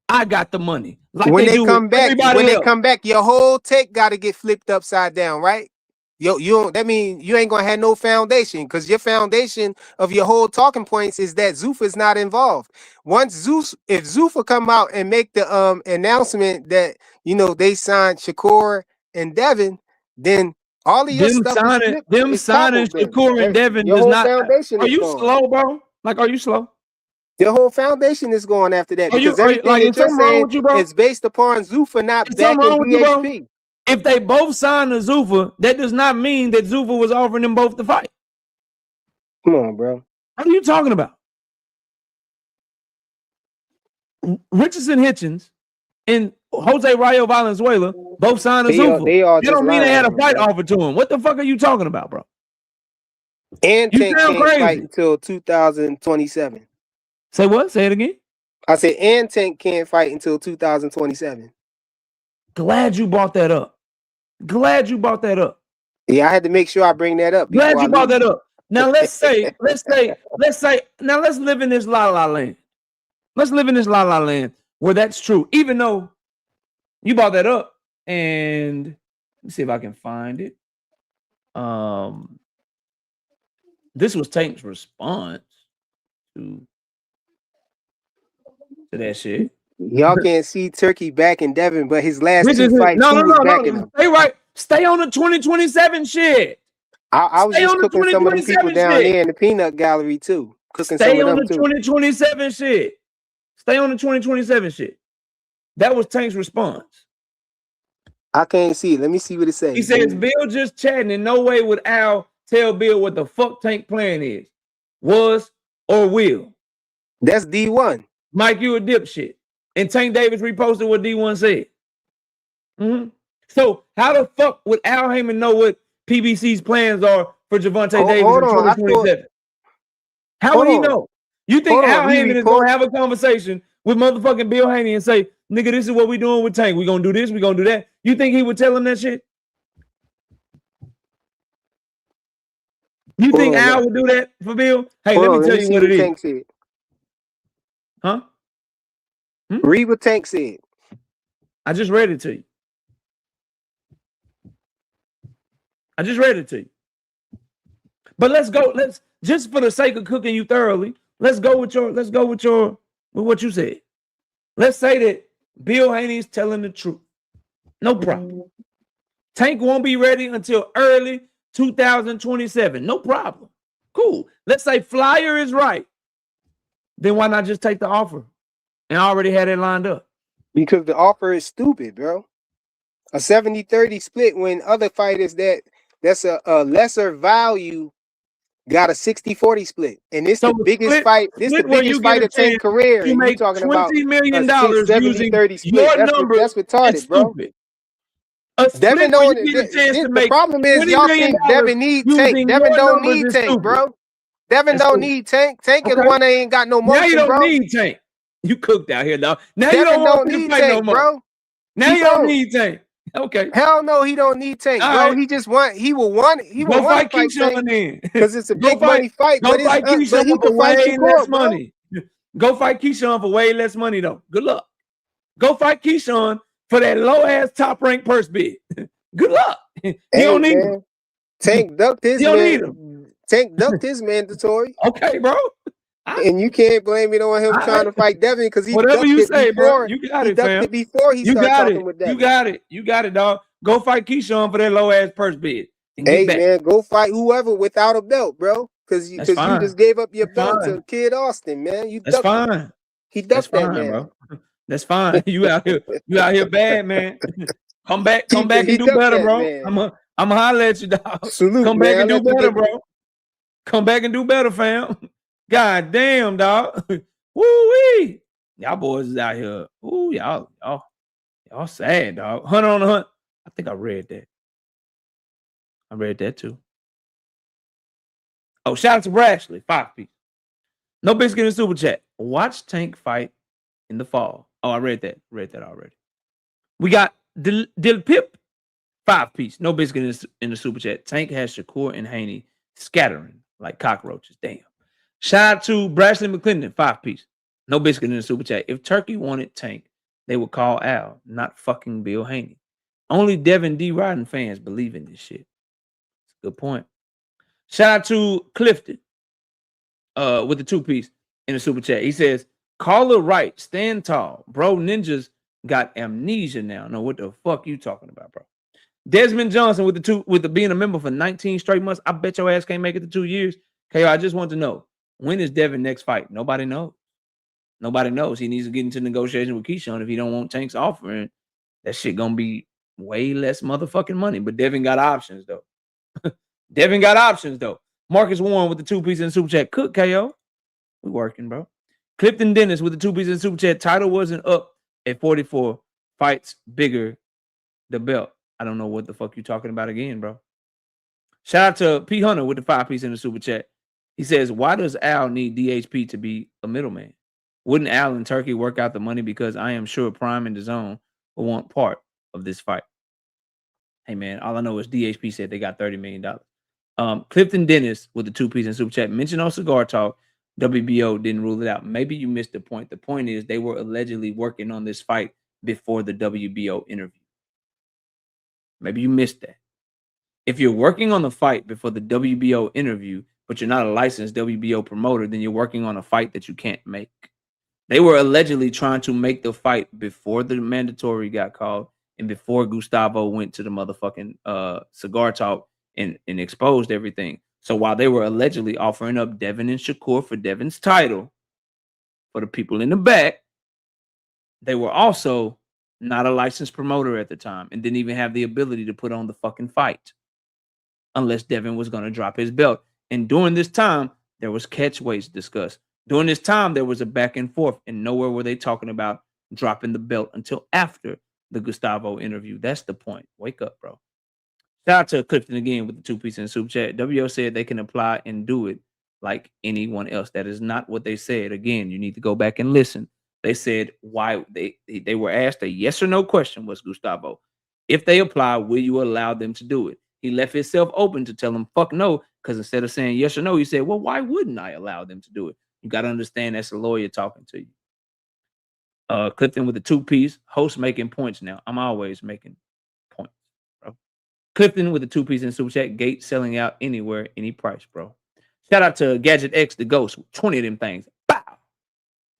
I got the money," like When they they do with come back, everybody else. your whole take got to get flipped upside down, right? You don't. That means you ain't gonna have no foundation, because your foundation of your whole talking points is that Zufa is not involved. If Zufa come out and make the announcement that they signed Shakur and Devin, then all of your Them stuff is signing flipped. It's toppled. Then Shakur and Devin your does whole not. foundation Are is you gone. slow, bro? Like, are you slow? Your whole foundation is going after that, Are you because everything like? that Is you're something wrong saying with you, bro? is based upon Zufa not Is something backing wrong with you, bro? DHP. If they both signed to Zufa, that does not mean that Zufa was offering them both to fight. Come on, bro. What are you talking about? Richardson Hitchens and Jose Rayo Valenzuela both signed to Zufa. They all You just don't mean they lying had a on him, fight bro. offer to him. What the fuck are you talking about, bro? And You Tank sound can't fight crazy. until 2027. Say what? Say it again. I said, and Tank can't fight until 2027. Glad you brought that up. Yeah, I had to make sure I bring that up. Glad before you I brought leave. that up. Now let's live in this la la land. Let's live in this la la land where that's true. Even though you brought that up, and let me see if I can find it. This was Tank's response to that shit. Y'all can't see Turkey backing Devin, but his last Which two is fights, he was backing no. him. Stay right. Stay on the 2027 shit. I was Stay just on the cooking some of them people 2027 down shit. there in the peanut gallery too. Cooking Stay some of on them the too. 2027 shit. Stay on the 2027 shit. That was Tank's response. I can't see it. Let me see what it says. He says, Bill just chatting. In no way would Al tell Bill what the fuck Tank plan is, was, or will. That's D1. Mike, you a dipshit. And Tank Davis reposted what D1 said. So how the fuck would Al Heyman know what PBC's plans are for Gervonta Davis in 2027? How would he know? You think Al Heyman is going to have a conversation with motherfucking Bill Haney and say, nigga, this is what we doing with Tank. We going to do this. We going to do that. You think he would tell him that shit? You think Al would do that for Bill? Hey, let me tell you what it is. Tank said. Huh? Read what Tank said. I just read it to you. But let's go. Let's just for the sake of cooking you thoroughly. Let's go with what you said. Let's say that Bill Haney's telling the truth. No problem. Tank won't be ready until early 2027. No problem. Cool. Let's say Flyer is right. Then why not just take the offer and already had it lined up? Because the offer is stupid, bro. A 70-30 split when other fighters that's a lesser value got a 60-40 split. And it's the biggest fight. This is the biggest fight of Tank's career. You make talking about $20 million using 70-30 split. Your numbers. That's retarded, bro. Devin don't. The problem is y'all think Devin need Tank. Devin don't need Tank, bro. Devin don't need Tank. Tank is one that ain't got no motion, now you don't bro. need Tank. You cooked out here, dog. Now Devin you don't don't want need to fight Tank, no more. bro. Now you don't need Tank. Okay. Hell no, he don't need Tank, All bro. right. He will want Go fight Tank Keyshawn then. because it's a Go big money fight. Go fight But Keyshawn he for can fight way less Shakur, bro. money. Go fight Keyshawn for way less money though. Good luck. Go fight Keyshawn for that low ass top rank purse bid. Good luck. He don't need him. Tank ducked his He don't need him. Tank ducked his mandatory. Okay, bro. And you can't blame it on him trying to fight Devin because he whatever ducked you it say, before. bro. You got He it, ducked fam. it before he You started got talking it. with Devin. You got it. You got it, dog. Go fight Keyshawn for that low ass purse bid. And Hey get back. man, go fight whoever without a belt, bro. Because you just gave up your belt to Kid Austin, man. You That's ducked fine. him. He ducked that man, bro. That's fine. You out here bad, man. Come back and he do ducked better, that bro. man. I'm gonna holler at you, dog. Salute, Come back man. and do better, bro. Come back and do better, fam. God damn, dog. Woo-wee. Y'all boys is out here. Ooh, y'all sad, dog. Hunt on the hunt. I think I read that. I read that too. Oh, shout out to Brashley, 5 piece. No biscuit in the super chat. Watch Tank fight in the fall. Oh, I read that. Read that already. We got Dil Pip, 5 piece. No biscuit in the super chat. Tank has Shakur and Haney scattering like cockroaches. Damn. Shout out to Brashley McClendon, 5 piece. No biscuit in the super chat. If Turkey wanted Tank, they would call Al, not fucking Bill Haney. Only Devin D. Rodden fans believe in this shit. Good point. Shout out to Clifton with the 2 piece in the super chat. He says, call it right, stand tall. Bro, ninjas got amnesia now. No, what the fuck you talking about, bro? Desmond Johnson with the being a member for 19 straight months. I bet your ass can't make it to 2 years. KO, I just want to know, when is Devin next fight? Nobody knows. Nobody knows. He needs to get into negotiation with Keyshawn if he don't want Tank's offering. That shit gonna be way less motherfucking money. But Devin got options though. Devin got options though. Marcus Warren with the 2 piece in the super chat. Cook KO. We working, bro. Clifton Dennis with the 2 piece in the super chat. Title wasn't up at 44. Fights bigger. The belt. I don't know what the fuck you talking about again, bro. Shout out to P Hunter with the 5 piece in the super chat. He says, why does Al need DHP to be a middleman? Wouldn't Al and Turkey work out the money? Because I am sure Prime and DAZN will want part of this fight. Hey, man, all I know is DHP said they got $30 million. Clifton Dennis with the 2 piece in super chat. Mentioned on Cigar Talk, WBO didn't rule it out. Maybe you missed the point. The point is they were allegedly working on this fight before the WBO interview. Maybe you missed that. If you're working on the fight before the WBO interview, but you're not a licensed WBO promoter, then you're working on a fight that you can't make. They were allegedly trying to make the fight before the mandatory got called and before Gustavo went to the motherfucking Cigar Talk and exposed everything. So while they were allegedly offering up Devin and Shakur for Devin's title, for the people in the back, they were also not a licensed promoter at the time and didn't even have the ability to put on the fucking fight unless Devin was going to drop his belt. And during this time, there was catch weights discussed. During this time, there was a back and forth, and nowhere were they talking about dropping the belt until after the Gustavo interview. That's the point. Wake up, bro. Shout out to Clifton again with the 2 piece in the super chat. WO said they can apply and do it like anyone else. That is not what they said. Again, you need to go back and listen. They said why they were asked a yes or no question was Gustavo. If they apply, will you allow them to do it? He left himself open to tell them fuck no, because instead of saying yes or no, he said, well, why wouldn't I allow them to do it? You got to understand that's a lawyer talking to you. Clifton with the 2 piece. Host making points now. I'm always making points, bro. Clifton with the 2 piece in super chat. Gate selling out anywhere, any price, bro. Shout out to Gadget X, the ghost. 20 of them things. Bow.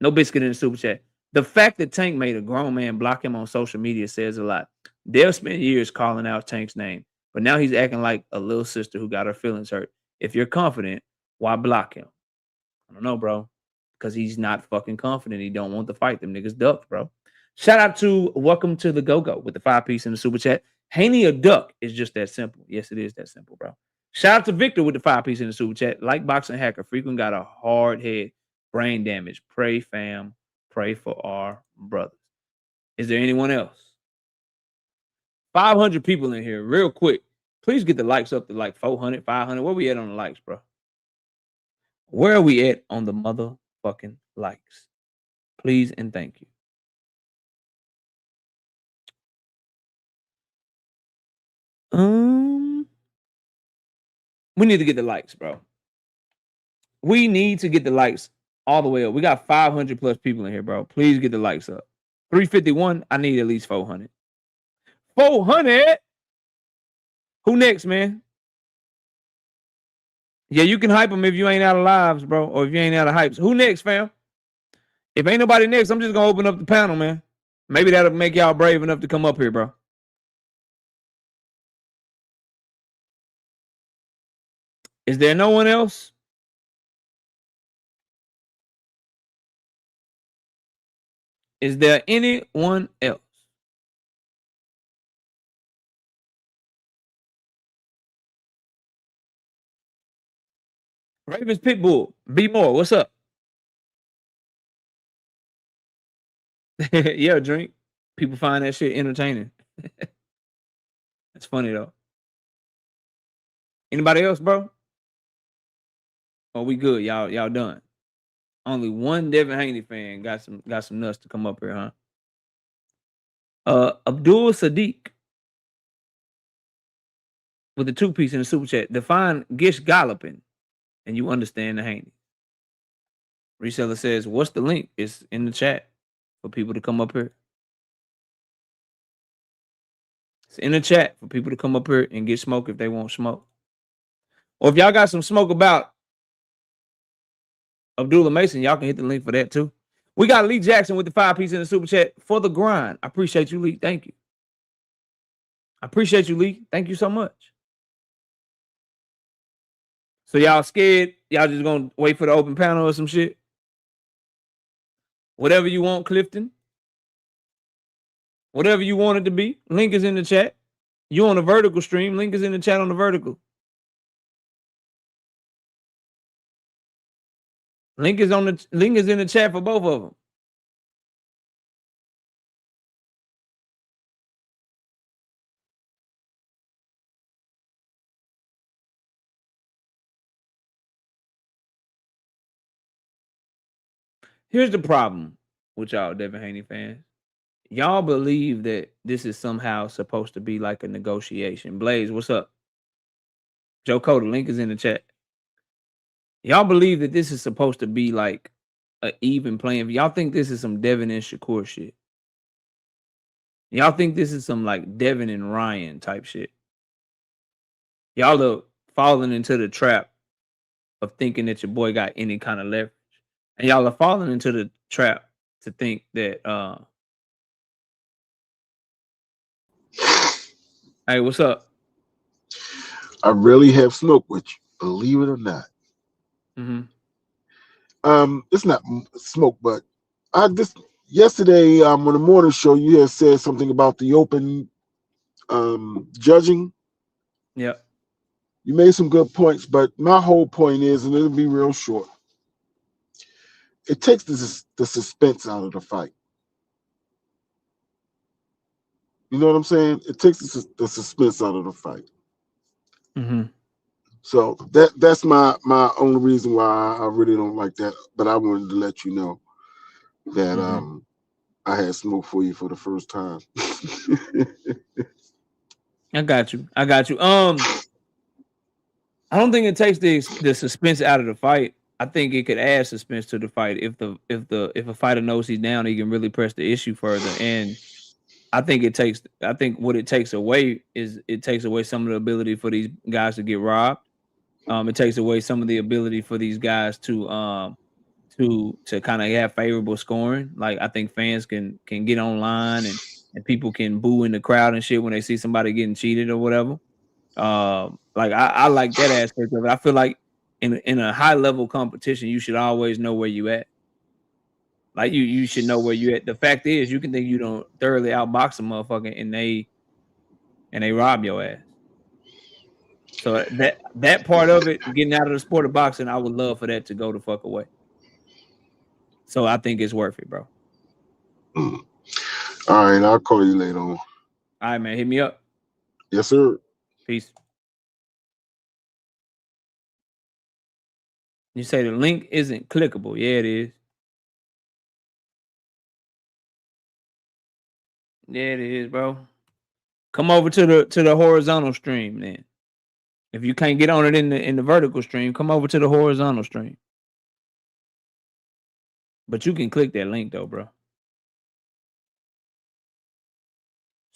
No biscuit in the super chat. The fact that Tank made a grown man block him on social media says a lot. They'll spend years calling out Tank's name, but now he's acting like a little sister who got her feelings hurt. If you're confident, why block him? I don't know, bro. Because he's not fucking confident. He don't want to fight. Them niggas ducked, bro. Shout out to Welcome to the Go-Go with the 5 piece in the super chat. Haney a duck is just that simple. Yes, it is that simple, bro. Shout out to Victor with the 5 piece in the super chat. Like boxing hacker, frequent got a hard head, brain damage. Pray, fam. Pray for our brothers. Is there anyone else? 500 people in here, real quick. Please get the likes up to like 400, 500. Where we at on the likes, bro? Where are we at on the motherfucking likes? Please and thank you. We need to get the likes, bro. We need to get the likes all the way up. We got 500 plus people in here, bro. Please get the likes up. 351. I need at least 400. 400. Who next, man? Yeah, you can hype them if you ain't out of lives, bro, or if you ain't out of hypes. Who next, fam? If ain't nobody next, I'm just gonna open up the panel, man. Maybe that'll make y'all brave enough to come up here, bro. Is there no one else? Is there anyone else? Ravens Pitbull, be more. What's up? Yeah, drink. People find that shit entertaining. That's funny though. Anybody else, bro? Oh, we good. Y'all done. Only one Devin Haney fan got some nuts to come up here, huh? Abdul Sadiq with the 2-piece in the super chat. Define Gish Galloping, and you understand the Haney. Reseller says, "What's the link?" It's in the chat for people to come up here. It's in the chat for people to come up here and get smoke if they want smoke. Or if y'all got some smoke about Abdullah Mason, y'all can hit the link for that too. We got Lee Jackson with the 5-piece in the super chat for the grind. I appreciate you, Lee. Thank you. I appreciate you, Lee. Thank you so much. So y'all scared? Y'all just gonna wait for the open panel or some shit? Whatever you want, Clifton. Whatever you want it to be. Link is in the chat. You on the vertical stream. Link is in the chat on the vertical. Link is in the chat for both of them. Here's the problem with y'all Devin Haney fans. Y'all believe that this is somehow supposed to be like a negotiation. Blaze, what's up? Joe Cole, the link is in the chat. Y'all believe that this is supposed to be like an even playing. Y'all think this is some Devin and Shakur shit. Y'all think this is some like Devin and Ryan type shit. Y'all are falling into the trap of thinking that your boy got any kind of leverage. And y'all are falling into the trap to think that hey, what's up? I really have smoke with you, believe it or not. It's not smoke, but I just yesterday on the morning show you had said something about the open judging. Yep. You made some good points, but my whole point is, and it'll be real short, it takes the suspense out of the fight. You know what I'm saying? It takes the suspense out of the fight. So that's my only reason why I really don't like that. But I wanted to let you know that I had smoke for you for the first time. I got you. I don't think it takes the suspense out of the fight. I think it could add suspense to the fight if a fighter knows he's down, he can really press the issue further. And I think what it takes away is it takes away some of the ability for these guys to get robbed. It takes away some of the ability for these guys to kind of have favorable scoring. Like I think fans can get online and people can boo in the crowd and shit when they see somebody getting cheated or whatever. Like I like that aspect of it. I feel like in a high level competition, you should always know where you at. Like you should know where you at. The fact is, you can think you don't thoroughly outbox a motherfucker and they rob your ass. So that part of it, getting out of the sport of boxing, I would love for that to go the fuck away. So I think it's worth it, bro. All right, I'll call you later on. All right, man. Hit me up. Yes, sir. Peace. You say the link isn't clickable. Yeah, it is. Yeah, it is, bro. Come over to the horizontal stream then. If you can't get on it in the vertical stream, come over to the horizontal stream. But you can click that link though, bro.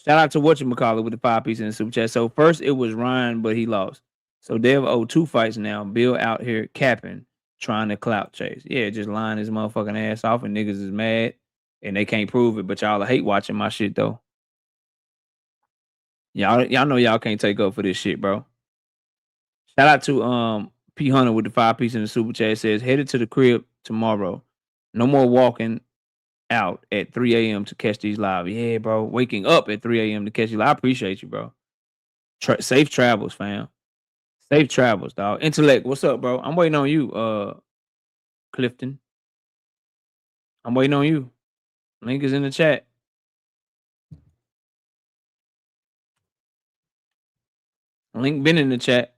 Shout out to whatchamacallit with the 5-piece in the super chat. So first it was Ryan, but he lost. So Dev owed 2 fights now. Bill out here capping, trying to clout chase. Yeah, just lying his motherfucking ass off, and niggas is mad and they can't prove it. But y'all hate watching my shit though. Y'all know y'all can't take up for this shit, bro. Shout out to P Hunter with the 5-piece in the super chat. It says headed to the crib tomorrow. No more walking out at 3 a.m. to catch these live. Yeah, bro. Waking up at 3 a.m. to catch you live. I appreciate you, bro. Safe travels, fam. Safe travels, dog. Intellect, what's up, bro? I'm waiting on you, Clifton. I'm waiting on you. Link is in the chat. Link been in the chat.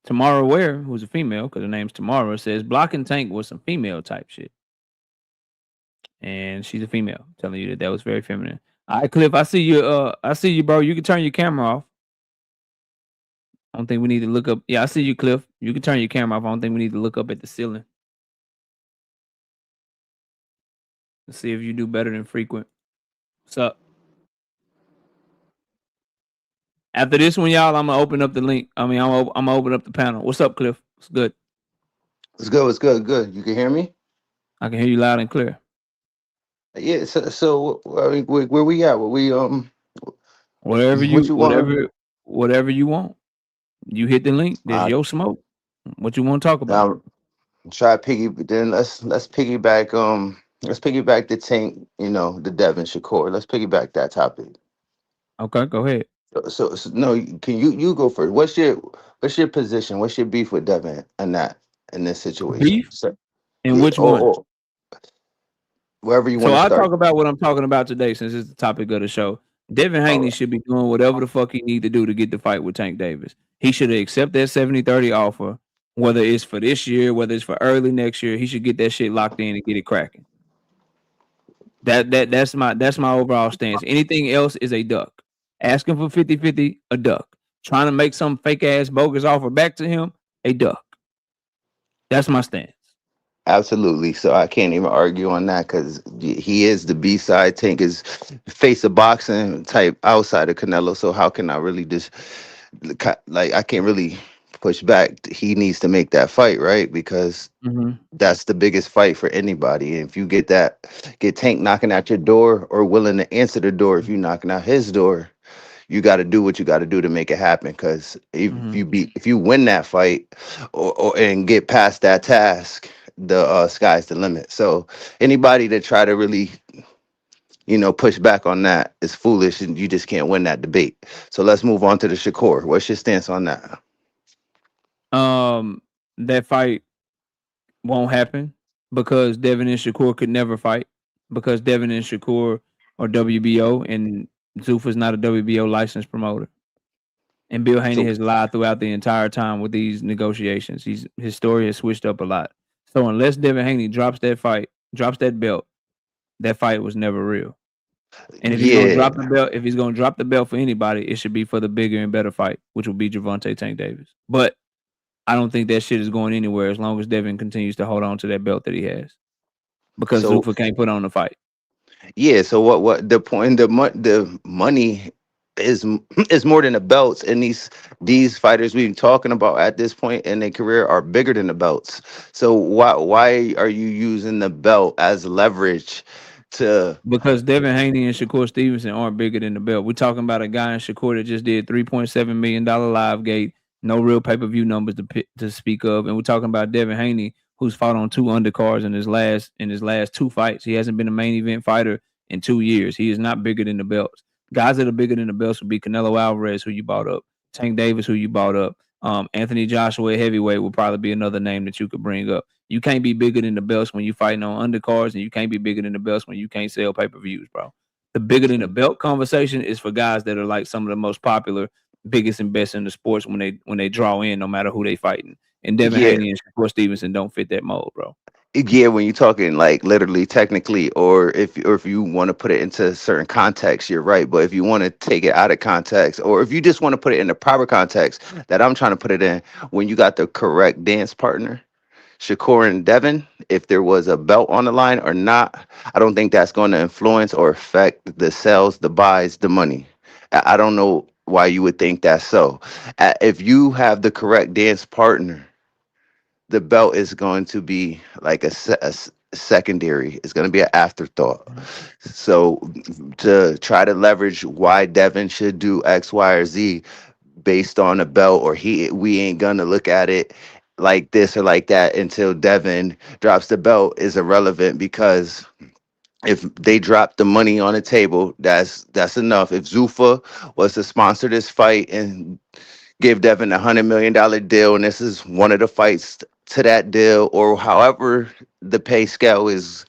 Tamara Ware, who's a female, because her name's Tamara, says blocking Tank was some female type shit. And she's a female, telling you that was very feminine. All right, Cliff, I see you, bro. You can turn your camera off. I don't think we need to look up. Yeah, I see you, Cliff. You can turn your camera off. I don't think we need to look up at the ceiling. Let's see if you do better than Frequent. What's up? After this one, y'all, I'm gonna open up the link. I'm gonna open up the panel. What's up, Cliff? It's good. It's good. It's good. Good. You can hear me? I can hear you loud and clear. Yeah. So I mean, where we at? Whatever you want. You hit the link. There's your smoke. What you want to talk about? Try then let's piggyback the Tank, the Devin Shakur. Let's piggyback that topic. Okay, go ahead. So no, can you go first? What's your position? What's your beef with Devin in this situation? Beef? In which one? Or wherever you want to start. So I'll talk about what I'm talking about today, since it's the topic of the show. Devin Haney should be doing whatever the fuck he need to do to get the fight with Tank Davis. He should accept that 70-30 offer, whether it's for this year, whether it's for early next year. He should get that shit locked in and get it cracking. That's my overall stance. Anything else is a duck. Asking for 50-50, a duck. Trying to make some fake ass bogus offer back to him, a duck. That's my stance. Absolutely. So I can't even argue on that, because he is the B-side. Tank is face of boxing type outside of Canelo. So how can I really just I can't really push back? He needs to make that fight, right? Because that's the biggest fight for anybody. And if you get Tank knocking at your door, or willing to answer the door if you're knocking out his door, you got to do what you got to do to make it happen. Because if you win that fight and get past that task, the sky's the limit. So anybody that try to really push back on that is foolish, and you just can't win that debate. So let's move on to the Shakur. What's your stance on that? That fight won't happen, because Devin and Shakur could never fight, because Devin and Shakur are WBO, and Zuffa's not a WBO licensed promoter. And Bill Haney has lied throughout the entire time with these negotiations. His story has switched up a lot. So unless Devin Haney drops that belt, that fight was never real. And if he's gonna drop the belt for anybody, it should be for the bigger and better fight, which will be Gervonta Tank Davis. But I don't think that shit is going anywhere as long as Devin continues to hold on to that belt that he has, because Zuffa can't put on the fight. Yeah. So what the point? The money is more than the belts, and these fighters we've been talking about at this point in their career are bigger than the belts. So why are you using the belt as leverage to? Because Devin Haney and Shakur Stevenson aren't bigger than the belt. We're talking about a guy in Shakur that just did $3.7 million live gate, no real pay-per-view numbers to speak of, and we're talking about Devin Haney, who's fought on 2 undercards in his last 2 fights. He hasn't been a main event fighter in 2 years. He is not bigger than the belts. Guys that are bigger than the belts would be Canelo Alvarez, who you bought up, Tank Davis, who you bought up, Anthony Joshua at heavyweight would probably be another name that you could bring up. You can't be bigger than the belts when you're fighting on undercards, and you can't be bigger than the belts when you can't sell pay-per-views, bro. The bigger than the belt conversation is for guys that are like some of the most popular, biggest and best in the sports when they draw in, no matter who they fighting. And Devin Haney and Shakur Stevenson don't fit that mold, bro. Yeah, when you're talking like literally, technically, or if you want to put it into certain context, you're right. But if you want to take it out of context, or if you just want to put it in the proper context that I'm trying to put it in, when you got the correct dance partner, Shakur and Devin, if there was a belt on the line or not, I don't think that's going to influence or affect the sales, the buys, the money. I don't know why you would think that's so. If you have the correct dance partner, the belt is going to be like secondary. It's going to be an afterthought. So to try to leverage why Devin should do X, Y, or Z based on a belt, or we ain't gonna look at it like this or like that until Devin drops the belt is irrelevant, because if they drop the money on the table, that's enough. If Zuffa was to sponsor this fight and give Devin $100 million deal, and this is one of the fights to that deal, or however the pay scale is.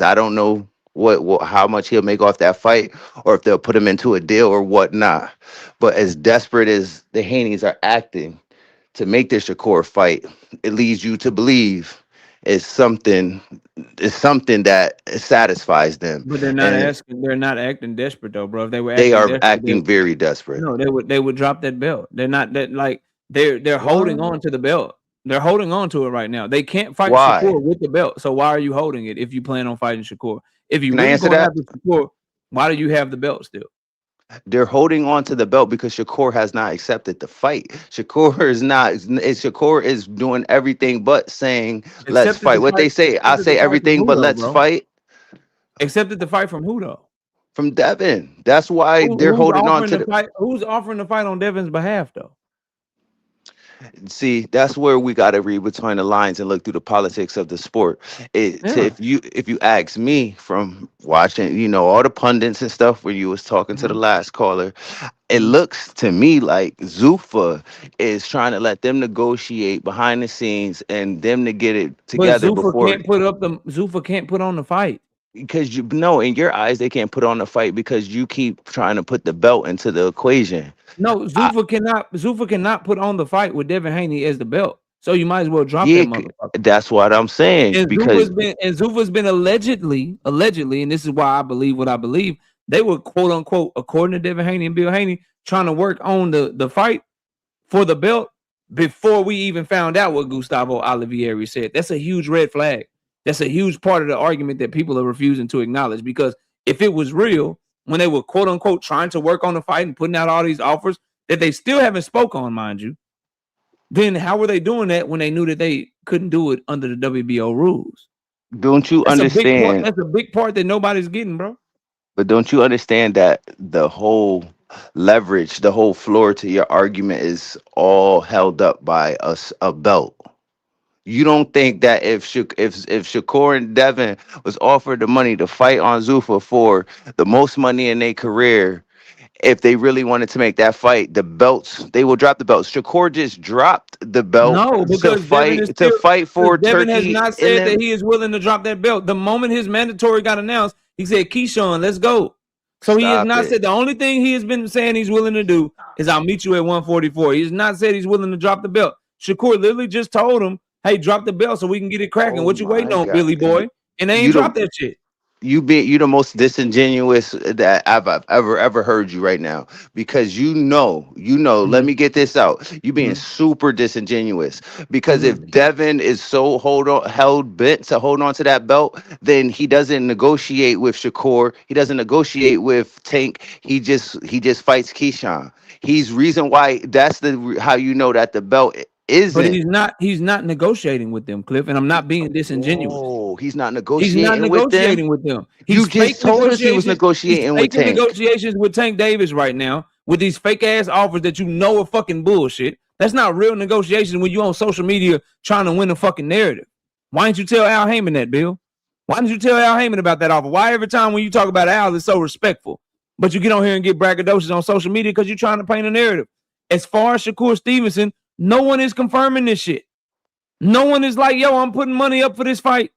I don't know what how much he'll make off that fight, or if they'll put him into a deal or whatnot. But as desperate as the Haneys are acting to make this Shakur fight, it leads you to believe it's something that satisfies them, But they're not and asking. They're not acting desperate though, bro. If they were they acting are desperate, acting very desperate. no, they would drop that belt. They're not that like they're holding What? on to the belt. They're holding on to it right now. They can't fight Why? Shakur with the belt. So why are you holding it if you plan on fighting Shakur? If you Can I really answer going that? after Shakur, why do you have the belt still? They're holding on to the belt because Shakur has not accepted the fight. Shakur is doing everything but saying let's Accepted fight. the What fight. they say, I Accepted the say fight from everything who but though, let's bro? fight, Accepted the fight from who though? from Devin. That's why they're Who's holding on offering to the the. fight? Who's offering the fight on Devin's behalf though? See, that's where we got to read between the lines and look through the politics of the sport. Yeah. If you ask me, from watching, all the pundits and stuff, when you was talking to the Mhm, last caller, it mhm. looks to me like Zuffa is trying to let them negotiate behind the scenes and them to get it But together before. Zuffa can't put on the fight. Because you know, in your eyes, they can't put on the fight because you keep trying to put the belt into the equation. No, I, Zuffa cannot put on the fight with Devin Haney as the belt. So you might as well drop that yeah, motherfucker. that's what I'm saying, And because Zuffa's been allegedly, and this is why I believe what I believe. They were quote unquote, according to Devin Haney and Bill Haney, trying to work on the fight for the belt before we even found out what Gustavo Olivieri said. That's a huge red flag. That's a huge part of the argument that people are refusing to acknowledge. Because if it was real, when they were quote unquote trying to work on the fight and putting out all these offers that they still haven't spoke on, mind you, then how were they doing that when they knew that they couldn't do it under the WBO rules? don't you That's a big part. understand? That's a big part that nobody's getting, bro. But don't you understand that the whole leverage, the whole floor to your argument is all held up by a belt? You don't think that if Shakur and Devin was offered the money to fight on Zuffa for the most money in their career, if they really wanted to make that fight, the belts, they will drop the belts. Shakur just dropped the belt No, because Devin is to still fight because for Devin has Turkey not in said that them. he is willing to drop that belt. The moment his mandatory got announced, he said, Keyshawn, let's go. So he has Stop not it. said the only thing he has been saying he's willing to do is I'll meet you at 144. He has not said he's willing to drop the belt. Shakur literally just told him, hey, drop the belt so we can get it cracking. Oh What you waiting my on, God. Billy boy? And they ain't You dropped don't. that shit. You the most disingenuous that I've ever heard you right now, because let Mhm, me get this out, you being mhm, super disingenuous, because if mhm. Devin is so held bent to hold on to that belt, then he doesn't negotiate with Shakur, he doesn't negotiate with Tank, he just fights Keyshawn. He's reason why, that's the how you know that the belt But isn't. he's not negotiating with them, Cliff, and I'm not being disingenuous. Whoa, he's not He's not negotiating with them. negotiating with them. You He's just fake told us he was negotiations. He's negotiating with faking Tank. negotiations with Tank Davis right now with these fake ass offers that you know are fucking bullshit. That's not real negotiation when you on social media trying to win a fucking narrative. Why didn't you tell Al Heyman that, Bill? Why didn't you tell Al Heyman about that offer? Why every time when you talk about Al, it's so respectful, but you get on here and get braggadocious on social media because you're trying to paint a narrative? As far as Shakur Stevenson, no one is confirming this shit. No one is like, yo, I'm putting money up for this fight.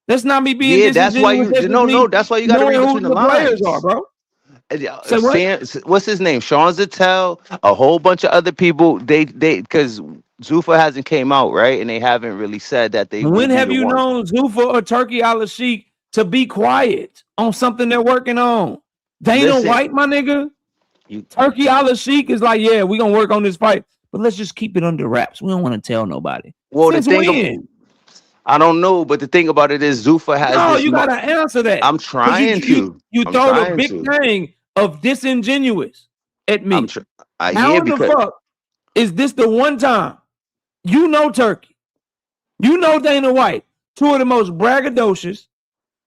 That's not me being Yeah, that's why disingenuous. you That's just no, me that's why you got to knowing read who between the the players are, lines. bro. Say what? What's his name? Sean Zattel, a whole bunch of other people. They because Zuffa hasn't came out, right? And they haven't really said that they will When be have the you one. known Zuffa or Turkey Al-Sheikh to be quiet on something they're working on? Dana Listen, White, my nigga. you Turkey Al-Sheikh is like, yeah, we're gonna work on this fight, but let's just keep it under wraps. We don't want to tell nobody. well the Since thing of when? I don't know, but the thing about it is Zuffa has No, this. you gotta answer that I'm because trying to. you I'm throw the trying big to. thing of disingenuous at I'm me. tr- How yeah, in the because fuck is this the one time you know Turkey, you know Dana White, two of the most braggadocious,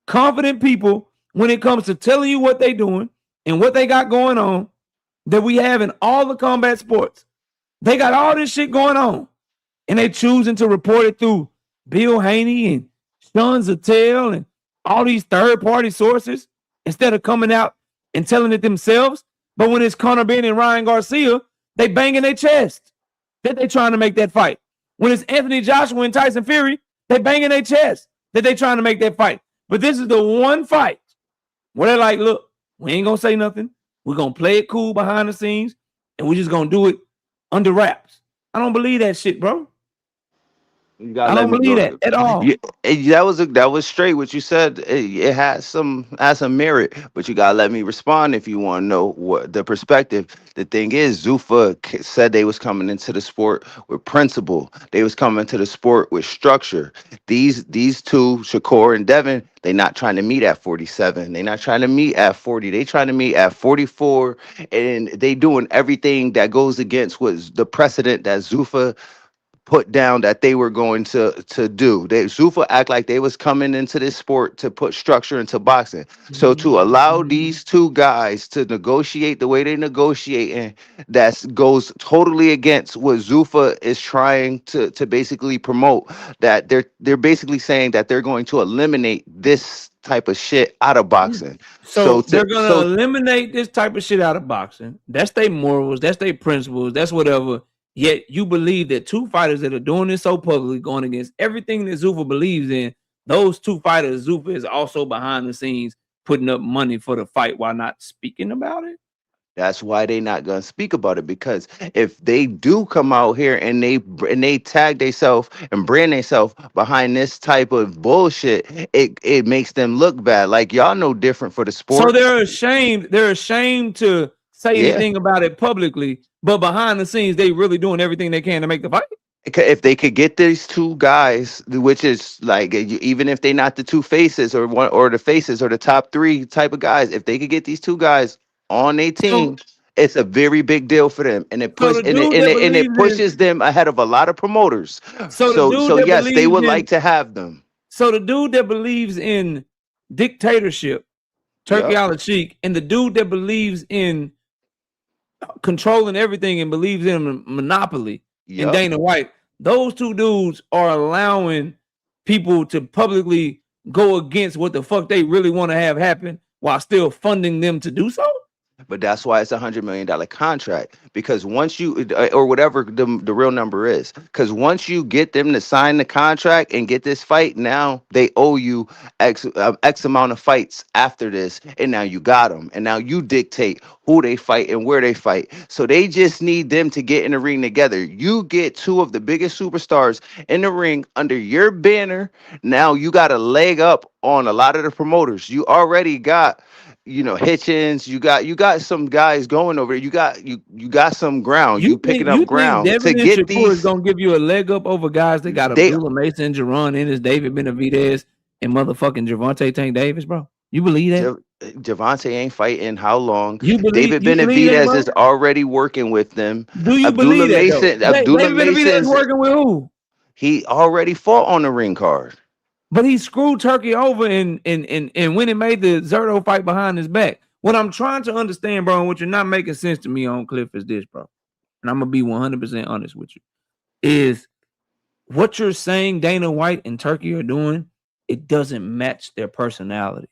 confident people when it comes to telling you what they doing and what they got going on that we have in all the combat sports. They got all this shit going on, and they choosing to report it through Bill Haney and Sean Zattel and all these third-party sources instead of coming out and telling it themselves. But when it's Conor Ben and Ryan Garcia, they banging their chest that they trying to make that fight. When it's Anthony Joshua and Tyson Fury, they banging their chest that they trying to make that fight. But this is the one fight where they're like, look, we ain't gonna say nothing. We're gonna play it cool behind the scenes, and we're just gonna do it under wraps. I don't believe that shit, bro. you gotta I let don't me believe go. that at all. Yeah, that was straight what you said. It has some merit, but you gotta let me respond if you want to know what the perspective. The thing is, Zuffa said they was coming into the sport with principle. They was coming to the sport with structure. These two, Shakur and Devin, they not trying to meet at 47. They not trying to meet at 40. They trying to meet at 44, and they doing everything that goes against what the precedent that Zuffa put down that they were going to do. They Zuffa act like they was coming into this sport to put structure into boxing. So to allow these two guys to negotiate the way they negotiate, and that goes totally against what Zuffa is trying to basically promote. That they're basically saying that they're going to eliminate this type of shit out of boxing. So So they're to gonna so eliminate this type of shit out of boxing. That's their morals, that's their principles, that's whatever. Yet you believe that two fighters that are doing this so publicly, going against everything that Zuffa believes in, those two fighters, Zuffa is also behind the scenes putting up money for the fight while not speaking about it. That's why they not gonna speak about it, because if they do come out here and they tag themselves and brand themselves behind this type of bullshit, it makes them look bad. Like y'all know different for the So sport. they're ashamed. They're ashamed to say Yeah. anything about it publicly, but behind the scenes, they really doing everything they can to make the fight. If they could get these two guys, which is like even if they not the two faces or one or the faces or the top three type of guys, if they could get these two guys on a So, team, it's a very big deal for them, and it so push the dude that and it believes in, pushes them ahead of a lot of promoters. so the dude So that yes, they believes would like in, to have them. so the dude that believes in dictatorship, Turkey Yep. Al-Sheikh, and the dude that believes in controlling everything and believes in monopoly and Yep. Dana White, those two dudes are allowing people to publicly go against what the fuck they really want to have happen while still funding them to do so. But that's why it's $100 million contract, because once you or whatever the real number is, because once you get them to sign the contract and get this fight, now they owe you X amount of fights after this, and now you got them, and now you dictate who they fight and where they fight. So they just need them to get in the ring together. You get two of the biggest superstars in the ring under your banner. Now you got a leg up on a lot of the promoters. You already got, Hitchens, you got some guys going over there. You got some ground. You picking up You think ground to Devin and get Shakur is these. gonna give you a leg up over guys that got They Abdullah Mason, Jerron Ennis, David Benavidez, and motherfucking Gervonta Tank Davis, bro? You believe that? Javante ain't fighting how long? David You believe that, Benavidez bro? is already working with them. Do you Abdullah believe that though? Mason, Abdullah David Benavidez Mason's working with who? he already fought on the ring card. But he screwed Turkey over and when he made the Zerto fight behind his back. What I'm trying to understand, bro, and what you're not making sense to me on Cliff is this, bro. And I'm gonna be 100% honest with you. Is what you're saying Dana White and Turkey are doing, it doesn't match their personality.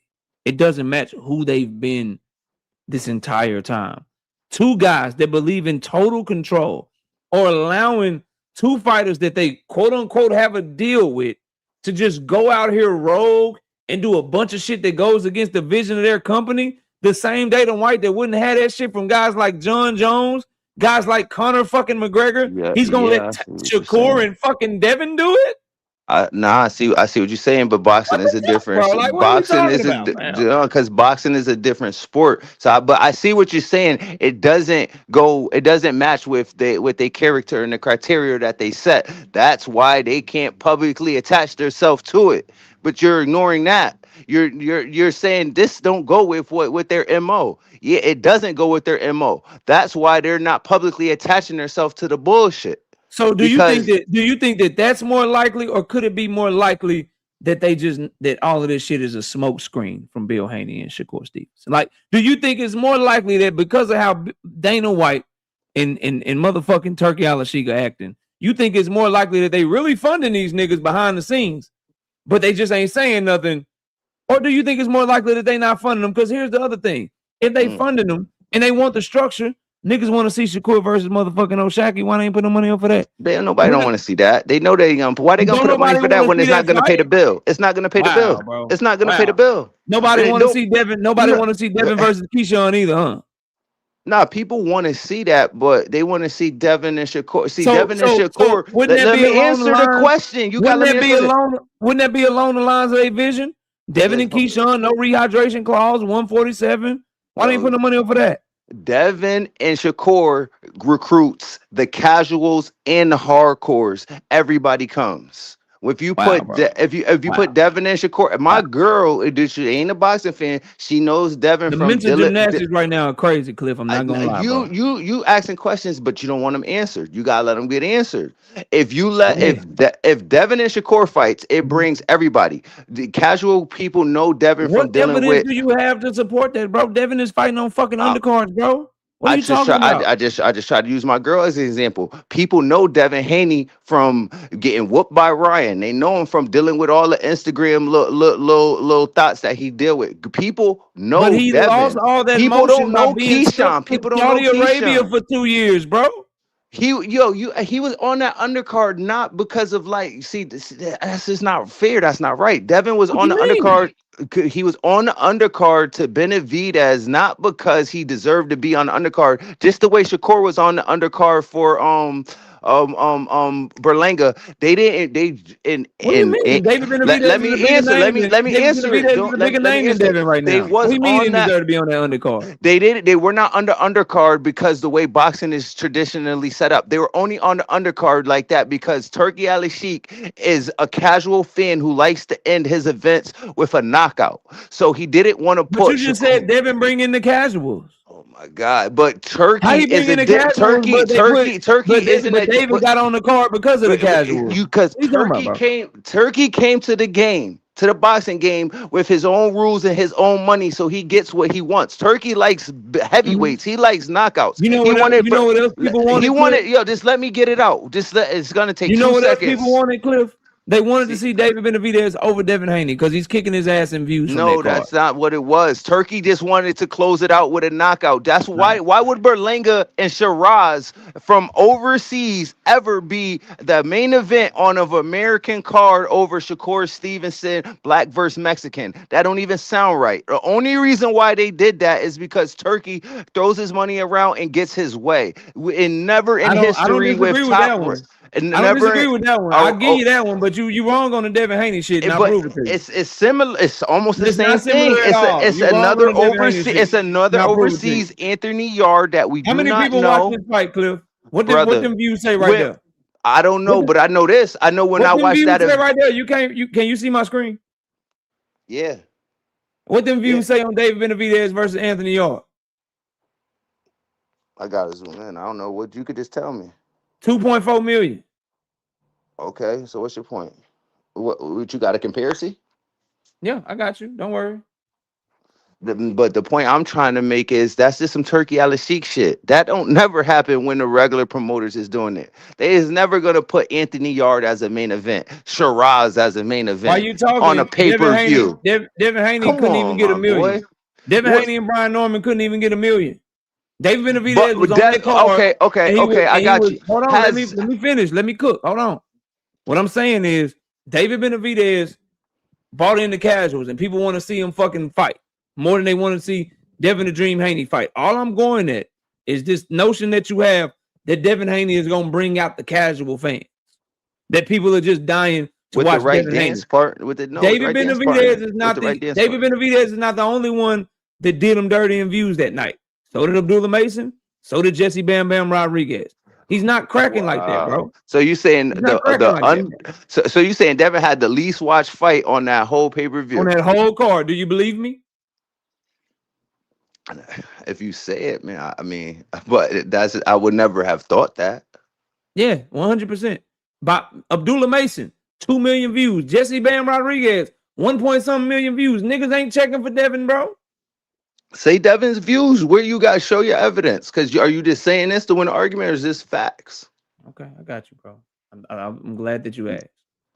It doesn't match who they've been this entire time. Two guys that believe in total control or allowing two fighters that they quote unquote have a deal with to just go out here rogue and do a bunch of shit that goes against the vision of their company. The same Dana White that wouldn't have that shit from guys like John Jones, guys like Conor fucking McGregor, Yeah, he's gonna yeah, I let see what you're Shakur saying. and fucking Devin do it? I see what you're saying, but boxing What is the a fuck, different bro? Like, what are we boxing talking is a about, man? because boxing is a different sport. But I see what you're saying. It doesn't match with their character and the criteria that they set. That's why they can't publicly attach themselves to it. But you're ignoring that. You're saying this don't go with their MO. Yeah, it doesn't go with their MO. That's why they're not publicly attaching themselves to the bullshit. So do you think Because that that's more likely, or could it be more likely that that all of this shit is a smoke screen from Bill Haney and Shakur Stevens? Like, do you think it's more likely that because of how Dana White and motherfucking Turkey Al-Sheikh are acting, you think it's more likely that they really funding these niggas behind the scenes, but they just ain't saying nothing? Or do you think it's more likely that they not funding them? Because here's the other thing. If they funding them and they want the structure, niggas want to see Shakur versus motherfucking O'Shaquie. Why they ain't putting no money up for that? nobody don't want to see that. They know they why they gonna Don't put up money nobody for that want to when see it's not that gonna pay the fight? bill? It's not gonna pay the Wow, bill. bro. It's not gonna pay the Wow. bill. Nobody They want to don't- see Devin. Nobody No. want to see Devin versus Keyshawn either, huh? Nah, people want to see that, but they want to see Devin and Shakur. See, So Devin and Shakur. wouldn't that Let be me along the answer the lines? question. You gotta let me answer it. Wouldn't that be along the lines of a vision? Devin Yes, and Keyshawn, no rehydration clause, 147. Why they ain't putting no money up for that? Devin and Shakur recruits the casuals and the hardcores. Everybody comes. If you Wow, put bro. if you put Devin and Shakur, my girl, she ain't a boxing fan. She knows Devin The from mental gymnastics right now are crazy, Cliff. I'm not gonna lie, bro. you asking questions, but you don't want them answered. You gotta let them get answered. If you Go ahead. if Devin and Shakur fights, it brings everybody. The casual people know Devin from What dealing evidence with. do you have to support that, bro? Devin is fighting on fucking undercards, bro. What are you talking about? I just try to use my girl as an example. People know Devin Haney from getting whooped by Ryan. They know him from dealing with all the Instagram little thoughts that he deal with. People know But he lost Devin. all that People don't motion by know being stuck Keyshawn. with People don't know Saudi Arabia Keyshawn. for 2 years, bro. He was on that undercard not because of that's just not fair. That's not right. Devin was What on you the mean? undercard. He was on the undercard to Benavidez not because he deserved to be on the undercard. Just the way Shakur was on the undercard for Berlanga. They didn't What do you mean? David Benavidez let is a me bigger answer. name Let me David answer it. Benavidez is Don't a bigger let me name than answer it. Devin right They now. What was do you mean he on didn't that. deserve to be on that undercard? They were not under undercard because the way boxing is traditionally set up. They were only on the undercard like that because Turkey Al-Sheikh is a casual fan who likes to end his events with a knockout. So he didn't want to But put you just said Devin bring in the casuals. Oh my God! But How Turkey he is bring a in the casuals, but they put Turkey isn't but David got on the card because of the casuals. because What you talking about, bro? Turkey came to the game, to the boxing game with his own rules and his own money, so he gets what he wants. Turkey likes heavyweights. He likes knockouts. You know He what else, wanted you know what else people he wanted, Cliff? wanted just let me get it out. It's gonna take You know 2 what else people seconds. wanted, Cliff? They wanted to See, see David Benavidez over Devin Haney because he's kicking his ass in views from that no, card. that's not what it was. Turkey just wanted to close it out with a knockout. That's why. Right. Why would Berlanga and Shiraz from overseas ever be the main event on an American card over Shakur Stevenson, black versus Mexican? That don't even sound right. The only reason why they did that is because Turkey throws his money around and gets his way. And never in I don't history with disagree with top. that one. And I don't never. disagree with that one. I'll give you that one, but you wrong on the Devin Haney shit, and I'll But prove it to you. it's similar. It's almost the It's same not similar thing. at all. It's You wrong on another the Devin Haney overseas. shit, It's and another I'll prove it to you. overseas Anthony Yard that we How do many not people watch know, this fight, Cliff? What brother. them views say right When there? I don't know, but I know this. I know when What I them watched views that. say right there? Can you see my screen? Yeah, What them views say on David Benavidez versus Anthony Yard? I gotta zoom in. I don't know what you could just tell me. 2.4 million. Okay, so what's your point? What you got a comparison? Yeah, I got you. Don't worry. But the point I'm trying to make is that's just some Turkey Al-Sheikh shit. That don't never happen when the regular promoters is doing it. They is never gonna put Anthony Yard as a main event, Shiraz as a main event Why you talking? on a pay-per-view. Devin Haney Come couldn't even on, get a my million. boy. Devin What? Haney and Brian Norman couldn't even get a million. David Benavidez But was on that card. okay. I got you. Hold on, let me finish. Let me cook. Hold on. What I'm saying is David Benavidez bought in the casuals, and people want to see him fucking fight more than they want to see Devin the Dream Haney fight. All I'm going at is this notion that you have that Devin Haney is going to bring out the casual fans, that people are just dying to with the watch right Devin Haney. dance part, with the no, with the David right dance partner, Benavidez is not with the right the dance David partner. Benavidez is not the only one that did him dirty in views that night. So did Abdullah Mason. So did Jesse Bam Bam Rodriguez. He's not cracking like that, bro. So you saying He's not cracking like that, bro. so you saying Devin had the least watched fight on that whole pay-per-view? On that whole card. Do you believe me? If you say it, man, I mean, but that's I would never have thought that. Yeah, 100%. By Abdullah Mason, 2 million views. Jesse Bam Rodriguez, 1.something million views. Niggas ain't checking for Devin, bro. Say Devin's views. Where you guys show your evidence? Because are you just saying this to win an argument, or is this facts? Okay, I got you, bro. I'm glad that you asked.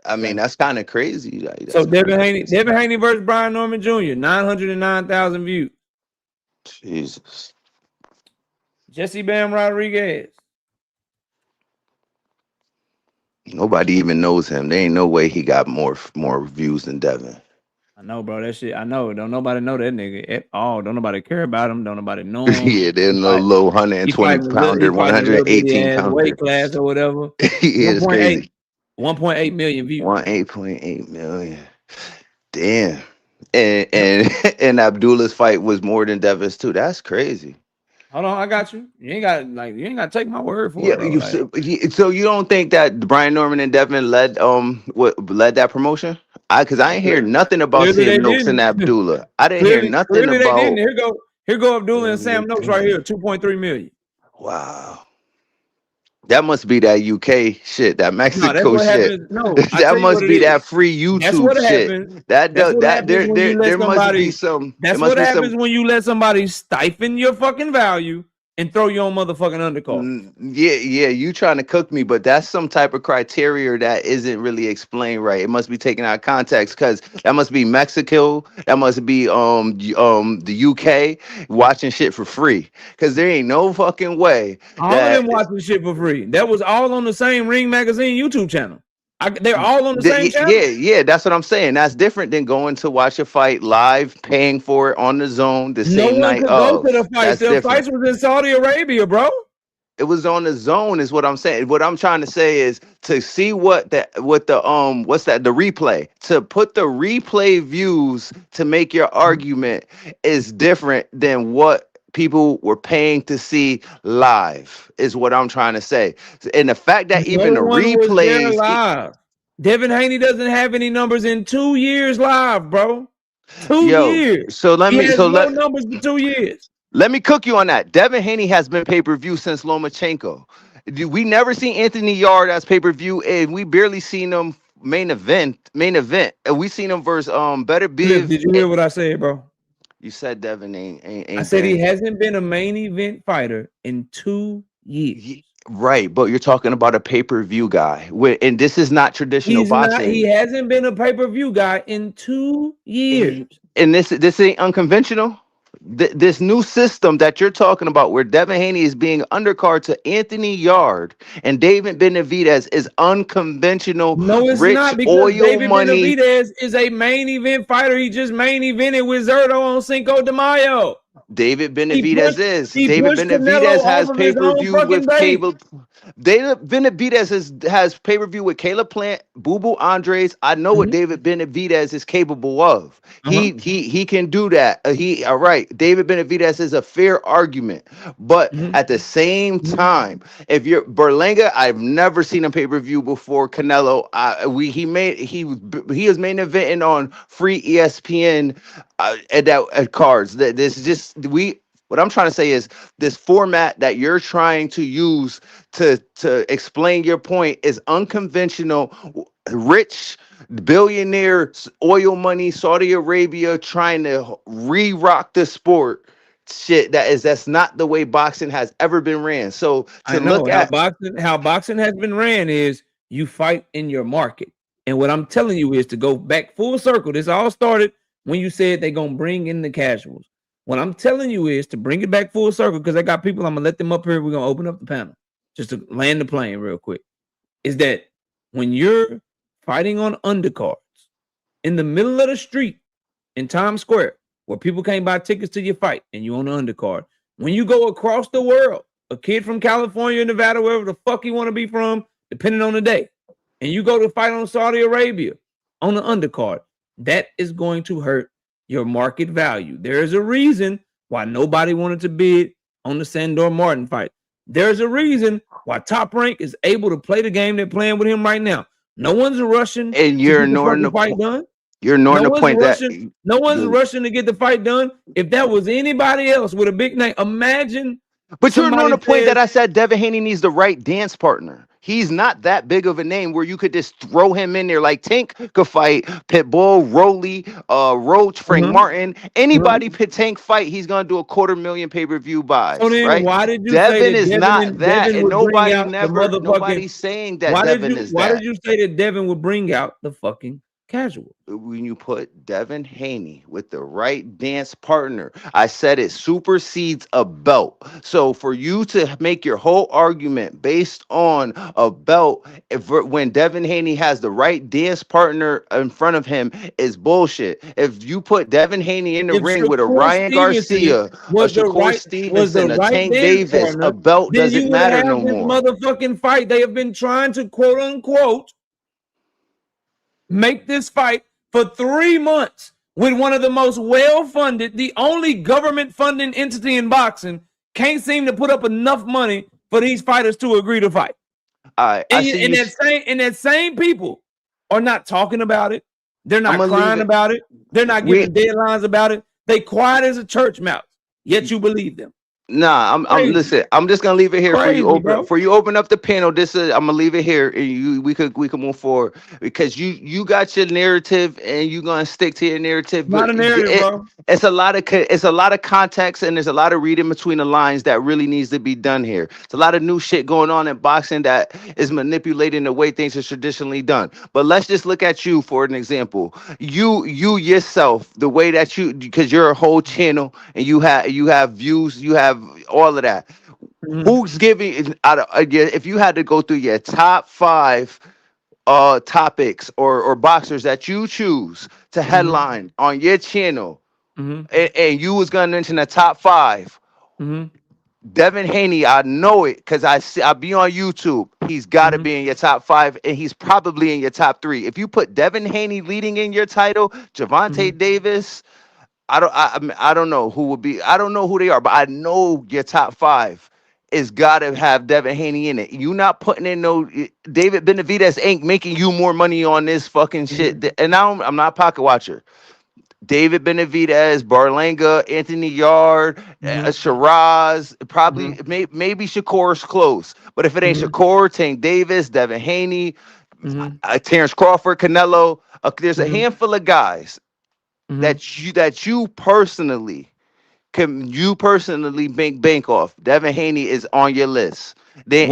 I mean, that's kind of crazy. So Devin Haney versus Brian Norman Jr., 909,000 views. Jesus. Jesse Bam Rodriguez. Nobody even knows him. There ain't no way he got more views than Devin. I know, bro. That shit. I know. Don't nobody know that nigga at all. Don't nobody care about him. Don't nobody know him. Yeah, there's no low 120 pounder, 118 pounder weight class or whatever. Yeah, it's crazy. 1.8 million views. 8.8 million. Damn. And Abdullah's fight was more than Devin's too. That's crazy. Hold on, I got you. You ain't got to take my word for it. Yeah, so you don't think that Brian Norman and Devin led that promotion? Because I ain't hear nothing about Sam Noakes and Abdullah. I didn't hear nothing about. They didn't. Here go Abdullah and Sam Noakes right here, 2.3 million. Wow. That must be that UK shit, that Mexico shit. That must be that free YouTube shit. There must be some. That's what happens when you let somebody stifle your fucking value and throw your own motherfucking undercard. Yeah, you trying to cook me, but that's some type of criteria that isn't really explained right. It must be taken out of context because that must be Mexico, that must be the UK watching shit for free. Because there ain't no fucking way. All of them watching shit for free. That was all on the same Ring Magazine YouTube channel. They're all on the same channel. Yeah, that's what I'm saying. That's different than going to watch a fight live, paying for it on the zone the same night. Go to the fight. The fight was in Saudi Arabia, bro. It was on the zone, is what I'm saying. What I'm trying to say is to see the replay. To put the replay views to make your argument is different than what people were paying to see live, is what I'm trying to say. And the fact that even the replays live. Devin Haney doesn't have any numbers in 2 years live, bro. 2 years. So let me numbers for 2 years. Let me cook you on that. Devin Haney has been pay-per-view since Lomachenko. We never seen Anthony Yard as pay-per-view, and we barely seen him main event. We seen him versus Better Biv. Did you hear what I said, bro? You said Devin ain't I said he hasn't been a main event fighter in 2 years. Right, but you're talking about a pay-per-view guy, and this is not traditional boxing. He hasn't been a pay-per-view guy in 2 years. And this ain't unconventional. This new system that you're talking about, where Devin Haney is being undercard to Anthony Yard and David Benavidez, is unconventional. No, it's not, because David Benavidez is a main event fighter. He just main evented with Zerto on Cinco de Mayo. David Benavidez has pay-per-view with cable. David Benavidez has pay-per-view with Caleb Plant, Boo Boo Andres. I know what David Benavidez is capable of. He can do that. All right. David Benavidez is a fair argument, but at the same time, if you're Berlanga, I've never seen a pay-per-view before Canelo. He is main eventing on free ESPN at cards. What I'm trying to say is this format that you're trying to use to explain your point is unconventional. Rich billionaire, oil money, Saudi Arabia trying to re-rock the sport. Shit, that's not the way boxing has ever been ran. So how boxing has been ran is you fight in your market. And what I'm telling you is to go back full circle. This all started when you said they're gonna bring in the casuals. What I'm telling you is to bring it back full circle, because I got people, I'm gonna let them up here. We're gonna open up the panel just to land the plane real quick. Is that when you're fighting on undercards in the middle of the street in Times Square, where people can't buy tickets to your fight, and you on the undercard, When you go across the world, a kid from California, Nevada, wherever the fuck you want to be from, depending on the day, and you go to fight on Saudi Arabia on the undercard, that is going to hurt your market value. There is a reason why nobody wanted to bid on the Sandor Martin fight. There's a reason why Top Rank is able to play the game they're playing with him right now. No one's rushing And to you're get the ignoring fucking the fight done. you're ignoring No the one's point that rushing. No one's rushing to get the fight done. If that was anybody else with a big name, imagine. But you're ignoring Somebody the point says, that I said Devin Haney needs the right dance partner. He's not that big of a name where you could just throw him in there. Like Tank could fight Pitbull, Rolly, Roach, Frank Martin. Anybody Tank fight, he's gonna do a $250,000 pay-per-view buys. so then Right? why did you say Devin that is not that, Devin and would bring nobody out the motherfucking? nobody's saying that Devin is Why that. did you say that Devin would bring out the fucking casual? When you put Devin Haney with the right dance partner, I said it supersedes a belt. So for you to make your whole argument based on a belt, when Devin Haney has the right dance partner in front of him, is bullshit. If you put Devin Haney in the If ring with a Shakur Ryan Stevenson Garcia, a was the Shakur right Stevenson, a dance Tank Davis, partner, a belt then you doesn't would matter have no this more. motherfucking fight. They have been trying to quote unquote make this fight for 3 months with one of the most well-funded, the only government funding entity in boxing, can't seem to put up enough money for these fighters to agree to fight. I see And you. that same people are not talking about it. They're not I'm gonna leave crying it. about it. They're not We giving deadlines about it. They quiet as a church mouse, yet you believe them. Nah, I'm Crazy. listen. I'm just gonna leave it here for you. Crazy, bro. Open up the panel. This is I'm gonna leave it here, and we could move forward because you got your narrative and you gonna stick to your narrative. Not a But narrative, bro. it's a lot of context and there's a lot of reading between the lines that really needs to be done here. It's a lot of new shit going on in boxing that is manipulating the way things are traditionally done. But let's just look at you for an example. You yourself, the way that you, because you're a whole channel and you have views, you have all of that. Who's giving out of if you had to go through your top 5 topics or boxers that you choose to headline on your channel, and you was gonna mention the top 5, Devin Haney, I know it because I be on YouTube. He's got to be in your top 5, and he's probably in your top 3. If you put Devin Haney leading in your title, Gervonta Davis, I don't know who would be. I don't know who they are, but I know your top 5 is gotta have Devin Haney in it. You not putting in no David Benavidez ain't making you more money on this fucking shit. And now I'm not a pocket watcher. David Benavidez, Barlanga, Anthony Yard, Shiraz, probably maybe Shakur's close. But if it ain't Shakur, Tank Davis, Devin Haney, Terrence Crawford, Canelo, there's a handful of guys that you personally bank off. Devin Haney is on your list. A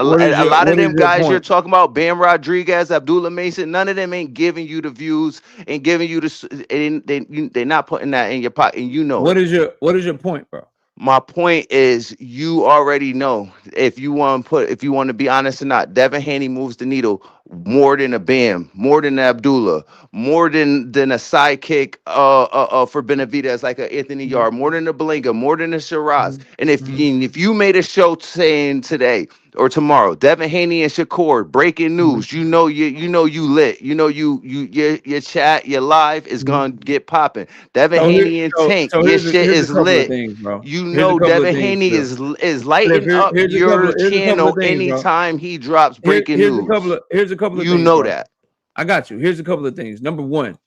lot of them guys you're talking about, Bam Rodriguez, Abdullah Mason, none of them ain't giving you the views and giving you the. They're not putting that in your pocket, and you know. What is your point, bro? My point is, you already know if you want to be honest or not. Devin Haney moves the needle more than a Bam, more than Abdullah, more than a sidekick for Benavidez like a Anthony Yard, more than a Belinga, more than a Shiraz. And if you made a show saying today or tomorrow, Devin Haney and Shakur, breaking news, you lit, your chat, your live is gonna get popping. Devin Haney and Tank, your shit is lit. Devin Haney is lighting up your channel anytime he drops breaking news. Here's a couple of things. You know that. I got you. Here's a couple of things. Number one,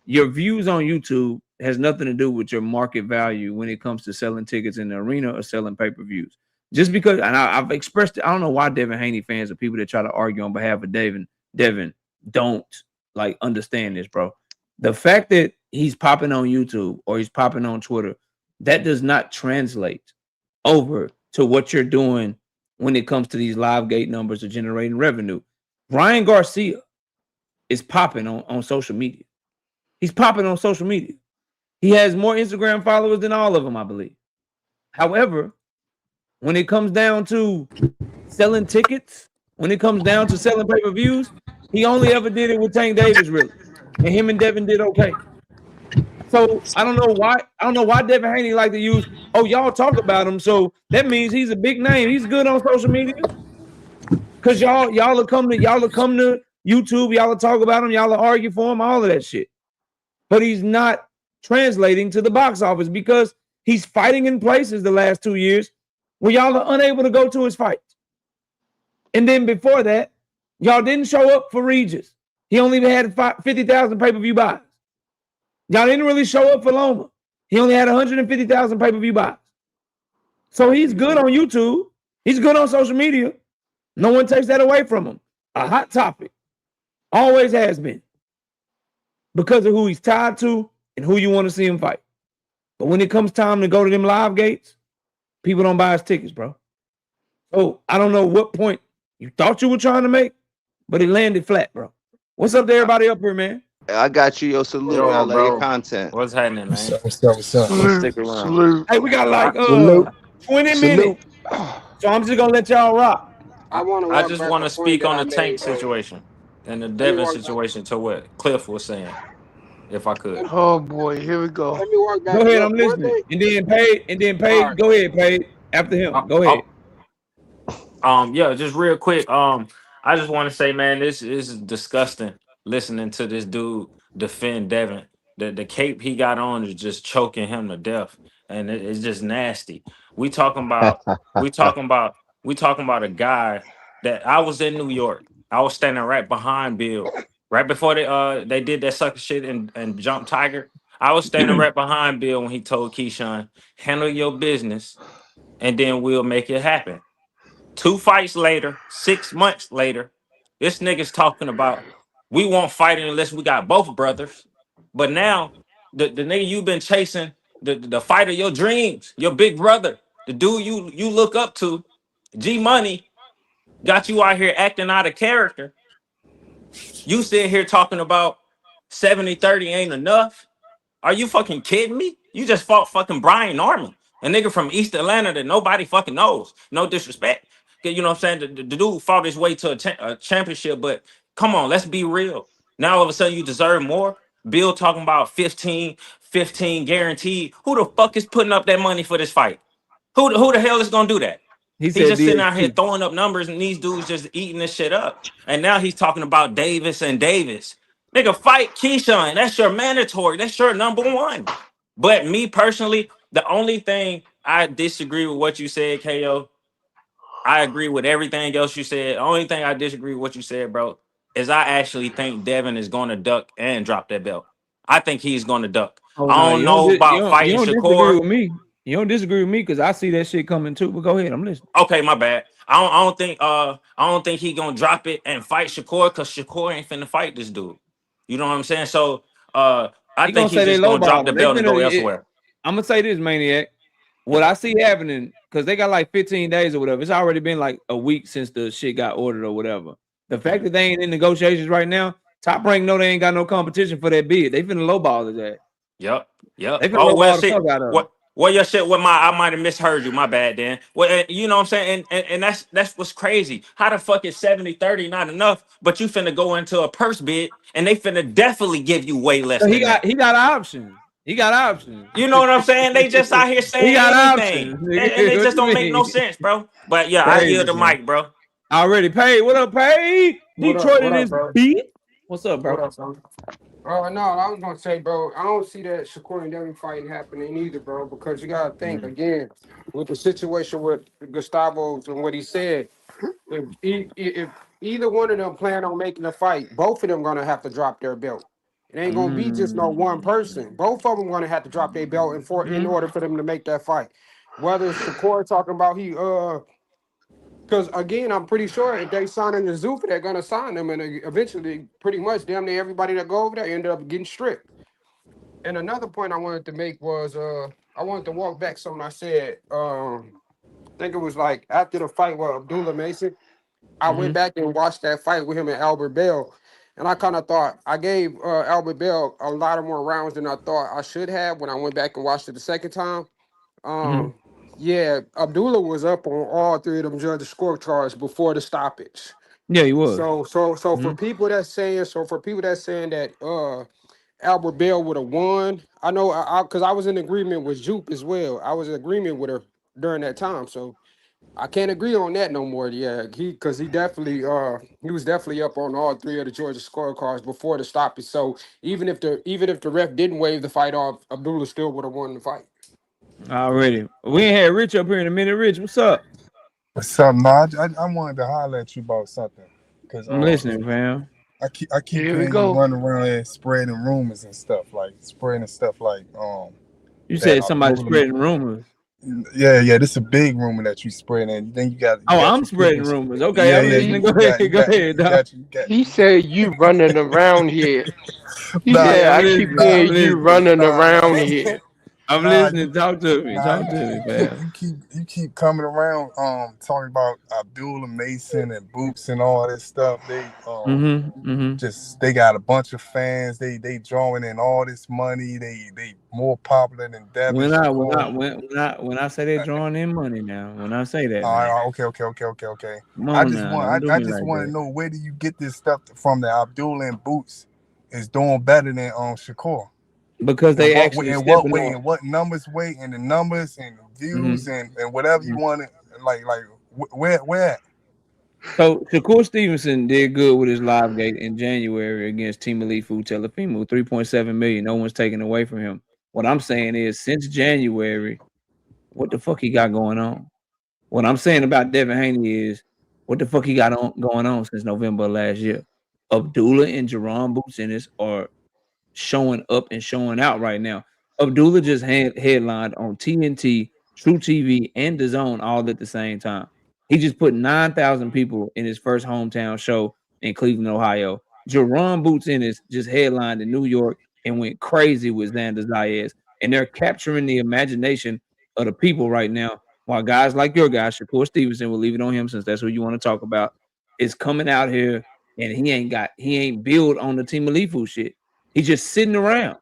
your views on YouTube has nothing to do with your market value when it comes to selling tickets in the arena or selling pay-per-views. Just because, and I've expressed it, I don't know why Devin Haney fans or people that try to argue on behalf of Devin don't like understand this, bro. The fact that he's popping on YouTube or he's popping on Twitter, that does not translate over to what you're doing when it comes to these live gate numbers or generating revenue. Ryan Garcia is popping on social media. He's popping on social media. He has more Instagram followers than all of them, I believe. However, when it comes down to selling tickets, when it comes down to selling pay-per-views, he only ever did it with Tank Davis, really. And him and Devin did okay. So I don't know why. I don't know why Devin Haney like to use. Oh, y'all talk about him, so that means he's a big name. He's good on social media. Cause y'all will come to YouTube. Y'all will talk about him. Y'all will argue for him. All of that shit. But he's not translating to the box office because he's fighting in places the last 2 years where y'all are unable to go to his fights. And then before that, y'all didn't show up for Regis. He only had 50,000 pay-per-view buys. Y'all didn't really show up for Loma. He only had 150,000 pay-per-view buys. So he's good on YouTube. He's good on social media. No one takes that away from him. A hot topic. Always has been. Because of who he's tied to and who you want to see him fight. But when it comes time to go to them live gates, people don't buy his tickets, bro. So I don't know what point you thought you were trying to make, but it landed flat, bro. What's up to everybody up here, man? I got you. Yo, salute. I Yo, love your bro. content. What's happening, man? What's up? Salute, Stick around. salute, Hey, we got like salute, 20 salute. minutes. So I'm just gonna let y'all rock. I want to I walk just back want a to point speak that on I the Tank made, bro. situation and the Let me Devin walk back. situation to what Cliff was saying, if I could. Oh boy, here we go. Let me walk back. Go ahead, Look, I'm one listening. thing. And then All Paige, right. go ahead, Paige. After him. Go ahead. Yeah, just real quick. I just want to say, man, this is disgusting listening to this dude defend Devin. The cape he got on is just choking him to death, and it's just nasty. We talking about we talking about we talking about a guy that I was in New York. I was standing right behind Bill, right before they did that sucker shit and jump Tiger. I was standing right behind Bill when he told Keyshawn, handle your business, and then we'll make it happen. 2 fights later, 6 months later, this nigga's talking about we won't fight unless we got both brothers. But now the nigga you've been chasing, the fight of your dreams, your big brother, the dude you look up to, G Money, got you out here acting out of character. You sitting here talking about 70-30 ain't enough. Are you fucking kidding me? You just fought fucking Brian Norman, a nigga from East Atlanta that nobody fucking knows. No disrespect. 'Cause you know what I'm saying? The dude fought his way to a championship, but come on, let's be real. Now all of a sudden you deserve more. Bill talking about 15 guaranteed. Who the fuck is putting up that money for this fight? Who the hell is gonna do that? He He's said just sitting out here DHP. throwing up numbers, and these dudes just eating this shit up. And now he's talking about Davis and Davis. Nigga, fight Keyshawn. That's your mandatory. That's your number one. But me personally, the only thing I disagree with what you said, KO, I agree with everything else you said. The only thing I disagree with what you said, bro, is I actually think Devin is going to duck and drop that belt. I think he's going to duck. Oh no, I don't know about you fighting don't disagree Shakur. with me. You don't disagree with me because I see that shit coming too. But go ahead, I'm listening. Okay, my bad. I don't think he gonna drop it and fight Shakur because Shakur ain't finna fight this dude. You know what I'm saying? So I He gonna think say he's they just gonna drop lowball the him. They belt and go finna. elsewhere. I'm gonna say this, Maniac. What I see happening, because they got like 15 days or whatever. It's already been like a week since the shit got ordered or whatever. The fact that they ain't in negotiations right now, Top Rank know they ain't got no competition for that bid. They finna lowball his ass. Yep. They finna Oh well, lowball the shit. fuck out of him. What your shit? What I might have misheard you. My bad, Dan. Well, you know what I'm saying, and that's what's crazy. How the fuck is 70-30 not enough? But you finna go into a purse bid, and they finna definitely give you way less So than that. he got options. He got options. You know what I'm saying? They just out here He saying got anything, options. and Nigga. they What just you don't make no mean? sense, bro. But yeah, I Crazy, yield the man. mic, bro. Already paid. What up, paid? What Detroit up? in What up, this bro? beat. What's up, What bro? up, bro? No, I was gonna say, bro, I don't see that Shakur and Devin fighting happening either, bro, because you gotta think again with the situation with Gustavo and what he said. If either one of them plan on making a fight, both of them gonna have to drop their belt. It ain't gonna be just no one person. Both of them gonna have to drop their belt in order for them to make that fight. Whether it's Shakur talking about because again, I'm pretty sure if they sign in the Zuffa, they're gonna sign them, and eventually, pretty much, damn near everybody that go over there end up getting stripped. And another point I wanted to make was, I wanted to walk back something I said. I think it was like after the fight with Abdullah Mason, I went back and watched that fight with him and Albert Bell, and I kind of thought I gave Albert Bell a lot of more rounds than I thought I should have when I went back and watched it the second time. Um, yeah, Abdullah was up on all three of them judges' scorecards before the stoppage. Yeah, he was. So for people that's saying that Albert Bell would have won. I know, because I was in agreement with Jupe as well. I was in agreement with her during that time, so I can't agree on that no more. Yeah, because he definitely he was definitely up on all three of the Georgia scorecards before the stoppage. So even if the ref didn't wave the fight off, Abdullah still would have won the fight. Already. We ain't had Rich up here in a minute. Rich, what's up? What's up? No, I wanted to holler at you about something because I'm listening, fam. I keep Here we hearing you go. run around here spreading rumors and stuff like You that said somebody Abdullah. spreading rumors. Yeah, this is a big rumor that you spreading. And then you got I'm your spreading peoples. rumors. Okay, I'm listening. Go ahead, dog. He said you running around here. He Nah, said I'm I keep listening. I'm hearing you listening. running nah, around nah. here. I'm Nah, listening. Talk to me. Nah, Talk to me, fam. you keep coming around talking about Abdullah Mason and Boots and all this stuff. They just they got a bunch of fans. They drawing in all this money. They more popular than Devin When Shakur. I say they're drawing in money now, when I say that, All man. right, okay. Come I on just now, want don't I do me just like want to that. know, where do you get this stuff from that Abdullah and Boots is doing better than Shakur? Because they actually stepping way on. and what numbers way and the numbers and views and whatever you want it, like where at? So Shakur Stevenson did good with his live gate in January against Team Elite Food Telefimo, 3.7 million. No one's taking away from him. What I'm saying is, since January, what the fuck he got going on? What I'm saying about Devin Haney is, what the fuck he got going on since November of last year? Abdullah and Jerron Boots are showing up and showing out right now. Abdullah just headlined on TNT, True TV, and DAZN all at the same time. He just put 9,000 people in his first hometown show in Cleveland, Ohio. Jerron Boots just headlined in New York and went crazy with Xander Zayas. And they're capturing the imagination of the people right now. While guys like your guy, Shakur Stevenson, we'll leave it on him since that's what you want to talk about, is coming out here and he ain't built on the Team Alifu shit. He's just sitting around.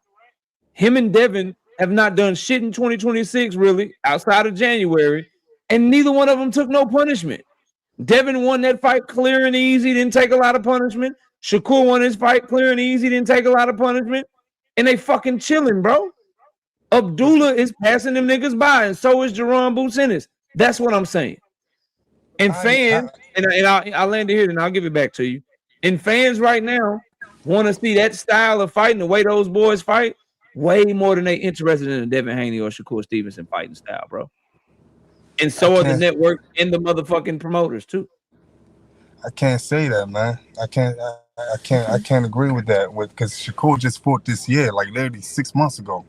Him and Devin have not done shit in 2026, really, outside of January, and neither one of them took no punishment. Devin won that fight clear and easy, didn't take a lot of punishment. Shakur won his fight clear and easy, didn't take a lot of punishment. And they fucking chilling, bro. Abdullah is passing them niggas by, and so is Jerron Boots Ennis. That's what I'm saying. And fans, I'll land it here and I'll give it back to you. And fans right now want to see that style of fighting, the way those boys fight, way more than they interested in a Devin Haney or Shakur Stevenson fighting style, bro. And so are the network and the motherfucking promoters too. I can't say that, man. I can't agree with that. Because Shakur just fought this year, like literally 6 months ago.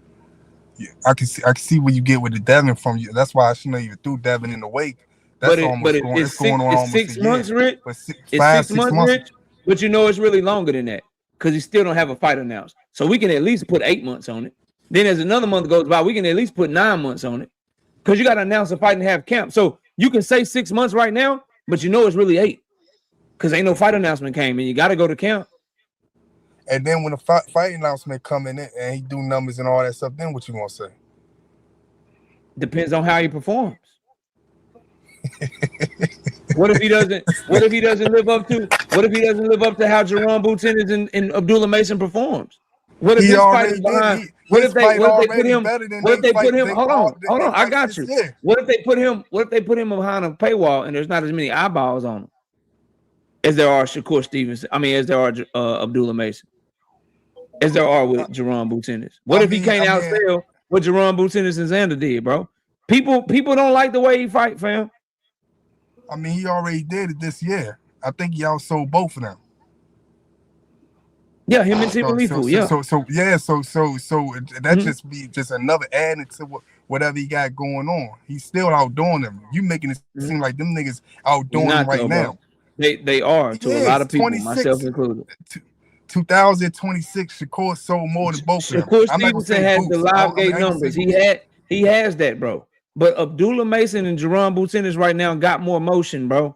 Yeah, I can see where you get with the Devin from you. That's why I shouldn't even threw Devin in the wake. That's going on almost 6 a year. months, Rich. But It's 6 months, Rich. But you know it's really longer than that because he still don't have a fight announced. So we can at least put 8 months on it. Then as another month goes by, we can at least put 9 months on it because you got to announce a fight and have camp. So you can say 6 months right now, but you know it's really 8 because ain't no fight announcement came and you got to go to camp. And then when the fight announcement come in and he do numbers and all that stuff, then what you gonna say? Depends on how he performs. What if he doesn't live up to how Jerron Boots Ennis and Abdullah Mason performs? What if his fight is behind? What if they put him? Hold on. I got you. What if they put him behind a paywall and there's not as many eyeballs on him as there are Shakur Stevenson? I mean, as there are Abdullah Mason, as there are with Jerron Boots Ennis. What if he can't outsell what Jerron Boots Ennis and Xander did, bro? People don't like the way he fight, fam. I mean, he already did it this year. I think he outsold both of them. Yeah, him and Team Alifu. So that just be just another adding to whatever he got going on. He's still outdoing them. You making it seem like them niggas outdoing him right now. They are to a lot of people, myself included. 2026, Shakur sold more than both of them. Shakur Stevenson had the live gate numbers. He has that, bro. But Abdullah Mason and Jerron Boots Ennis right now got more motion, bro.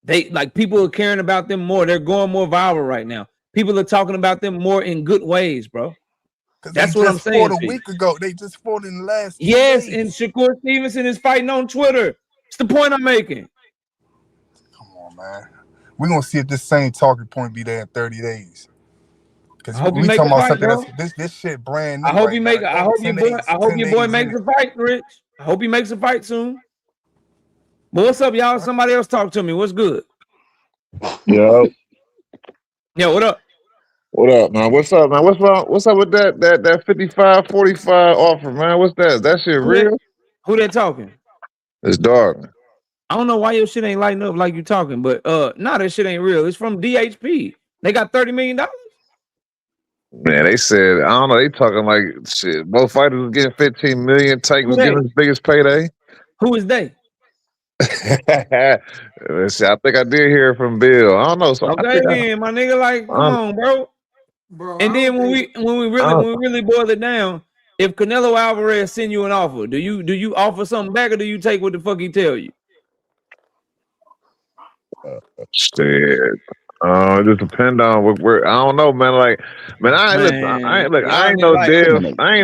They like people are caring about them more. They're going more viral right now. People are talking about them more in good ways, bro. That's what I'm saying. A week ago, they just fought in the last. Yes, days. and Shakur Stevenson is fighting on Twitter. It's the point I'm making. Come on, man. We're gonna see if this same talking point be there in 30 days. Because I hope you we make talking a about fight, something bro. this shit brand new I hope right you now. make. I hope your boy. I hope 10 your boy days in makes it. a fight, Rich. I hope he makes a fight soon. But what's up, y'all? Somebody else talk to me. What's good? Yo, Yo, what up? what up, man? What's up, man? What's up with that 55-45 offer, man? What's that? That shit Who that? real? Who that talking? It's dark, man. I don't know why your shit ain't lighting up like you talking, but nah, that shit ain't real. It's from DHP. They got $30 million. Man, they said I don't know. They talking like shit. Both fighters was getting 15 million. Tank Who was they? getting his biggest payday. Who is they? Let's see, I think I did hear from Bill. I don't know. So I Okay, think then, my nigga, like, come on, bro. Bro, And I then don't when think. we really boil it down, if Canelo Alvarez send you an offer, do you offer something back or do you take what the fuck he tell you? shit. It just depend on where. I don't know, man. Like, man, Man, I y'all ain't nigga like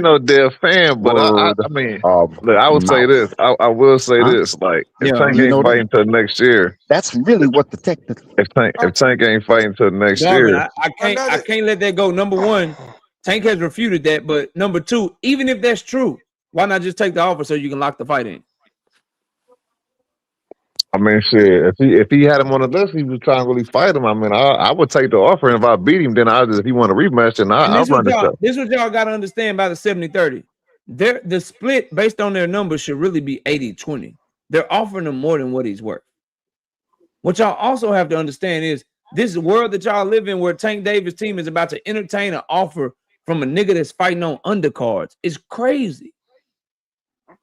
no Dev fan, but Word I mean, of look, I will say this. mouth. I will say Huh? this. Like, if yeah. Tank You ain't know that? fighting until next year, That's really what the technical. if Tank ain't fighting until next Dog, year, I can't let that go. Number one, Tank has refuted that, but number two, even if that's true, why not just take the offer so you can lock the fight in? I mean, shit. If he had him on the list, he was trying to really fight him. I mean, I would take the offer, and if I beat him, then if he want a rematch, then And I'll run the show. this what y'all gotta understand about the 70-30. The split based on their numbers should really be 80-20. They're offering him more than what he's worth. What y'all also have to understand is this world that y'all live in where Tank Davis' team is about to entertain an offer from a nigga that's fighting on undercards is crazy.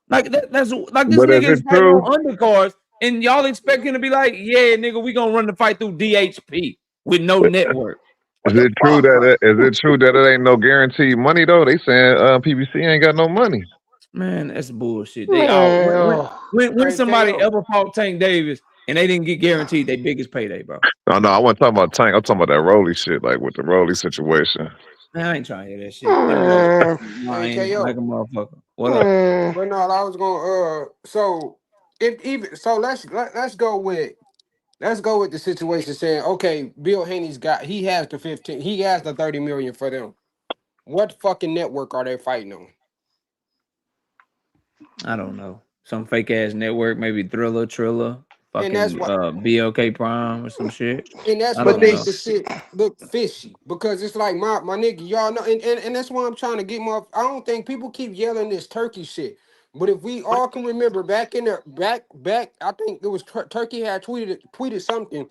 Like that's like this But is nigga it is fighting true? on undercards, and y'all expect him to be like, yeah, nigga, we gonna run the fight through DHP with no network. Is What the it true fuck, bro? that it ain't no guaranteed money though? They saying PBC ain't got no money. Man, that's bullshit. They all Man, oh, when Hey, somebody KO. ever fought Tank Davis and they didn't get guaranteed their biggest payday, bro. No, I wasn't talking about Tank. I'm talking about that Rolly shit, like with the Rolly situation. Man, I ain't trying to hear that shit. Them boys man, Hey, lying like a KO. motherfucker. What up? man. But no, I was gonna so if even so let's go with the situation saying, okay, Bill Haney's he has the 15, he has the 30 million for them. What fucking network are they fighting on? I don't know. Some fake ass network, maybe Triller, And that's fucking what BLK Prime or some shit. and that's I what But don't they make know. the shit look fishy because it's like my nigga, y'all know, and that's why I'm trying to get more. I don't think people keep yelling this Turkey shit, but if we all can remember back in the back, I think it was Turkey had tweeted something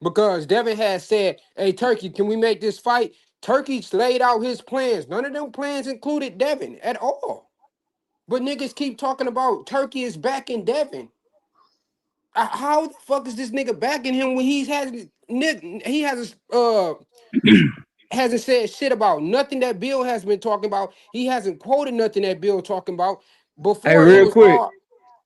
because Devin had said, "Hey Turkey, can we make this fight?" Turkey's laid out his plans. None of them plans included Devin at all. But niggas keep talking about Turkey is backing Devin. How the fuck is this nigga backing him when he hasn't said shit about nothing that Bill has been talking about. He hasn't quoted nothing that Bill talking about. Hey, Before it real was quick, all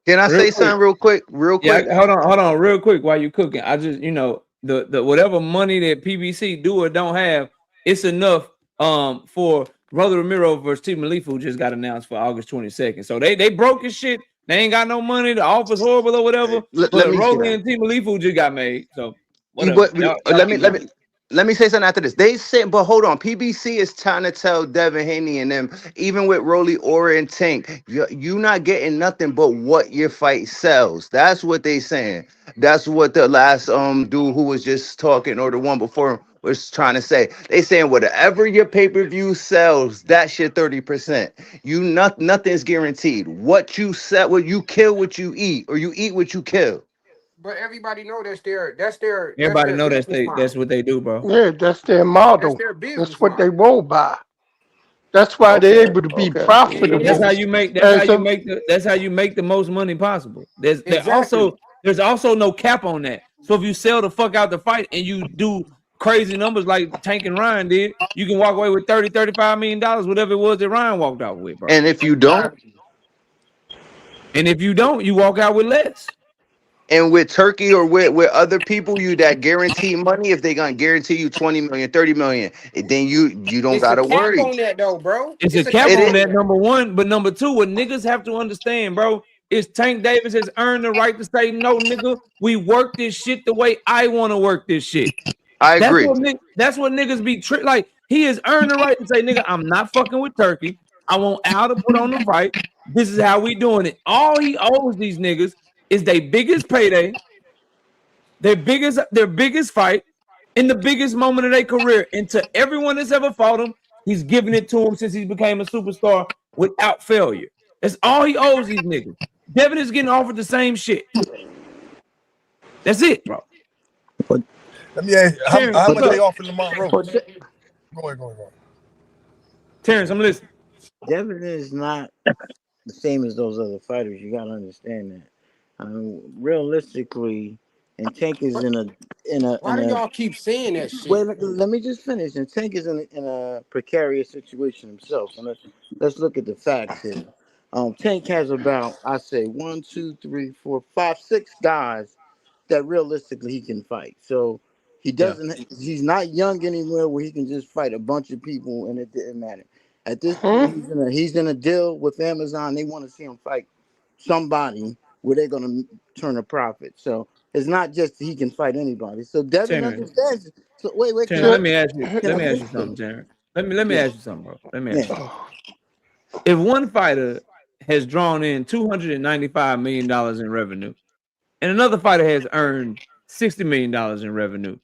can I real say quick. something real quick? Real Yeah, quick. hold on, real quick while you cooking. I just, the whatever money that PBC do or don't have, it's enough for Brother Ramiro versus T. Malifu just got announced for August 22nd. So they broke his shit. They ain't got no money. The offer's horrible or whatever. Let But me Rolly and T. Malifu just got made. So whatever. But Y'all keep going. let me say something after this. They said, but hold on. PBC is trying to tell Devin Haney and them, even with Rolly Ora and Tank, you not getting nothing but what your fight sells. That's what they saying. That's what the last dude who was just talking or the one before him was trying to say. They saying whatever your pay-per-view sells, that's your 30%. Nothing's guaranteed. What you sell, what you kill, what you eat, or you eat what you kill. but everybody know that's Everybody their know business that's model. what they do, bro. Yeah, that's their That's model. their That's business what they model. roll by. That's why they're Okay. able to be Okay. That's profitable. how you make. As a That's how you make the most money possible. Exactly. There's also no cap on that. So if you sell the fuck out the fight and you do crazy numbers like Tank and Ryan did, you can walk away with $30-35 million, whatever it was that Ryan walked out with, bro. And if you don't, Exactly. And if you don't, you walk out with less. and with Turkey or with other people, you that guarantee money, if they gonna guarantee you 20 million, 30 million, then you don't It's a gotta cap worry. on that though, bro. It's a It's a cap cap It on is, on that, that. number one. But number two, what niggas have to understand, bro, is Tank Davis has earned the right to say, no, nigga, we work this shit the way I want to work this shit. I That's agree. what niggas be like. He has earned the right to say, nigga, I'm not fucking with Turkey. I want Al to put on the fight. This is how we doing it. All he owes these niggas is their biggest payday, their biggest fight, in the biggest moment of their career. And to everyone that's ever fought him, he's given it to him since he became a superstar without failure. That's all he owes these niggas. Devin is getting offered the same shit. That's it, bro. Let me ask you, how much they offer Lamont Rose? Go ahead. Terrence, I'm listening. Devin is not the same as those other fighters. You gotta understand that. Realistically, and Tank is in a. Why do y'all keep saying that shit? Wait, let me just finish. And Tank is in a precarious situation himself. And let's look at the facts here. Tank has about, I say, 1, 2, 3, 4, 5, 6 guys that realistically he can fight. So he doesn't. He's not young anywhere where he can just fight a bunch of people and it didn't matter. At this point, he's in a deal with Amazon. They want to see him fight somebody where they're going to turn a profit. So it's not just he can fight anybody. So Devin understands. So wait. Terrence, let me ask you something, Terrence. Let me ask you something, bro. Let me ask you. If one fighter has drawn in $295 million in revenue, and another fighter has earned $60 million in revenue,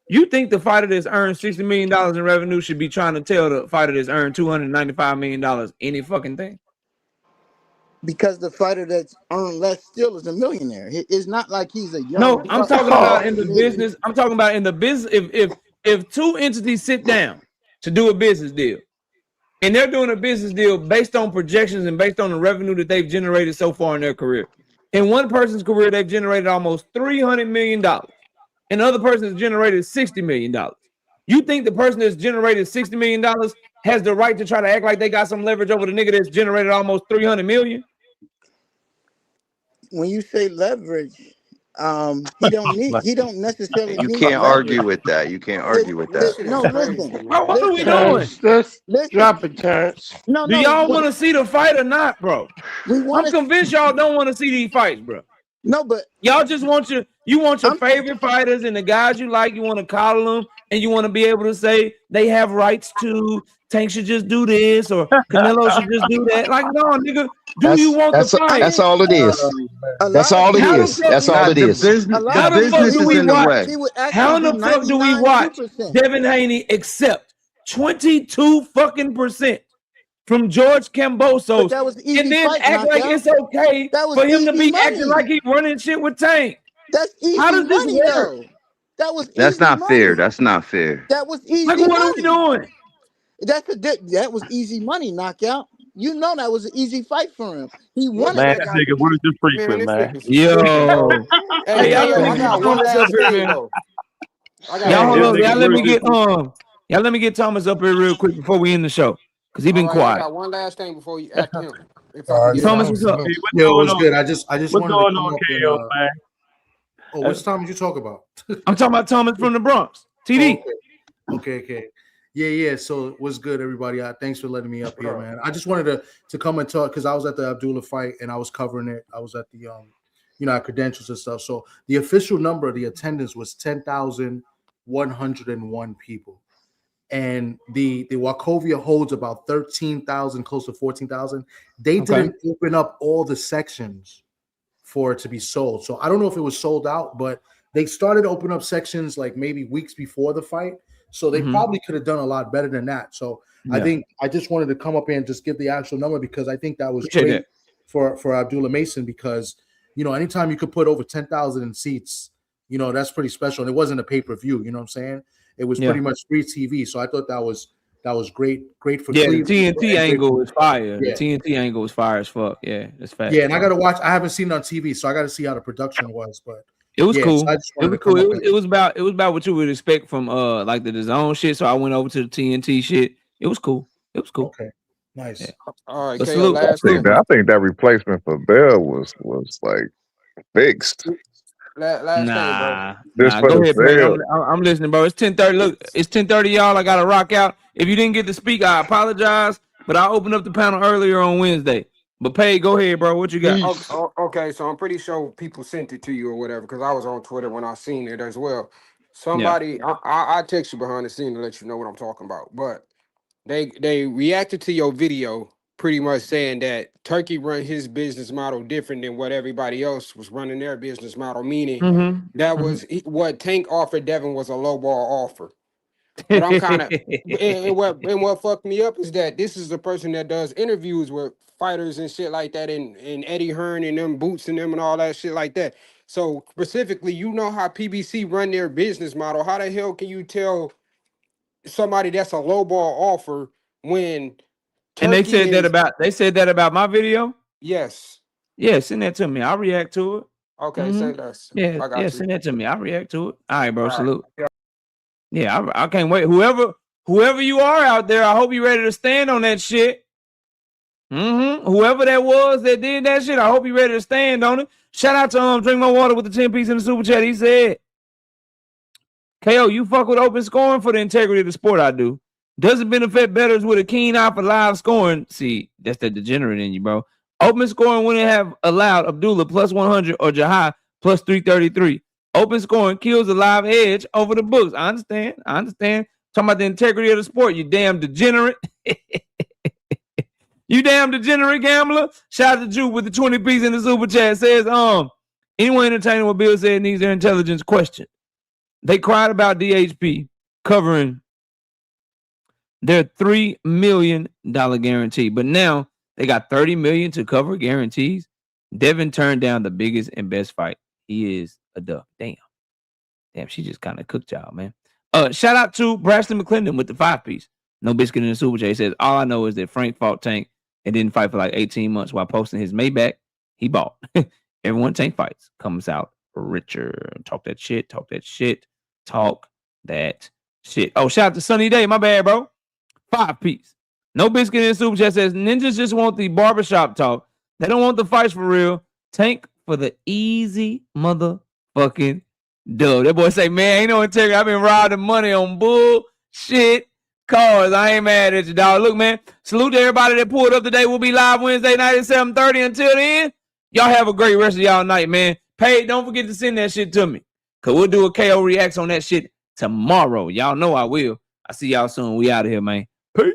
you think the fighter that's earned $60 million in revenue should be trying to tell the fighter that's earned $295 million any fucking thing? Because the fighter that's earned less still is a millionaire. It's not like he's a young. No, I'm talking about in the business. I'm talking about in the business. If two entities sit down to do a business deal, and they're doing a business deal based on projections and based on the revenue that they've generated so far in their career. In one person's career, they've generated almost $300 million. And the other person has generated $60 million. You think the person that's generated $60 million has the right to try to act like they got some leverage over the nigga that's generated almost $300 million? When you say leverage, he don't necessarily. You can't argue with that. You can't argue with that. No, listen. Bro, what are we doing? Let's drop it, Terrence. No. Do y'all want to see the fight or not, bro? I'm convinced y'all don't want to see these fights, bro. No, but y'all just want your favorite fighters and the guys you like. You want to call them and you want to be able to say they have rights to. Tank should just do this or Canelo should just do that. Like, no, nigga. You want the fight? That's all it is. That's all it is. That's all it is. How the fuck do we watch? How the fuck do we watch Devin Haney accept 22% from George Kambosos and then act like it's okay for him to be acting like he's running shit with Tank? That's easy. How does this work? That's not fair. That's not fair. That was easy. Like, what are we doing? That was easy money, knockout. You know that was an easy fight for him. He won man, it. nigga, what is this frequent, man? Yo. Hey, I got one last thing, though. Y'all let me get Thomas up here real quick before we end the show. Because he been quiet. I got one last thing before you ask him. Thomas, what's up? Yo, what's good? I just what's wanted going to on, KO, man? Oh, which Thomas you talk about? I'm talking about Thomas from the Bronx. TD. Okay. Yeah. So what's good, everybody? Thanks for letting me up here, man. I just wanted to come and talk because I was at the Abdullah fight and I was covering it. I was at the credentials and stuff. So the official number of the attendance was 10,101 people. And the Wachovia holds about 13,000, close to 14,000. They didn't open up all the sections for it to be sold. So I don't know if it was sold out, but they started opening up sections like maybe weeks before the fight. So they probably could have done a lot better than that. So I think I just wanted to come up here and just give the actual number because I think that was great for Abdullah Mason because, anytime you could put over 10,000 in seats, that's pretty special. And it wasn't a pay-per-view, you know what I'm saying? It was pretty much free TV. So I thought that was great for Cleveland. The TNT angle is fire. Yeah. The TNT angle is fire as fuck. Yeah, that's fast. Yeah, and I got to watch. I haven't seen it on TV, so I got to see how the production was. But it was cool. So it was cool. It was about what you would expect from like the DAZN shit. So I went over to the TNT shit. It was cool. Okay, nice. Yeah. All right, I think that replacement for Bell was like fixed. Nah, go ahead, man. I'm listening, bro. It's 10:30. Look, it's 10:30, y'all. I gotta rock out. If you didn't get to speak, I apologize. But I opened up the panel earlier on Wednesday. But Pay, go ahead, bro. What you got? Okay, so I'm pretty sure people sent it to you or whatever because I was on Twitter when I seen it as well. somebody, I text you behind the scene to let you know what I'm talking about. But they reacted to your video pretty much saying that Turkey run his business model different than what everybody else was running their business model, meaning that was what Tank offered Devin was a low ball offer. But I'm kind of and what fucked me up is that this is the person that does interviews with fighters and shit like that, and Eddie Hearn and them Boots and them and all that shit like that. So specifically, you know how PBC run their business model. How the hell can you tell somebody that's a low ball offer when And they Turkey said that about my video? Yes. Yeah, send that to me. I'll react to it. Okay, send us. Yeah, I got you. send that to me. I'll react to it. All right, bro. All right. Salute. Yeah, I can't wait. Whoever you are out there, I hope you're ready to stand on that shit. Whoever that was that did that shit, I hope you're ready to stand on it. Shout out to Drink My Water with the 10 piece in the super chat. He said, KO, you fuck with open scoring for the integrity of the sport. I do. Doesn't benefit bettors with a keen eye for live scoring. See, that's the degenerate in you, bro. Open scoring wouldn't have allowed Abdullah plus 100 or Jahai plus 333. Open scoring kills the live edge over the books. I understand. Talking about the integrity of the sport, you damn degenerate. You damn degenerate gambler. Shout out to Juke with the 20 piece in the super chat. Says, anyone entertaining what Bill said needs their intelligence questioned. They cried about DHP covering their $3 million guarantee, but now they got $30 million to cover guarantees. Devin turned down the biggest and best fight. He is a duck. Damn, she just kind of cooked y'all, man. Shout out to Braxton McClendon with the 5 piece. No biscuit in the super chat. He says, all I know is that Frank fought Tank and didn't fight for like 18 months while posting his Maybach. He bought. Everyone Tank fights comes out richer. Talk that shit. Oh, shout out to Sunny Day. My bad, bro. 5 piece. No biscuit in the super chat says, ninjas just want the barbershop talk. They don't want the fights for real. Tank for the easy motherfucking dub. That boy say, man, ain't no integrity. I've been robbing money on bullshit cars. I ain't mad at you, dog. Look, man, salute to everybody that pulled up today. We'll be live Wednesday night at 7:30. Until then, y'all have a great rest of y'all night, man. Paige, don't forget to send that shit to me, because we'll do a KO reacts on that shit tomorrow. Y'all know I will. I see y'all soon. We out of here, man. Peace.